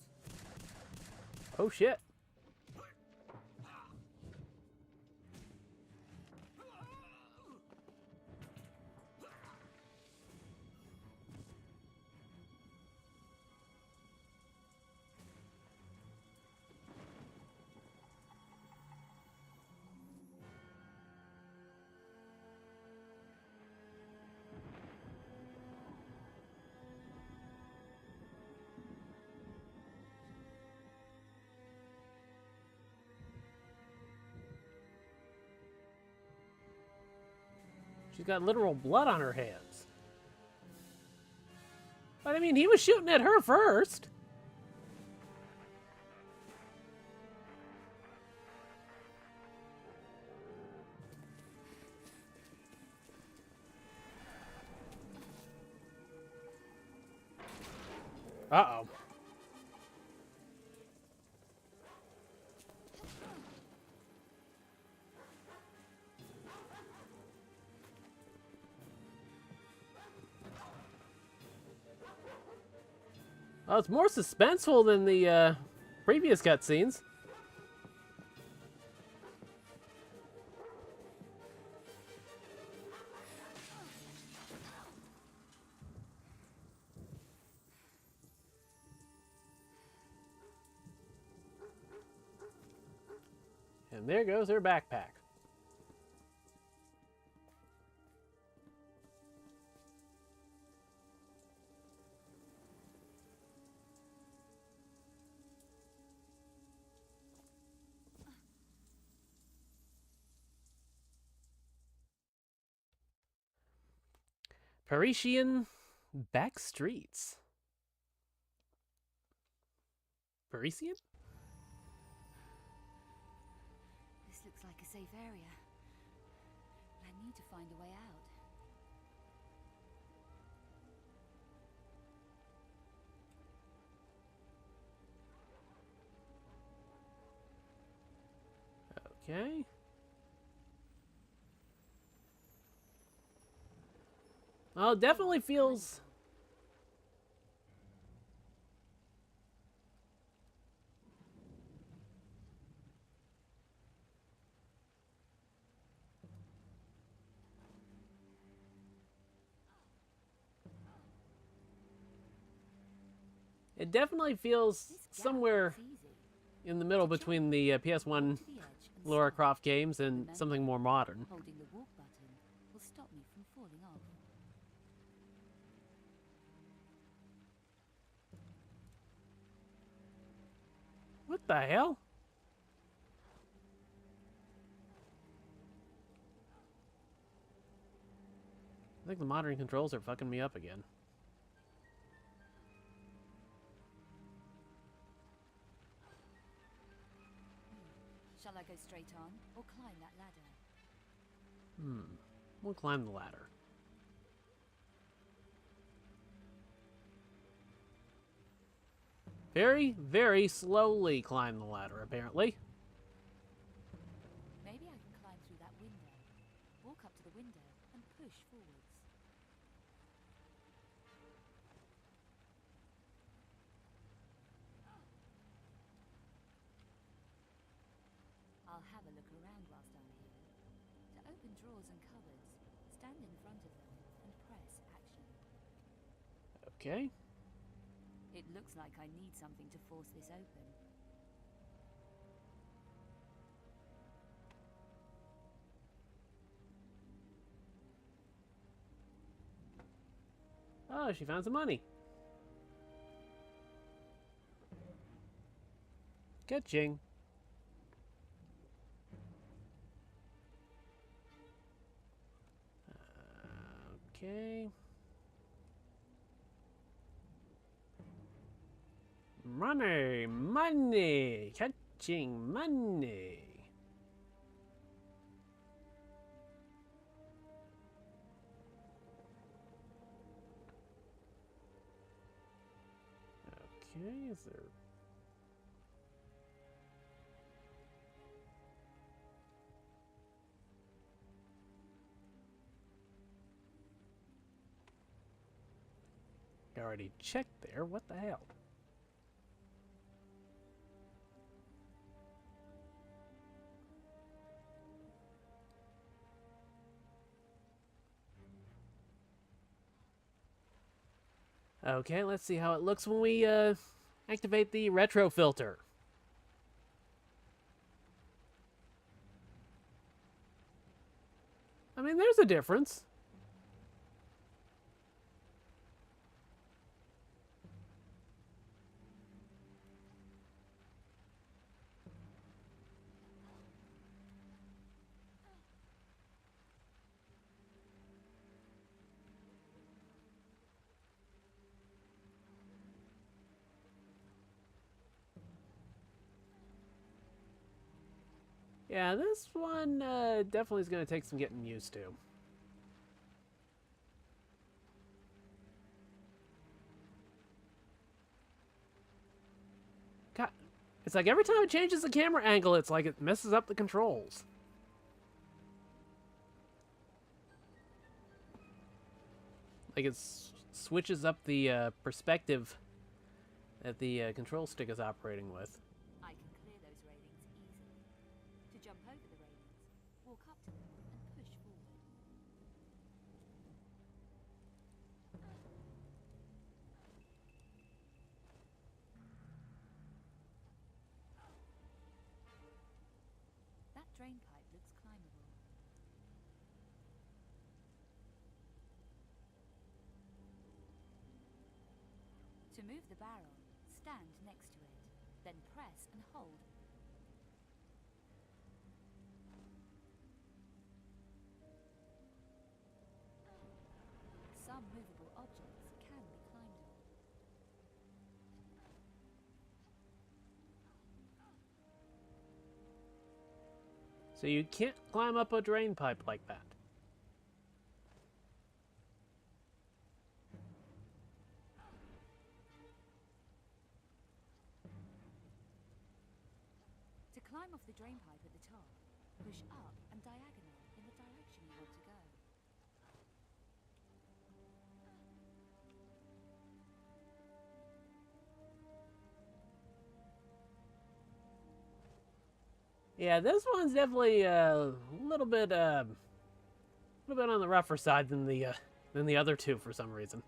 Oh shit. She's got literal blood on her hands. But I mean, he was shooting at her first. Uh-oh. Well, it's more suspenseful than the previous cutscenes. And there goes her backpack. Parisian back streets. Parisian? This looks like a safe area. But I need to find a way out. Okay. Well, it definitely feels... It definitely feels This gap somewhere looks easy. in the middle between the PS1 Walk to the edge and Lara stop. Croft games and Remember, something more modern. Holding the walk button will stop me from falling off. What the hell? I think the modern controls are fucking me up again. Shall I go straight on or climb that ladder? We'll climb the ladder. Very, very slowly climb the ladder, apparently. Maybe I can climb through that window. Walk up to the window and push forwards. I'll have a look around whilst I'm here. To open drawers and cupboards, stand in front of them and press action. Okay. It looks like I need something to force this open. Oh, she found some money. Ka-ching. Okay. Money, money, catching money. Okay, is there... I already checked there, what the hell? Okay, let's see how it looks when we activate the retro filter. I mean, there's a difference. Yeah, this one definitely is going to take some getting used to. God, it's like every time it changes the camera angle, it's like it messes up the controls. Like it switches up the perspective that the control stick is operating with. I can clear those railings easily. To jump over the railings, walk up to them and push forward. drain pipe looks climbable. To move the barrel, stand next to it, then press and hold. Some movable objects can be climbed on. So you can't climb up a drain pipe like that. To climb off the drain pipe at the top, push up and diagonal in the direction you want to go. Yeah, this one's definitely a little bit on the rougher side than the other two for some reason.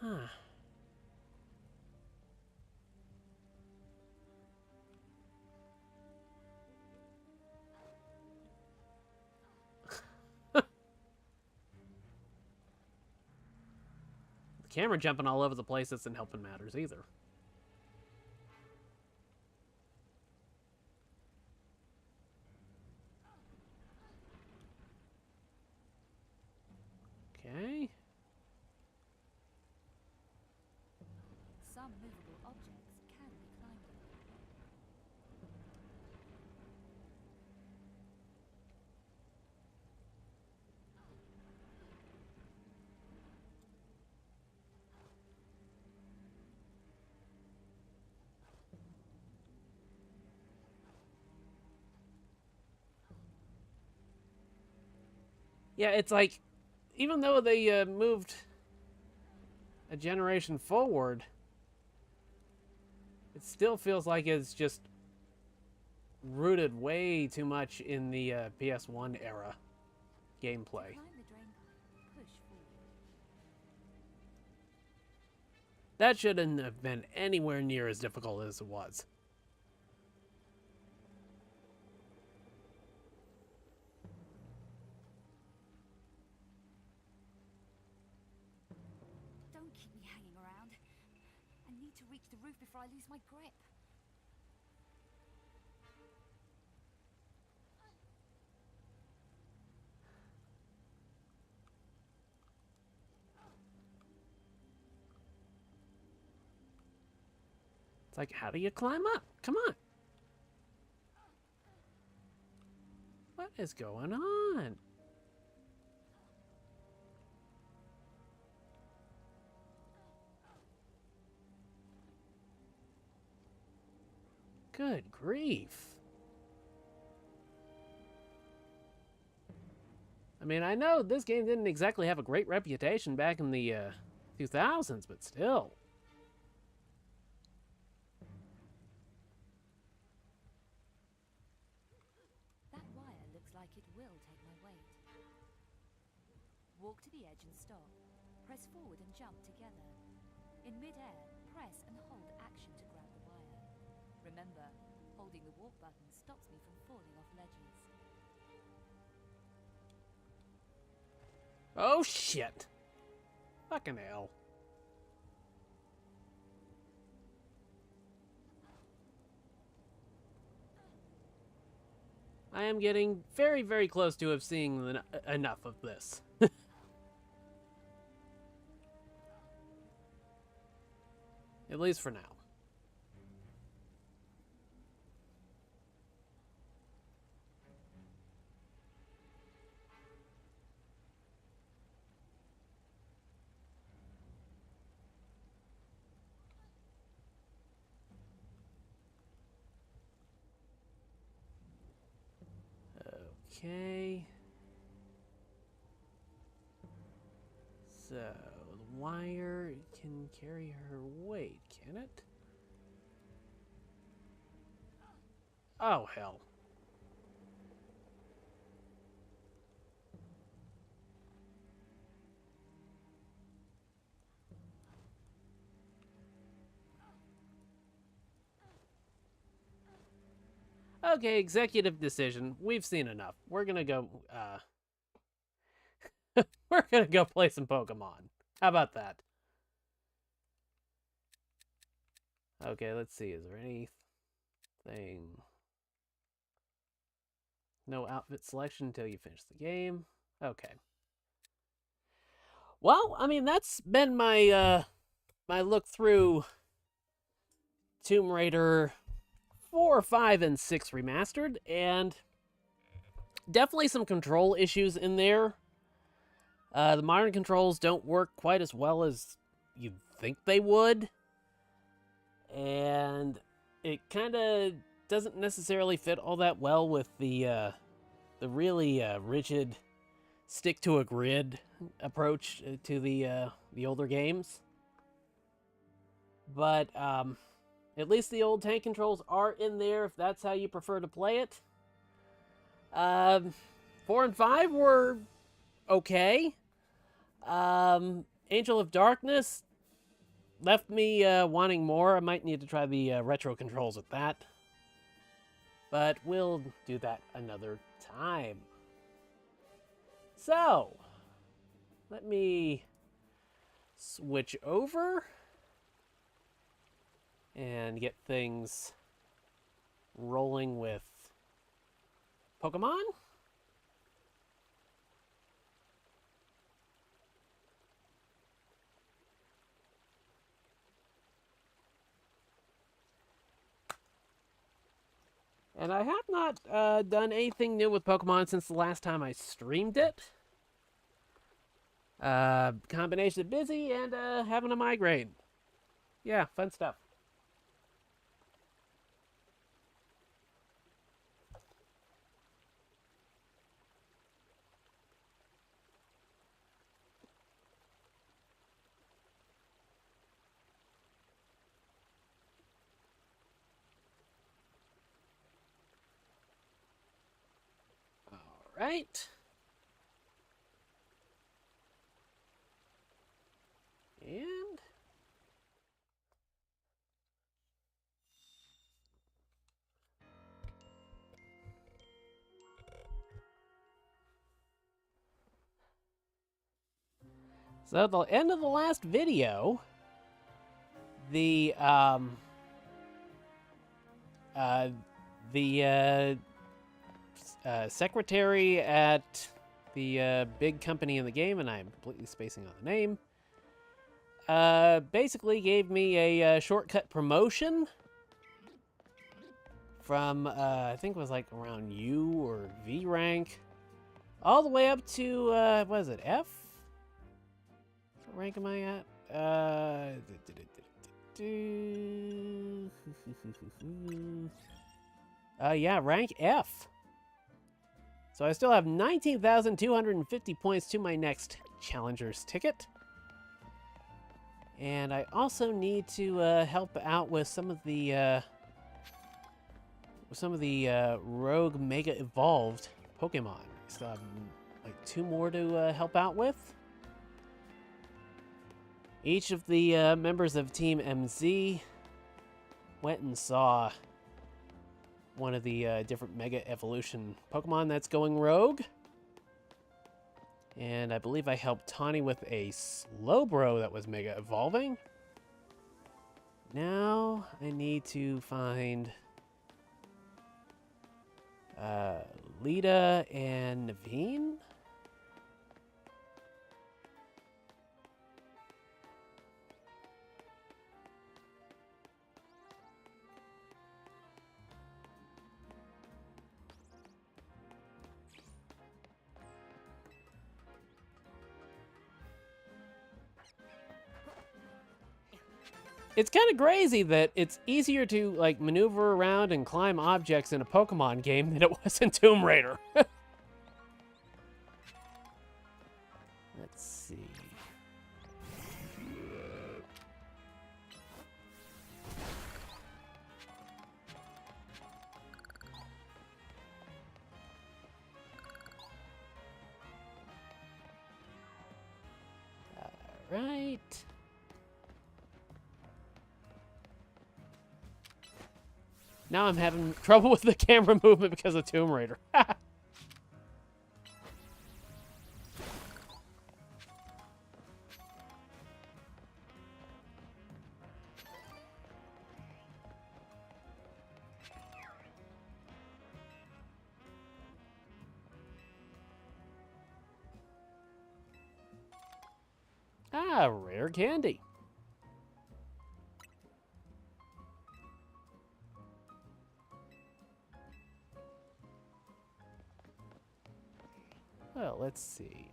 Huh. The camera jumping all over the place isn't helping matters either. Okay. Some movable objects can be climbed on. Yeah, it's like, even though they moved a generation forward, it still feels like it's just rooted way too much in the PS1 era gameplay. Climb the drain pipe, push forward. That shouldn't have been anywhere near as difficult as it was. Don't keep me hanging around. I need to reach the roof before I lose my grip. It's like, how do you climb up? Come on. What is going on? Good grief. I mean, I know this game didn't exactly have a great reputation back in the 2000s, but still. That wire looks like it will take my weight. Walk to the edge and stop. Press forward and jump together. In mid-air, press and hold action to grab the wire. Remember, holding the walk button stops me from falling off ledges. Oh, shit. Fucking hell. I am getting very, very close to have seen enough of this. At least for now. Okay. So, the wire can carry her weight, can it? Oh, hell. Okay, executive decision. We've seen enough. We're gonna go, we're gonna go play some Pokemon. How about that? Okay, let's see. Is there anything? No outfit selection until you finish the game. Okay. Well, I mean, that's been my my look through Tomb Raider 4, 5, and 6 remastered, and definitely some control issues in there. The modern controls don't work quite as well as you'd think they would, and it kind of doesn't necessarily fit all that well with the really rigid stick to a grid approach to the older games. But at least the old tank controls are in there if that's how you prefer to play it. 4 and 5 were okay. Angel of Darkness left me wanting more. I might need to try the retro controls with that. But we'll do that another time. So, let me switch over and get things rolling with Pokemon. And I have not done anything new with Pokemon since the last time I streamed it. Combination of busy and having a migraine. Yeah, fun stuff. All right. And so at the end of the last video, the secretary at the big company in the game, and I'm completely spacing on the name, basically gave me a shortcut promotion from, I think it was like around U or V rank, all the way up to, what is it, F? What rank am I at? Yeah, rank F. So I still have 19,250 points to my next Challenger's ticket. And I also need to help out with some of the rogue mega evolved Pokemon. I still have like 2 more to help out with. Each of the members of Team MZ went and saw one of the different Mega Evolution Pokemon that's going rogue. And I believe I helped Tawny with a Slowbro that was Mega Evolving. Now I need to find Lita and Naveen. It's kind of crazy that it's easier to like maneuver around and climb objects in a Pokemon game than it was in Tomb Raider. Let's see. All right. Now I'm having trouble with the camera movement because of Tomb Raider. Ah, rare candy. Well, let's see.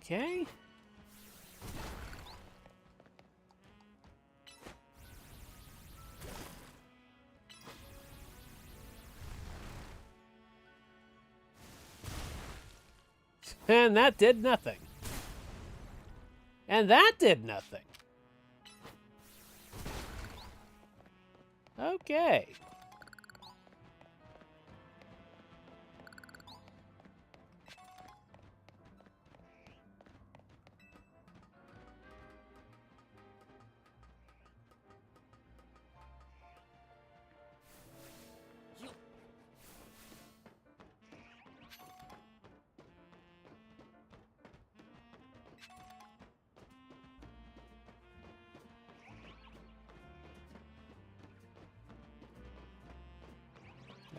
Okay. And that did nothing. And that did nothing. Okay.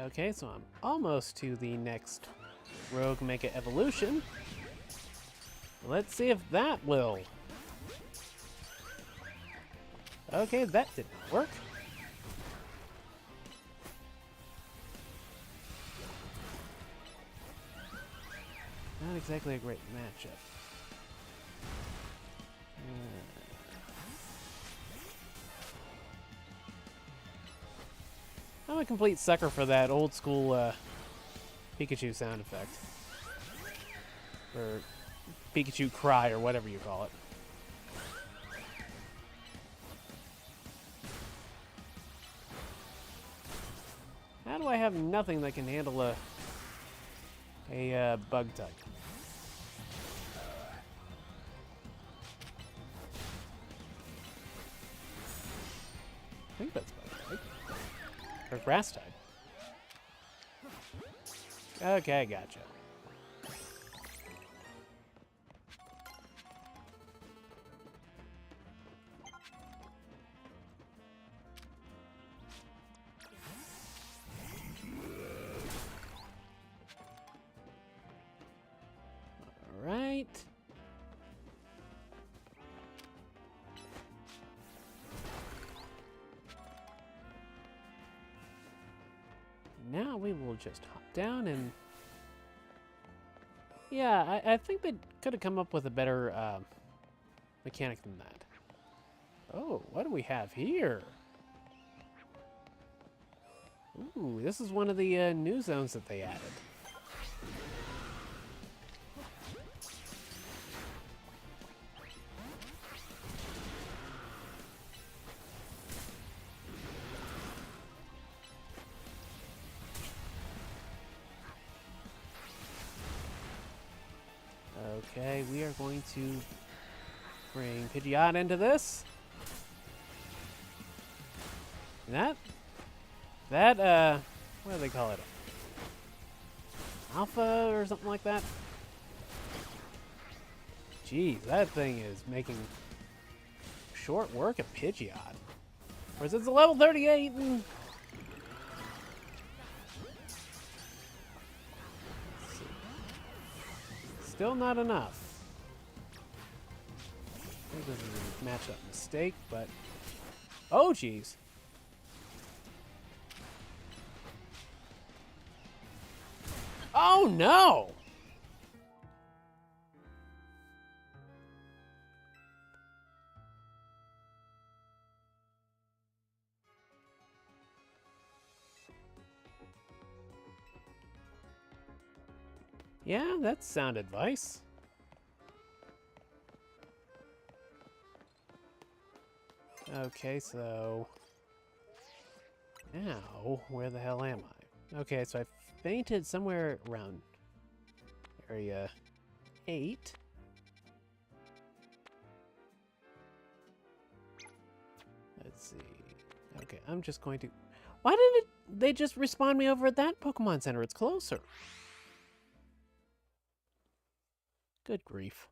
Okay, so I'm almost to the next Rogue Mecha Evolution. Let's see if that will. Okay, that didn't work. Not exactly a great matchup. I'm a complete sucker for that old school Pikachu sound effect. Or Pikachu cry, or whatever you call it. How do I have nothing that can handle a bug type? I think that's bug type. Or grass type. Okay, gotcha. Alright. Now we will just hop down and... Yeah, I think they could have come up with a better mechanic than that. Oh, what do we have here? Ooh, this is one of the new zones that they added. Okay, we are going to bring Pidgeot into this. And that, what do they call it? Alpha or something like that? Jeez, that thing is making short work of Pidgeot. Whereas it's a level 38 and... Still not enough. I think this is a matchup mistake, but... Oh, jeez. Oh, no! Yeah, that's sound advice. Okay, so... Now, where the hell am I? Okay, so I fainted somewhere around area 8. Let's see. Okay, I'm just going to... Why didn't they just respawn me over at that Pokemon Center? It's closer. Good grief.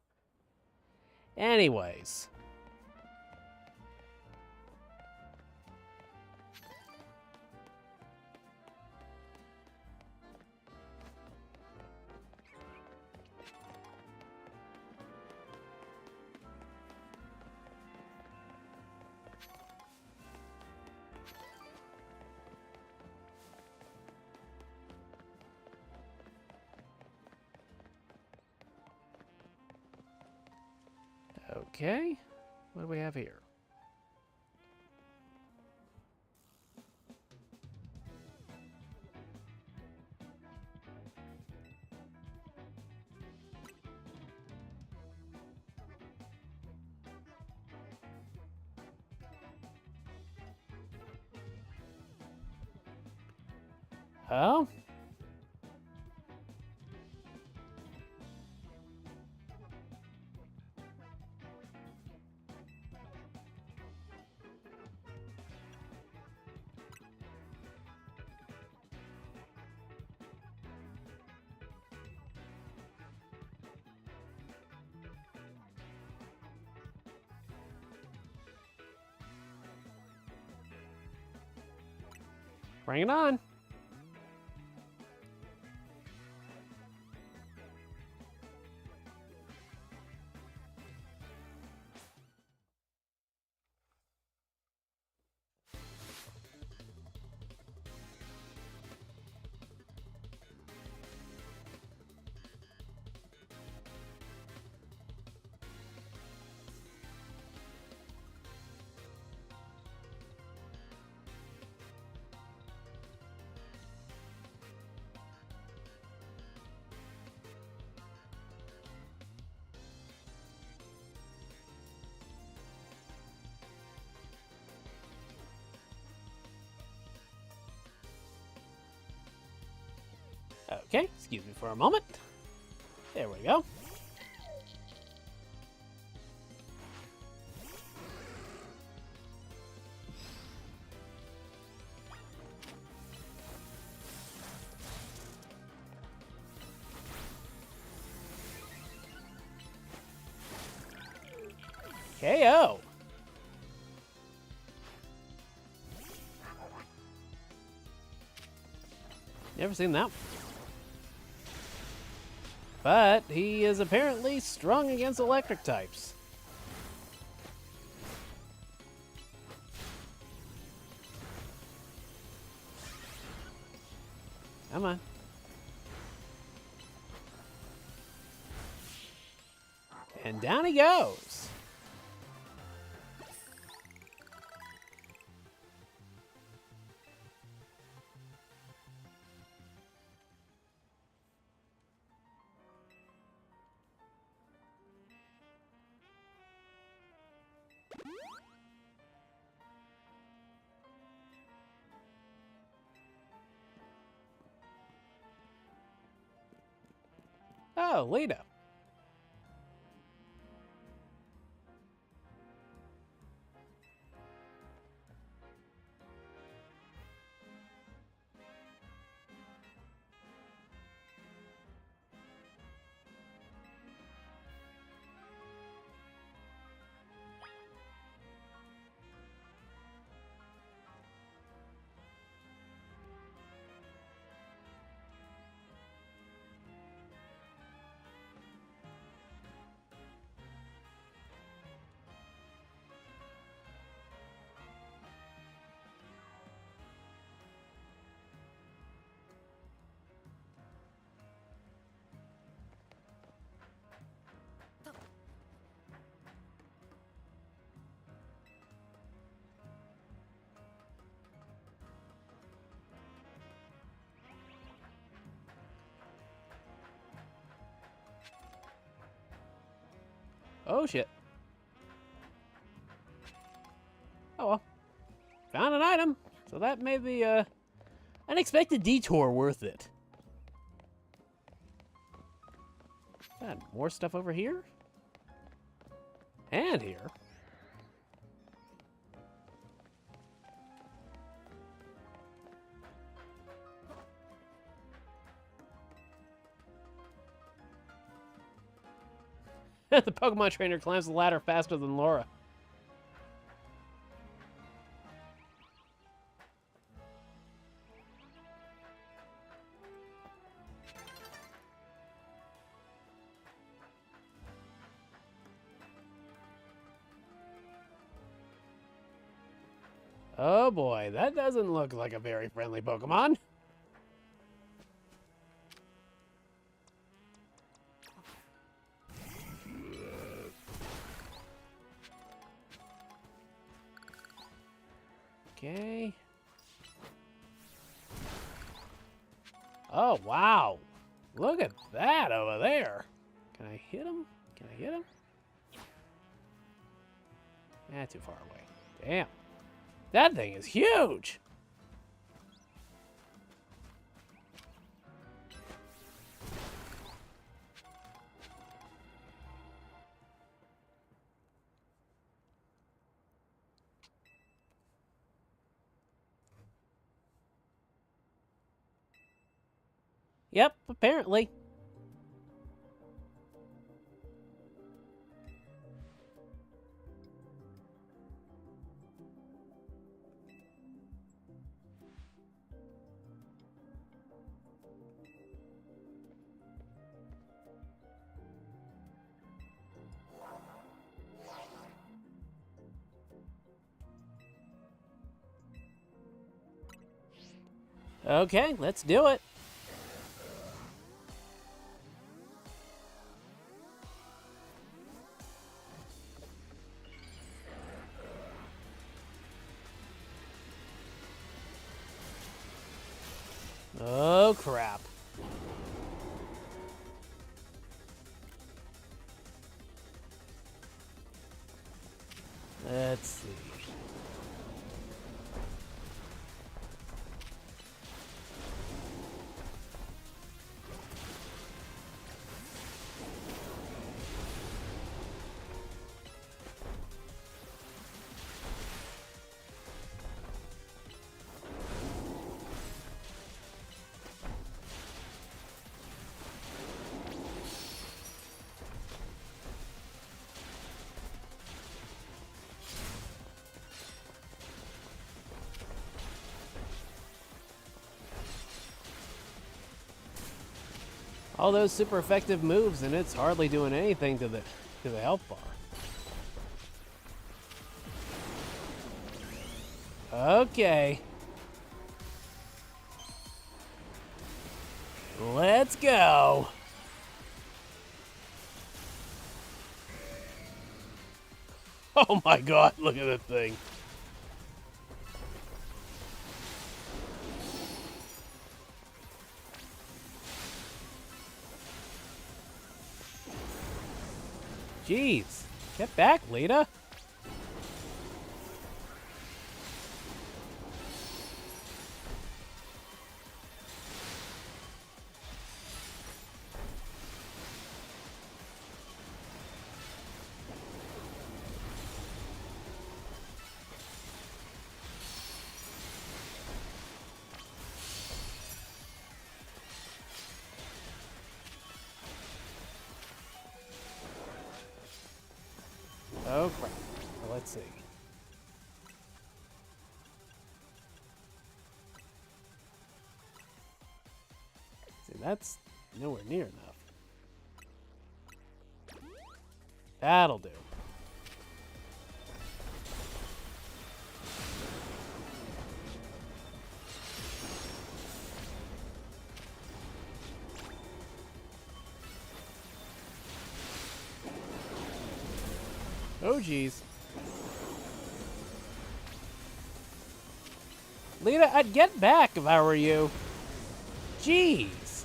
Anyways. Okay, what do we have here? Oh? Bring it on. Okay, excuse me for a moment. There we go. KO. Never seen that. But he is apparently strong against electric types. Come on. And down he goes. Oh, Lita. Oh, shit. Oh, well. Found an item. So that made the unexpected detour worth it. Got more stuff over here? And here. The Pokemon trainer climbs the ladder faster than Laura. Oh boy, that doesn't look like a very friendly Pokemon. Okay. Oh, wow. Look at that over there. Can I hit him? Can I hit him? Too far away. Damn. That thing is huge. Yep, apparently. Okay, let's do it. Oh, crap. Let's see. All those super effective moves, and it's hardly doing anything to the health bar. Okay. Let's go. Oh my god, look at that thing. Jeez. Get back, Lita. Oh crap. Well, let's see. See, that's nowhere near enough. That'll do. Oh, jeez. Lita, I'd get back if I were you. Jeez.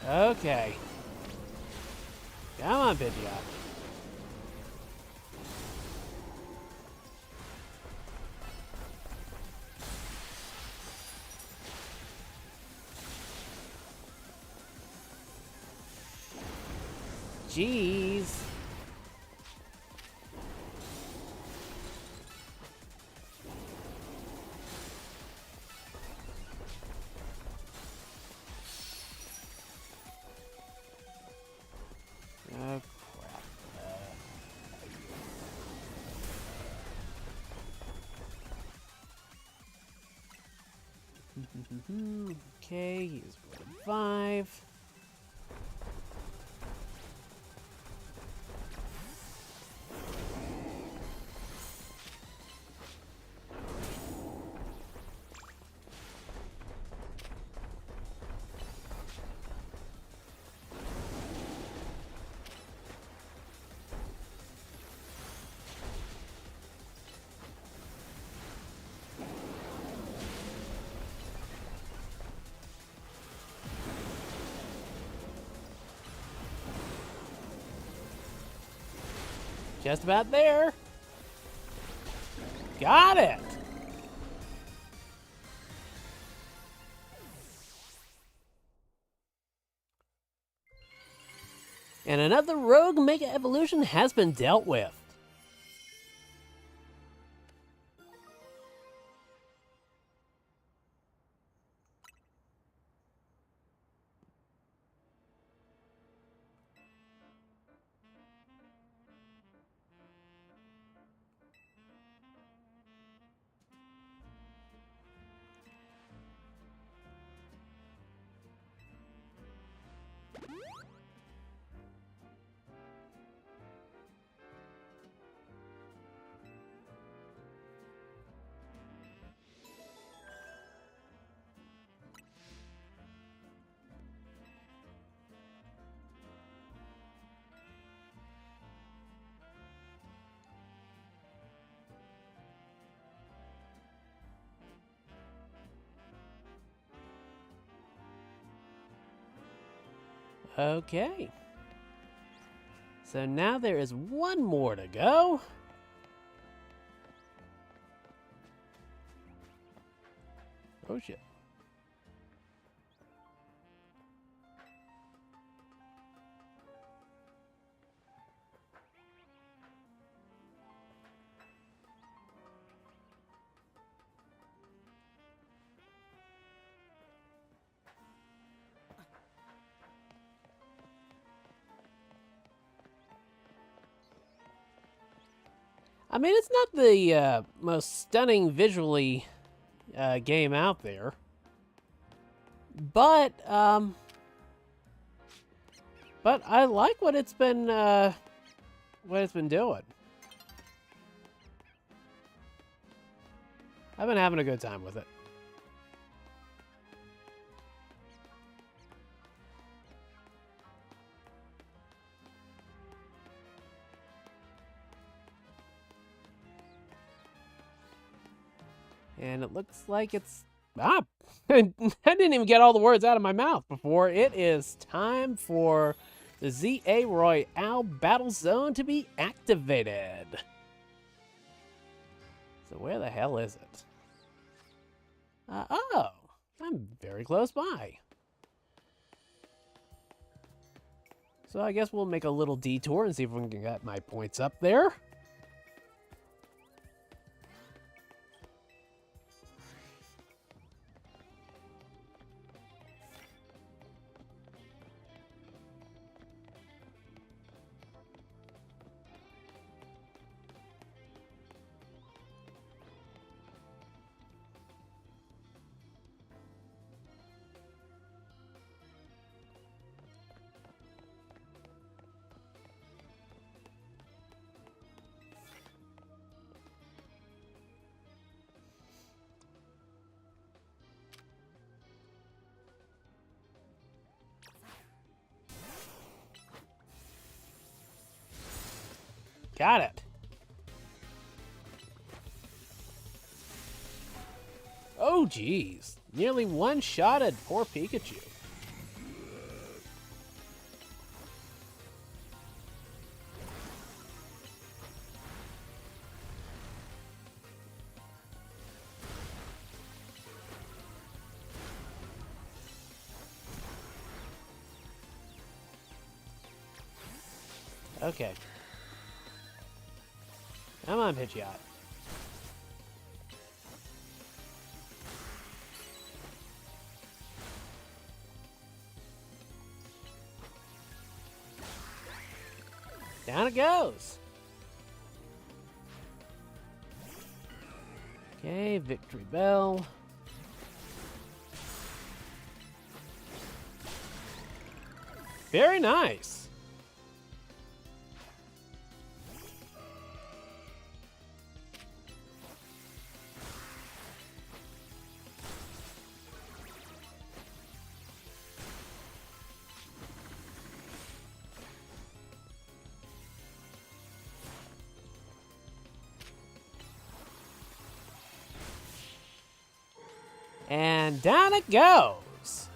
Okay. Come on, Pidgeot. Jeez. Oh, crap. Okay, he's 5. Just about there. Got it. And another rogue Mega Evolution has been dealt with. Okay. So now there is one more to go. Oh shit. I mean, it's not the most stunning visually game out there, but I like what it's been doing. I've been having a good time with it. And it looks like it's... I didn't even get all the words out of my mouth before. It is time for the ZA Royale Battle Zone to be activated. So where the hell is it? Oh, I'm very close by. So I guess we'll make a little detour and see if we can get my points up there. Got it. Oh, geez. Nearly one-shotted poor Pikachu. Okay. Come on, Pidgeot. Down it goes. Okay, victory bell. Very nice. And down it goes.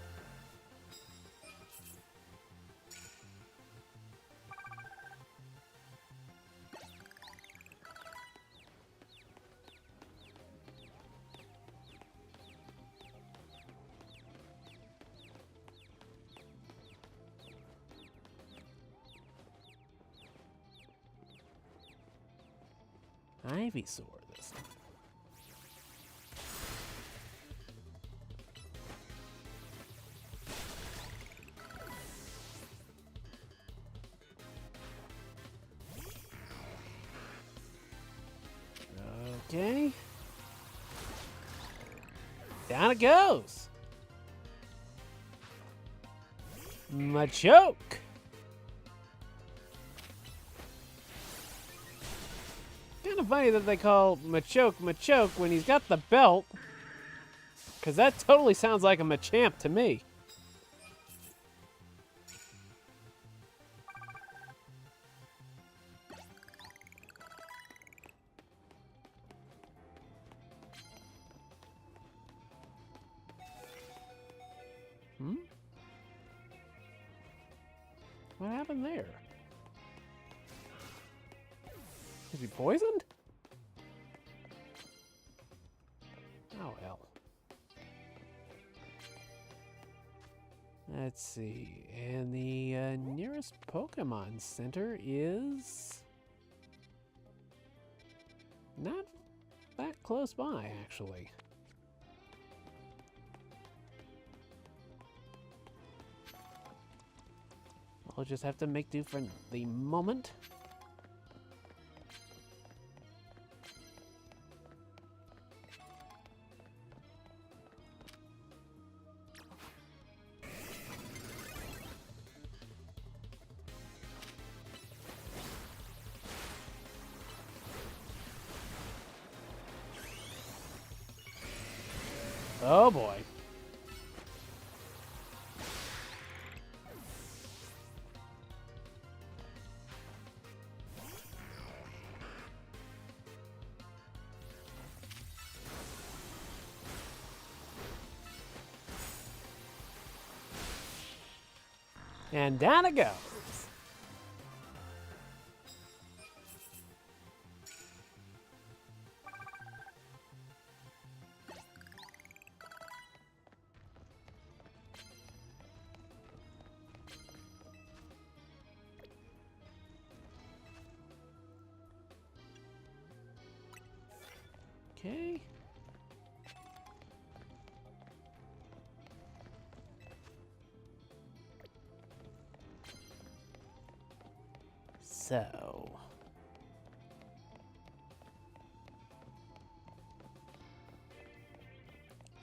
Ivysaur this time. Okay. Down it goes. Machoke. Kind of funny that they call Machoke when he's got the belt. Because that totally sounds like a Machamp to me. What happened there? Is he poisoned? Oh, hell. Let's see. And the nearest Pokemon Center is not that close by, actually. I'll just have to make do for the moment. Oh boy. And down it goes. Okay. So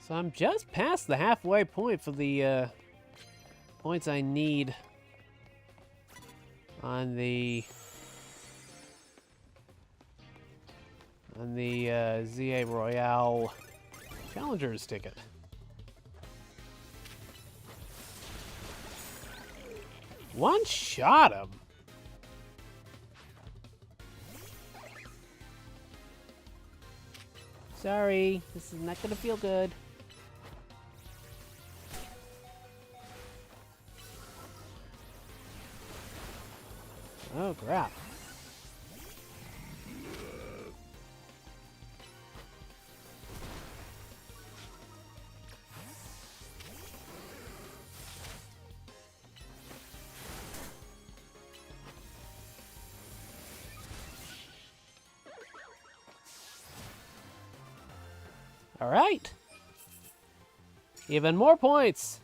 I'm just past the halfway point for the points I need on the ZA Royale Challengers ticket. One shot him. Sorry, this is not gonna feel good. Oh crap. All right. Even more points.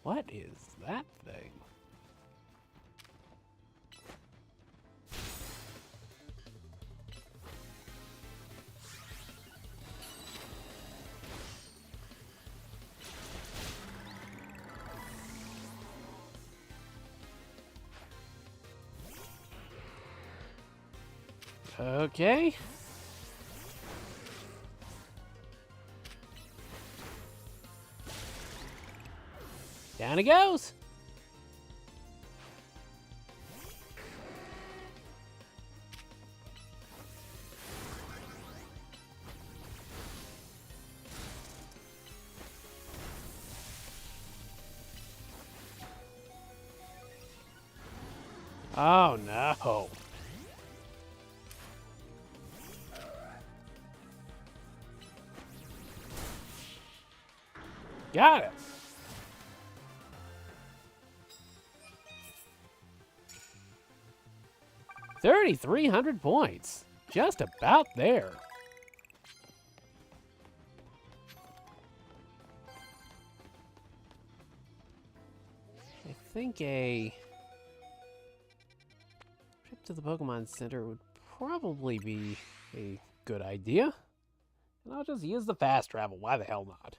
What is that thing? Okay. Down it goes. Oh no. Got it. 3,300 points. Just about there. I think a trip to the Pokemon Center would probably be a good idea. And I'll just use the fast travel. Why the hell not?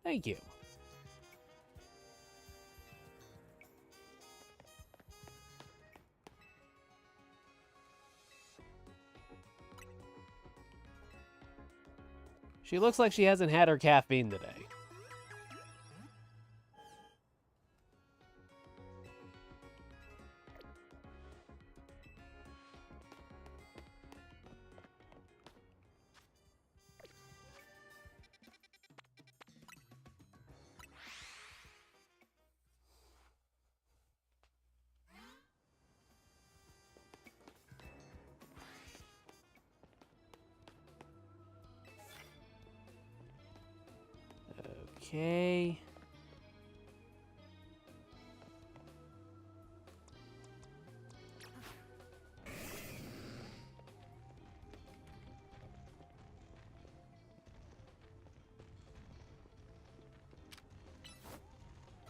Thank you. She looks like she hasn't had her caffeine today. Okay.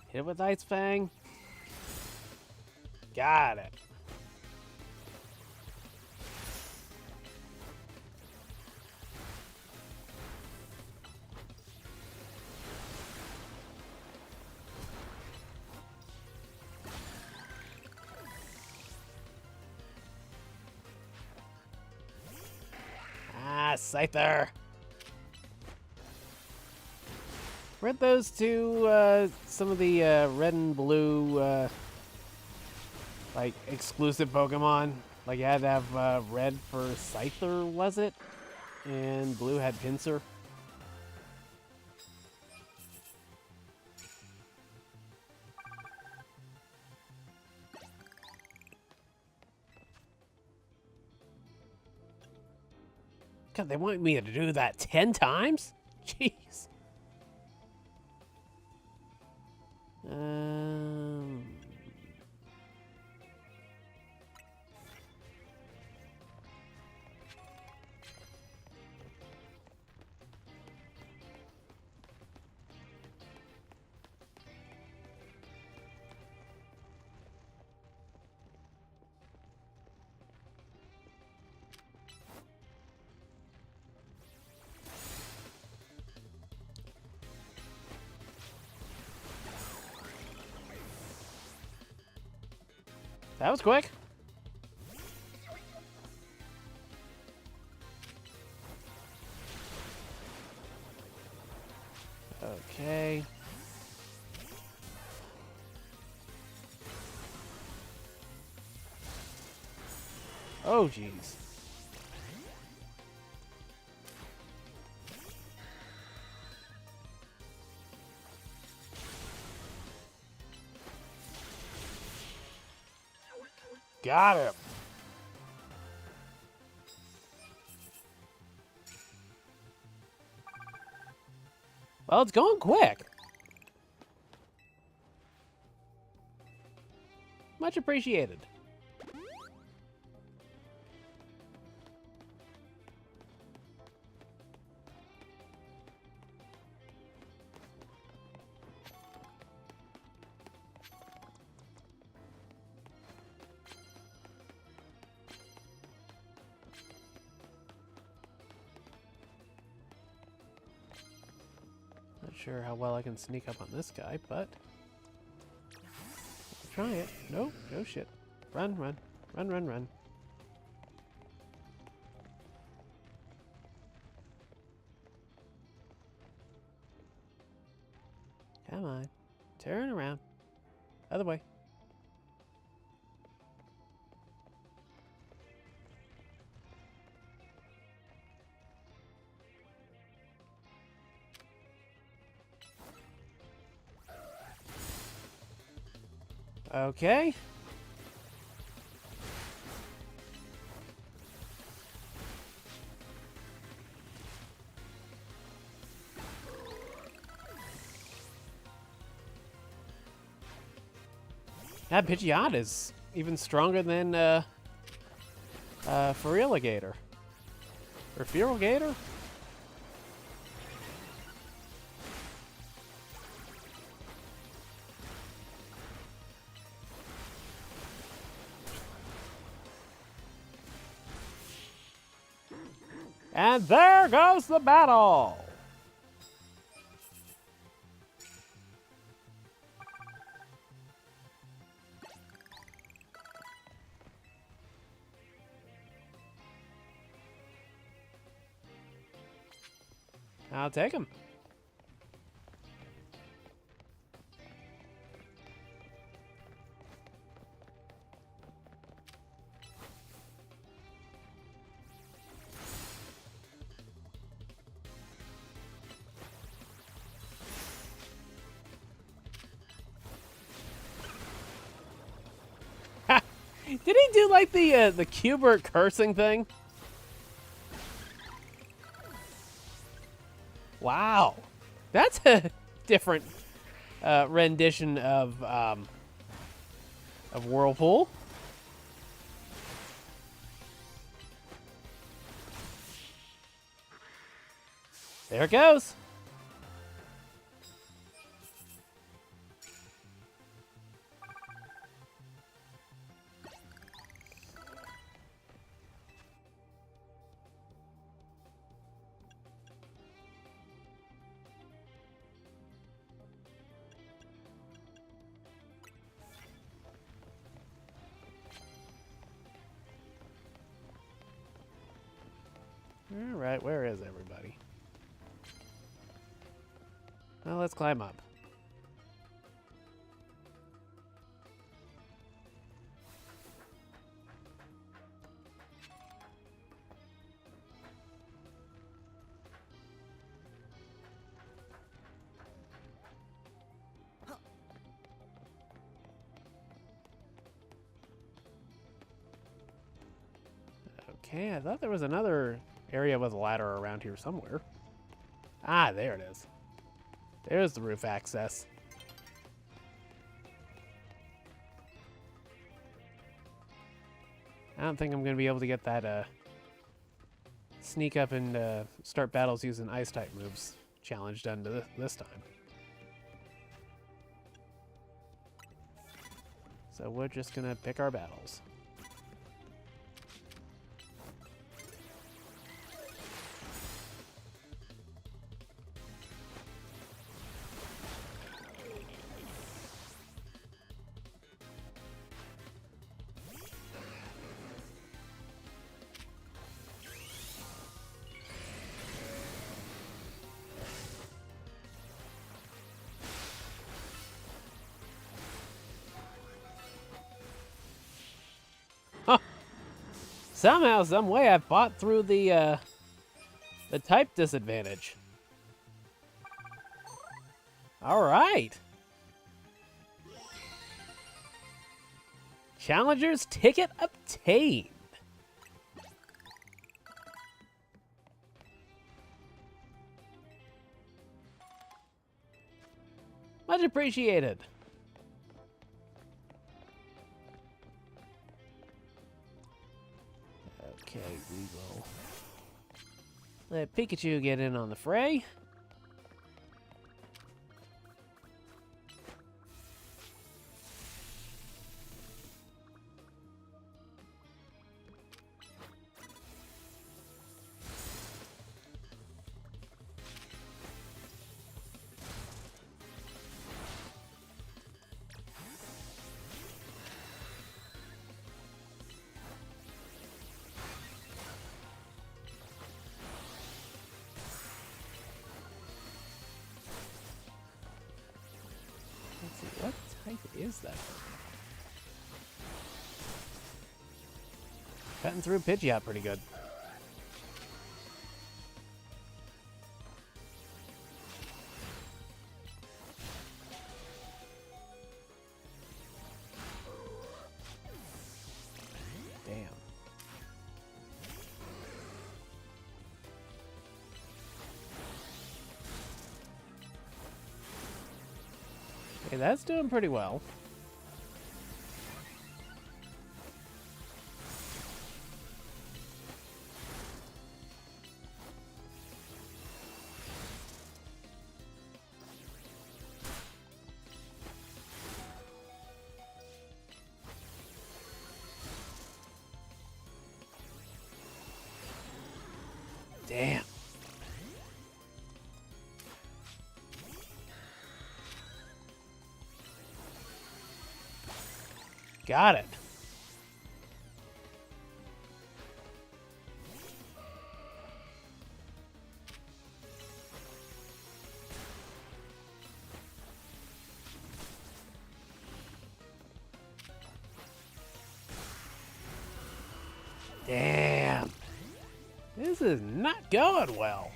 Hit it with Ice Fang. Got it. Ah, Scyther. Weren't those two some of the red and blue like exclusive Pokemon? Like you had to have red for Scyther, was it? And blue had Pinsir. God, they want me to do that 10 times? Jeez. Um... That was quick. Okay. Oh, jeez. Got him. Well, it's going quick. Much appreciated. Not sure how well I can sneak up on this guy, but try it. Nope, no shit. Run, run, run, run, run. Come on. Turn around. Other way. Okay. That Pidgeot is even stronger than Feraligatr. Or Feraligatr? And there goes the battle! I'll take him. Did he do like the Cubert cursing thing? Wow, that's a different rendition of Whirlpool. There it goes. All right, where is everybody? Well, let's climb up. Okay, I thought there was another area with a ladder around here somewhere. Ah, there it is. There's the roof access. I don't think I'm going to be able to get that sneak up and start battles using ice-type moves challenge done to this time. So we're just going to pick our battles. Somehow, some way, I fought through the type disadvantage. All right. Challenger's ticket obtained. Much appreciated. Okay, we will let Pikachu get in on the fray. Let's see, what type is that? Cutting through Pidgeot pretty good. Damn. Okay, that's doing pretty well. Damn. Got it. Damn. This is not going well.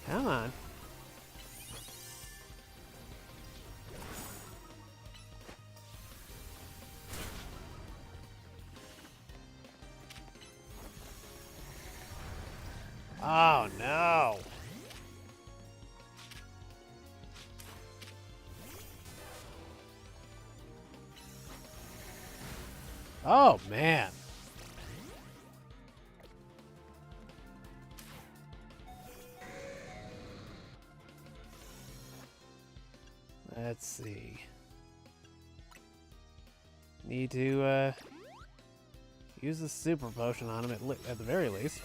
Come on. Oh no. Oh man. Let's see. Need to use the super potion on him at the very least.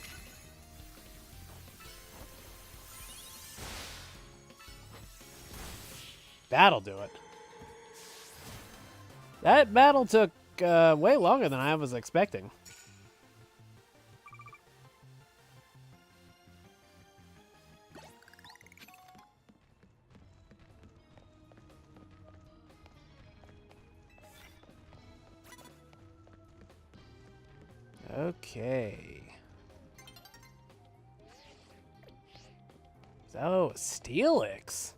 That'll do it. That battle took way longer than I was expecting. Okay. So, Steelix.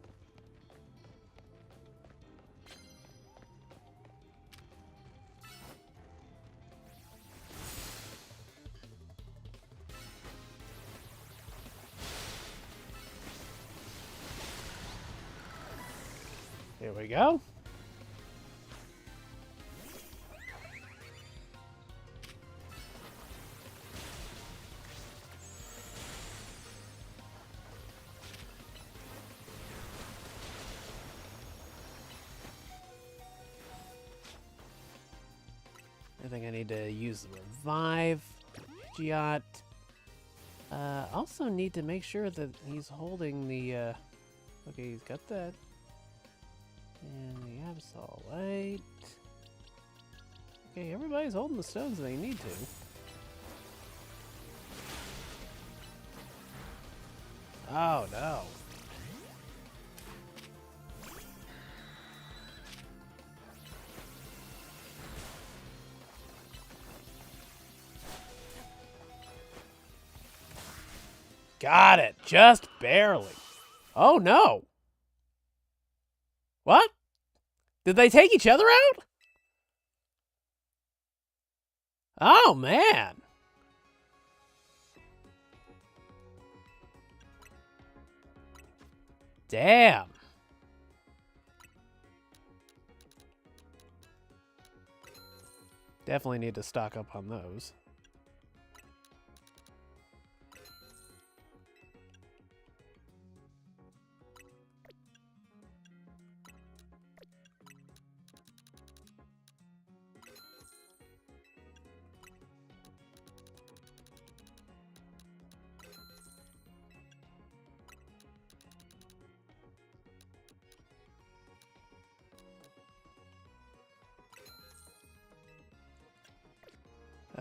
Here we go. I think I need to use the revive. Pidgeot. Also need to make sure that he's holding the, okay, he's got that. And the Absol Light. Okay, everybody's holding the stones they need to. Oh no. Got it. Just barely. Oh, no. What? Did they take each other out? Oh, man. Damn. Definitely need to stock up on those.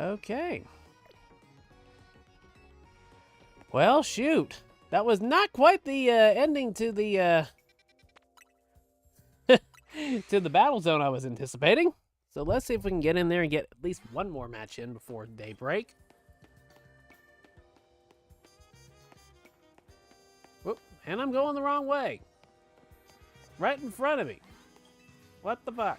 Okay. Well, shoot. That was not quite the ending to the to the battle zone I was anticipating. So let's see if we can get in there and get at least one more match in before daybreak. Whoop, and I'm going the wrong way. Right in front of me. What the fuck?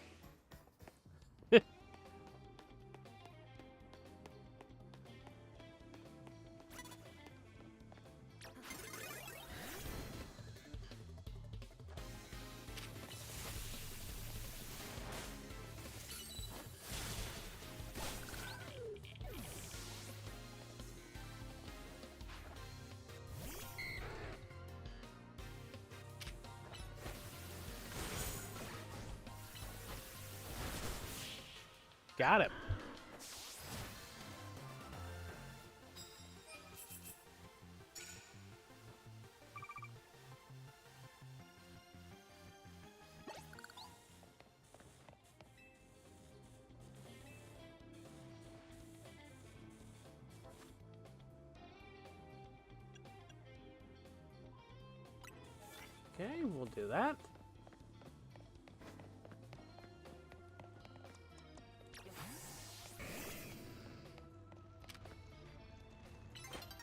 Got it. Okay, we'll do that.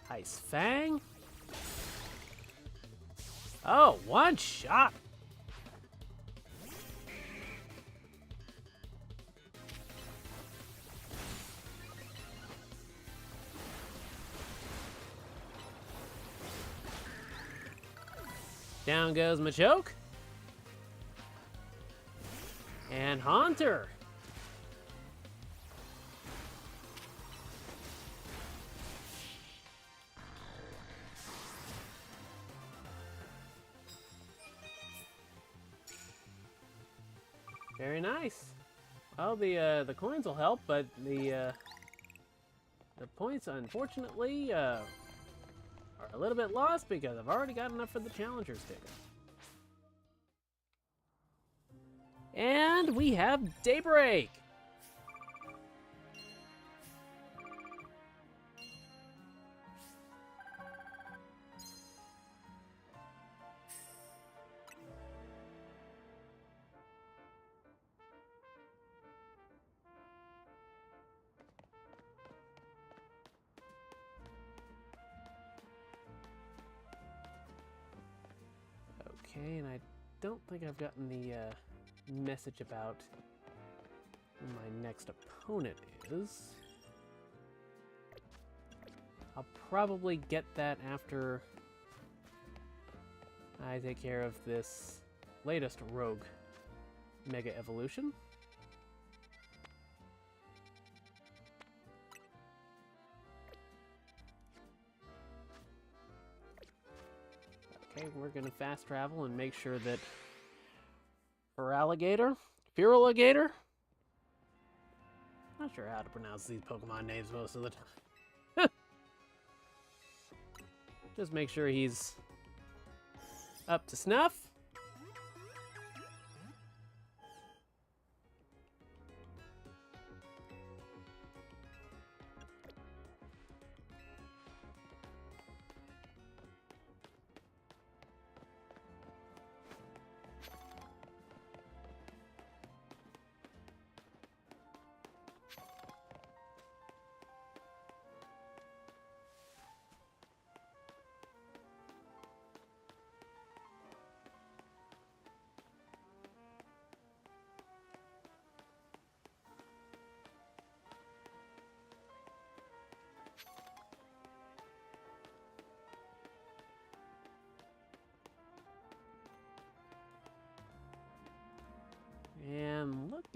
Ice Fang. Oh, one shot. Down goes Machoke. And Haunter. Very nice. Well, the coins will help, but the points, unfortunately, are a little bit lost because I've already got enough for the Challenger's ticket. And we have Daybreak. Okay, and I don't think I've gotten the message about who my next opponent is. I'll probably get that after I take care of this latest Rogue Mega Evolution. Okay, we're gonna fast travel and make sure that Feraligator, not sure how to pronounce these Pokemon names most of the time. Just make sure he's up to snuff.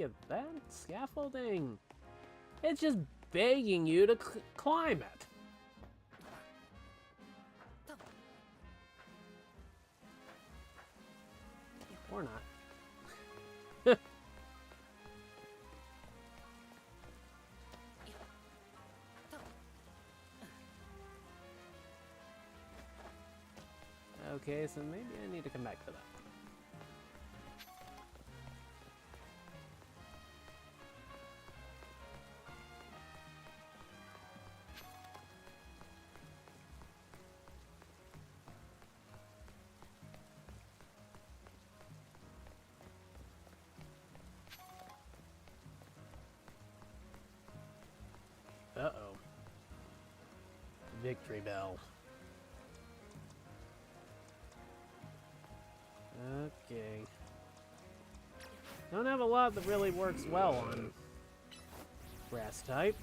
look at that scaffolding. It's just begging you to climb it. Or not. Okay, so maybe I need to come back for that. Uh-oh. Victory bell. Okay. Don't have a lot that really works well on grass type.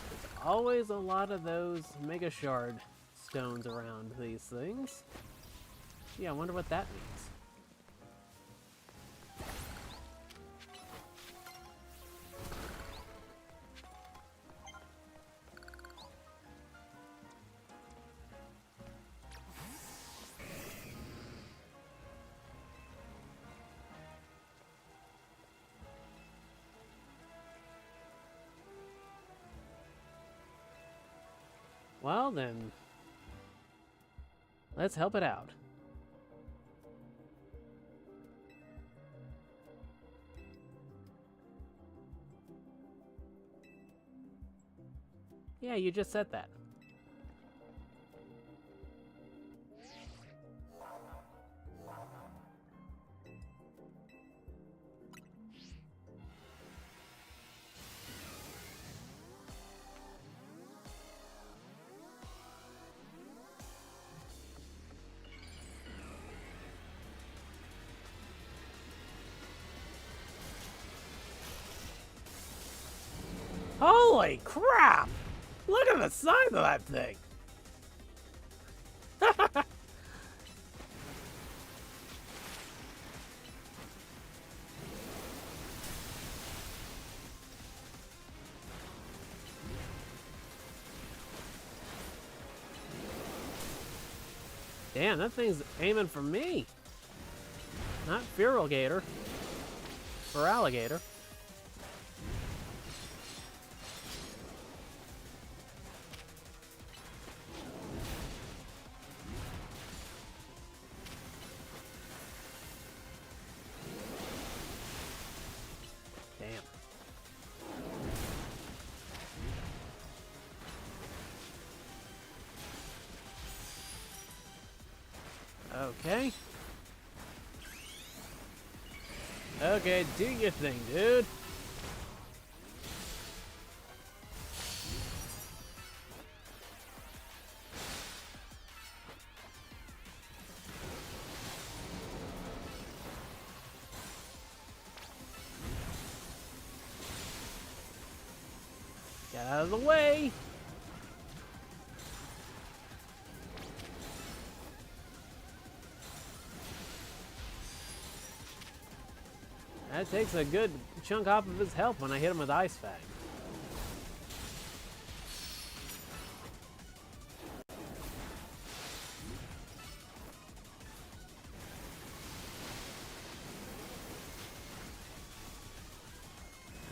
There's always a lot of those Mega Shard stones around these things. Yeah, I wonder what that means. Well then, let's help it out. Yeah, you just said that. Holy crap! Look at the size of that thing! Damn, that thing's aiming for me. Not Fearalgator. For alligator. Okay. Okay, do your thing, dude. Get out of the way. That takes a good chunk off of his health when I hit him with Ice Fang.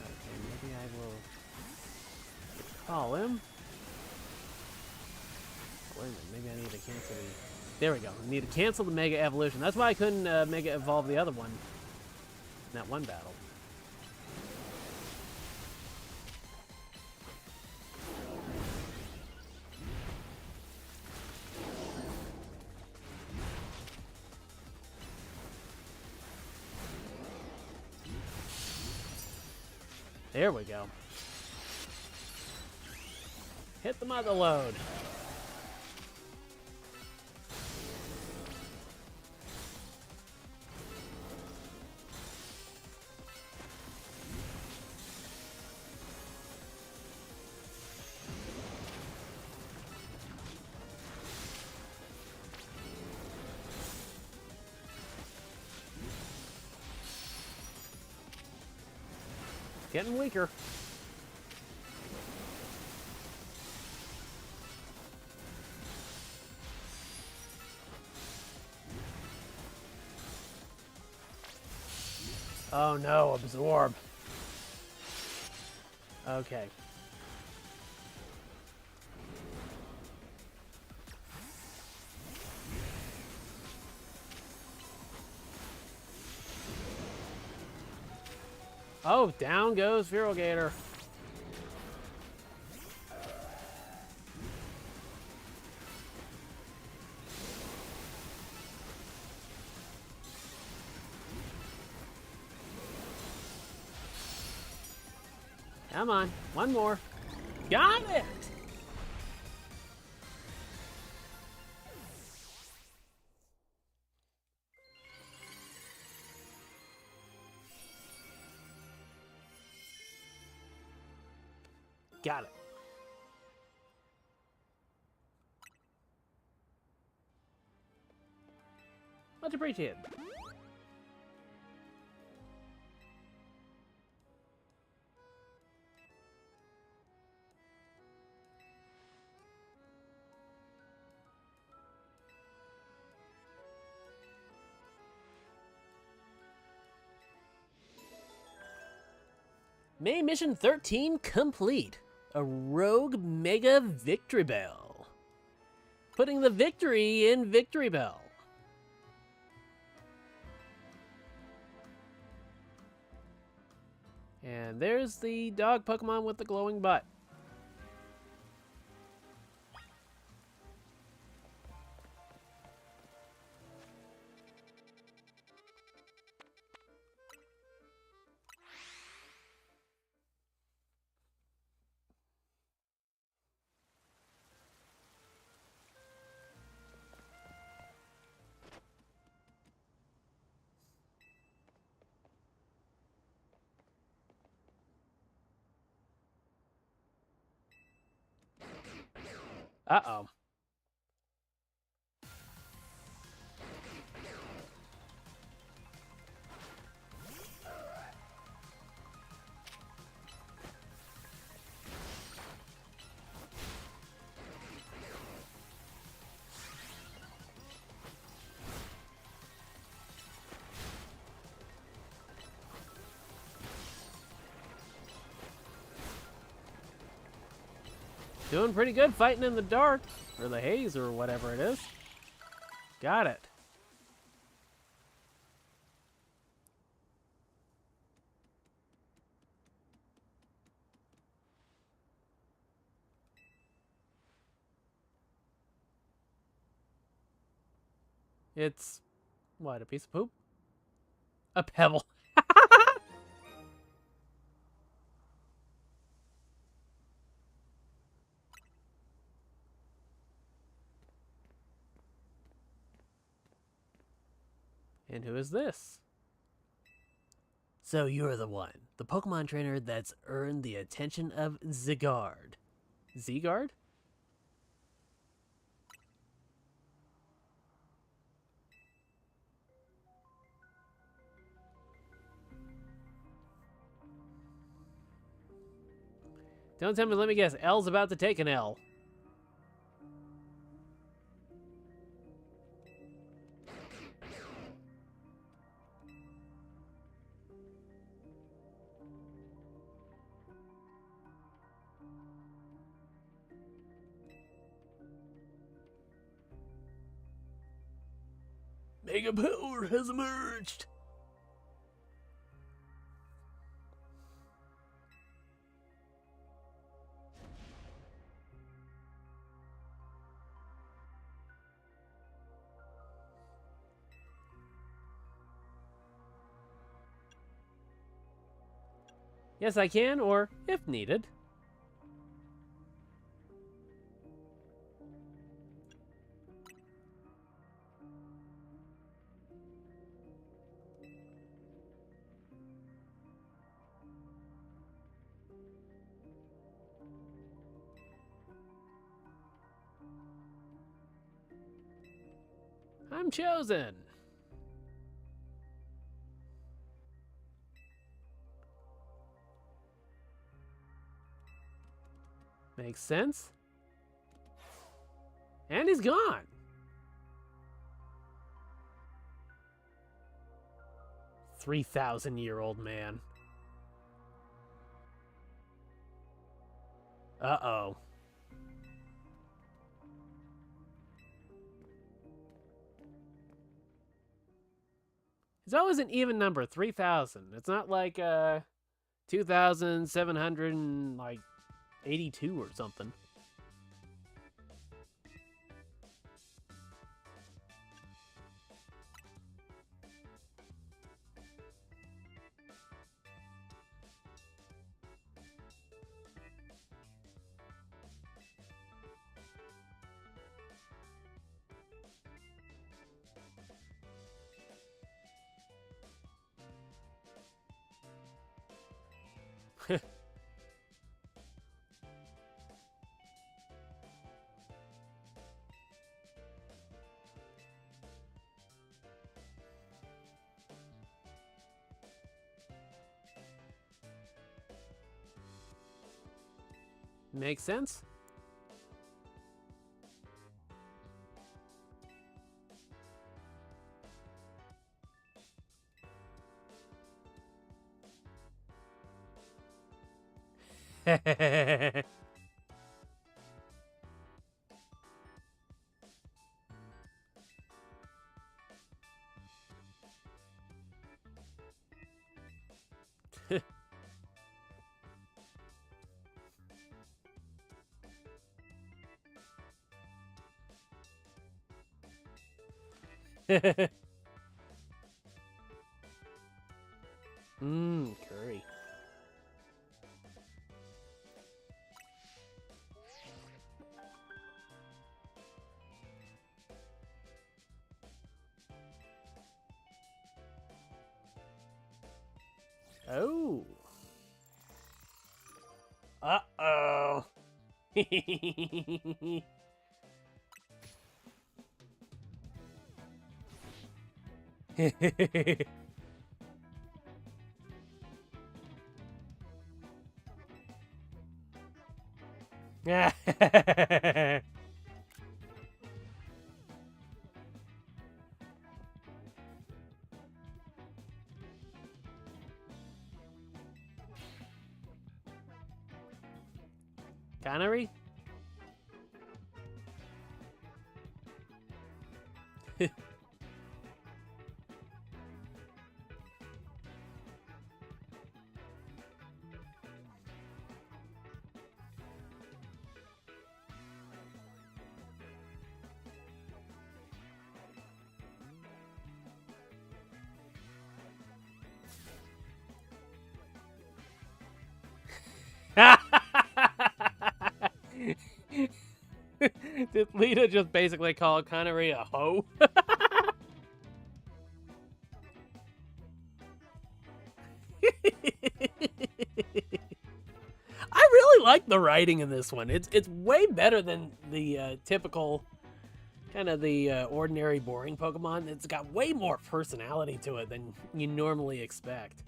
Okay, maybe I will call him. Wait a minute, maybe I need to cancel the... There we go. I need to cancel the Mega Evolution. That's why I couldn't Mega Evolve the other one. In that one battle. There we go. Hit the mother load. Getting weaker. Oh no, absorb. Okay. Oh, down goes Virogator. Come on, one more. Got it! Got it. Much appreciated. Main mission 13 complete. A rogue mega victory bell. Putting the victory in Victory Bell. And there's the dog Pokemon with the glowing butt. Uh-oh. Doing pretty good fighting in the dark, or the haze, or whatever it is. Got it. It's, what, a piece of poop? A pebble. And who is this? So you're the one. The Pokemon trainer that's earned the attention of Zygarde. Zygarde? Don't tell me, let me guess. L's about to take an L. Mega power has emerged. Yes, I can, or if needed. I'm chosen. Makes sense. And he's gone. $3,000-year-old man. Uh-oh. It's always an even number, 3,000. It's not like 2,782 or something. Makes sense. Curry. Oh. Uh-oh. Connery? Did Lita just basically call Connery a hoe? I really like the writing in this one. It's way better than the typical kind of the ordinary boring Pokemon. It's got way more personality to it than you normally expect.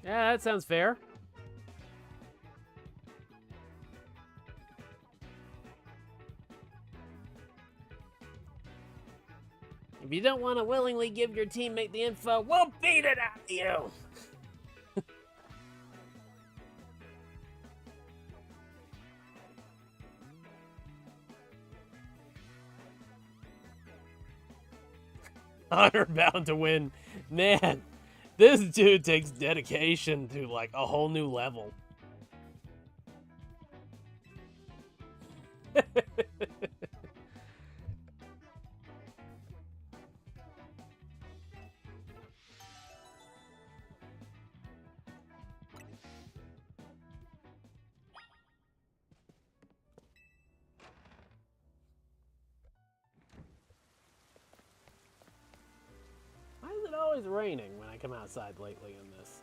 Yeah, that sounds fair. If you don't want to willingly give your teammate the info, we'll beat it out of you! honor bound to win. Man, this dude takes dedication to like a whole new level. Why is it always raining when I come outside lately in this?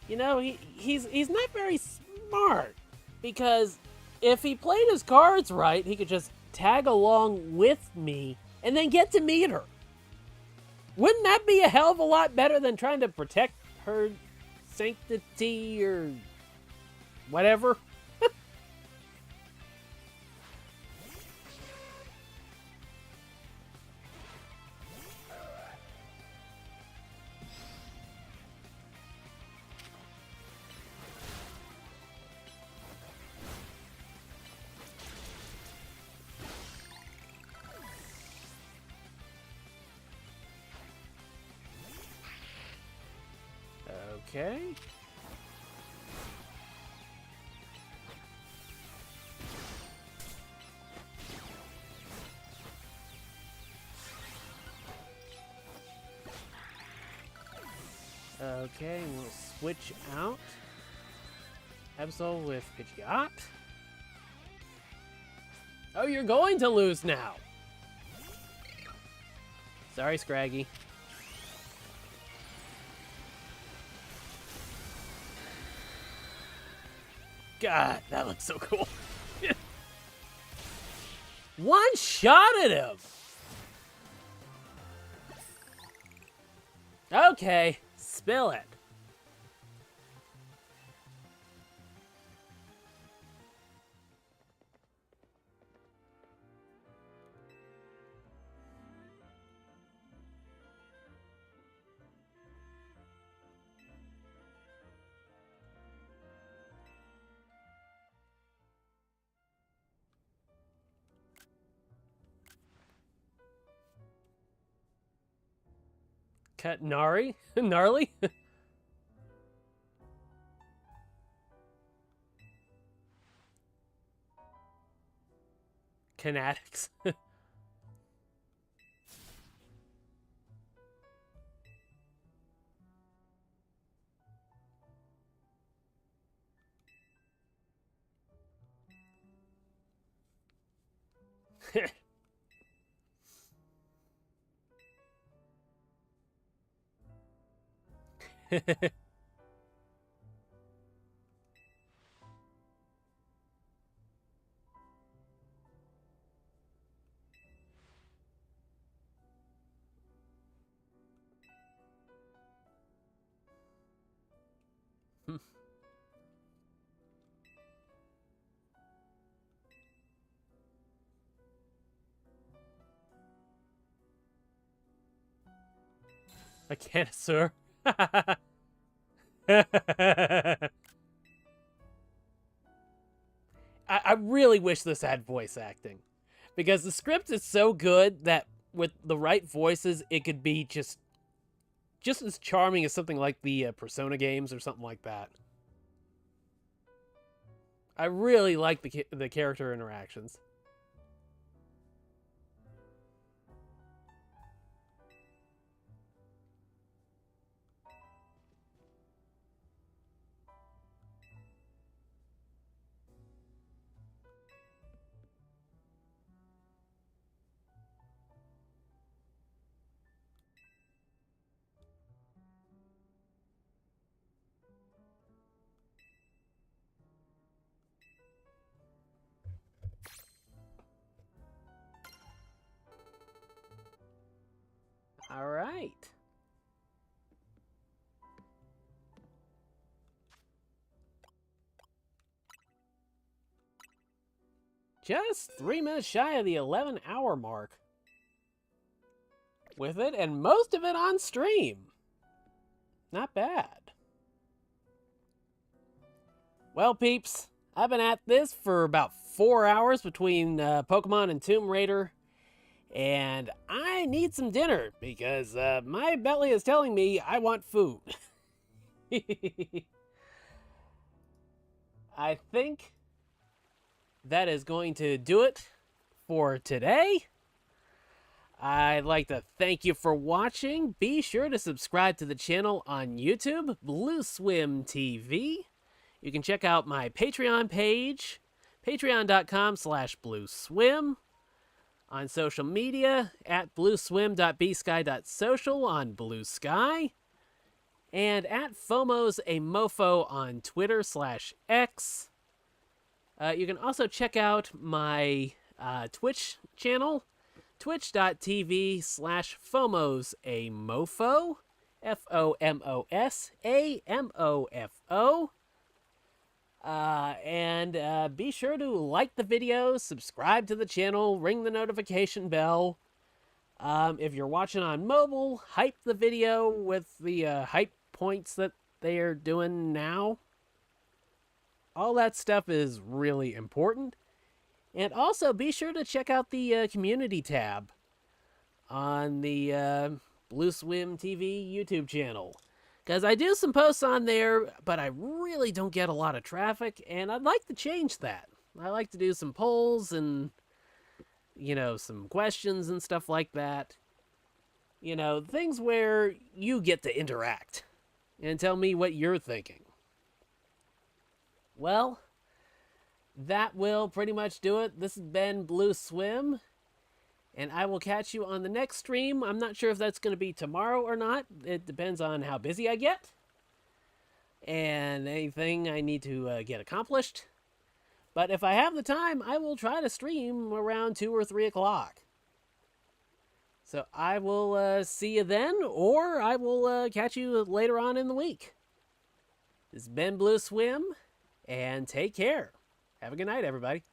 You know, he's not very smart, because if he played his cards right, he could just tag along with me and then get to meet her. Wouldn't that be a hell of a lot better than trying to protect her sanctity or whatever? Okay. Okay, we'll switch out Absol with Pidgeot. Oh, you're going to lose now. Sorry, Scraggy. God, that looks so cool. One shot at him. Okay, spill it. Cut Nari? Gnarly? Kinetics. A connoisseur. I really wish this had voice acting, because the script is so good that with the right voices, it could be just as charming as something like the Persona games or something like that. I really like the character interactions. All right. Just 3 minutes shy of the 11-hour mark with it, and most of it on stream. Not bad. Well, peeps, I've been at this for about 4 hours between Pokemon and Tomb Raider, and I need some dinner because my belly is telling me I want food. I think that is going to do it for today. I'd like to thank you for watching. Be sure to subscribe to the channel on YouTube, BlueSwim TV. You can check out my Patreon page, patreon.com/blueswim. On social media, at blueswim.bsky.social on Bluesky. And at FOMO's a Mofo on Twitter/X. You can also check out my Twitch channel, twitch.tv/FOMO's a Mofo, FOMOSAMOFO. And be sure to like the video, subscribe to the channel, ring the notification bell. If you're watching on mobile, hype the video with the hype points that they are doing now. All that stuff is really important. And also be sure to check out the community tab on the BlueSwim TV YouTube channel. Because I do some posts on there, but I really don't get a lot of traffic, and I'd like to change that. I like to do some polls and, you know, some questions and stuff like that. You know, things where you get to interact and tell me what you're thinking. Well, that will pretty much do it. This has been BlueSwim, and I will catch you on the next stream. I'm not sure if that's going to be tomorrow or not. It depends on how busy I get and anything I need to get accomplished. But if I have the time, I will try to stream around 2 or 3 o'clock. So I will see you then, or I will catch you later on in the week. This has been BlueSwim, and take care. Have a good night, everybody.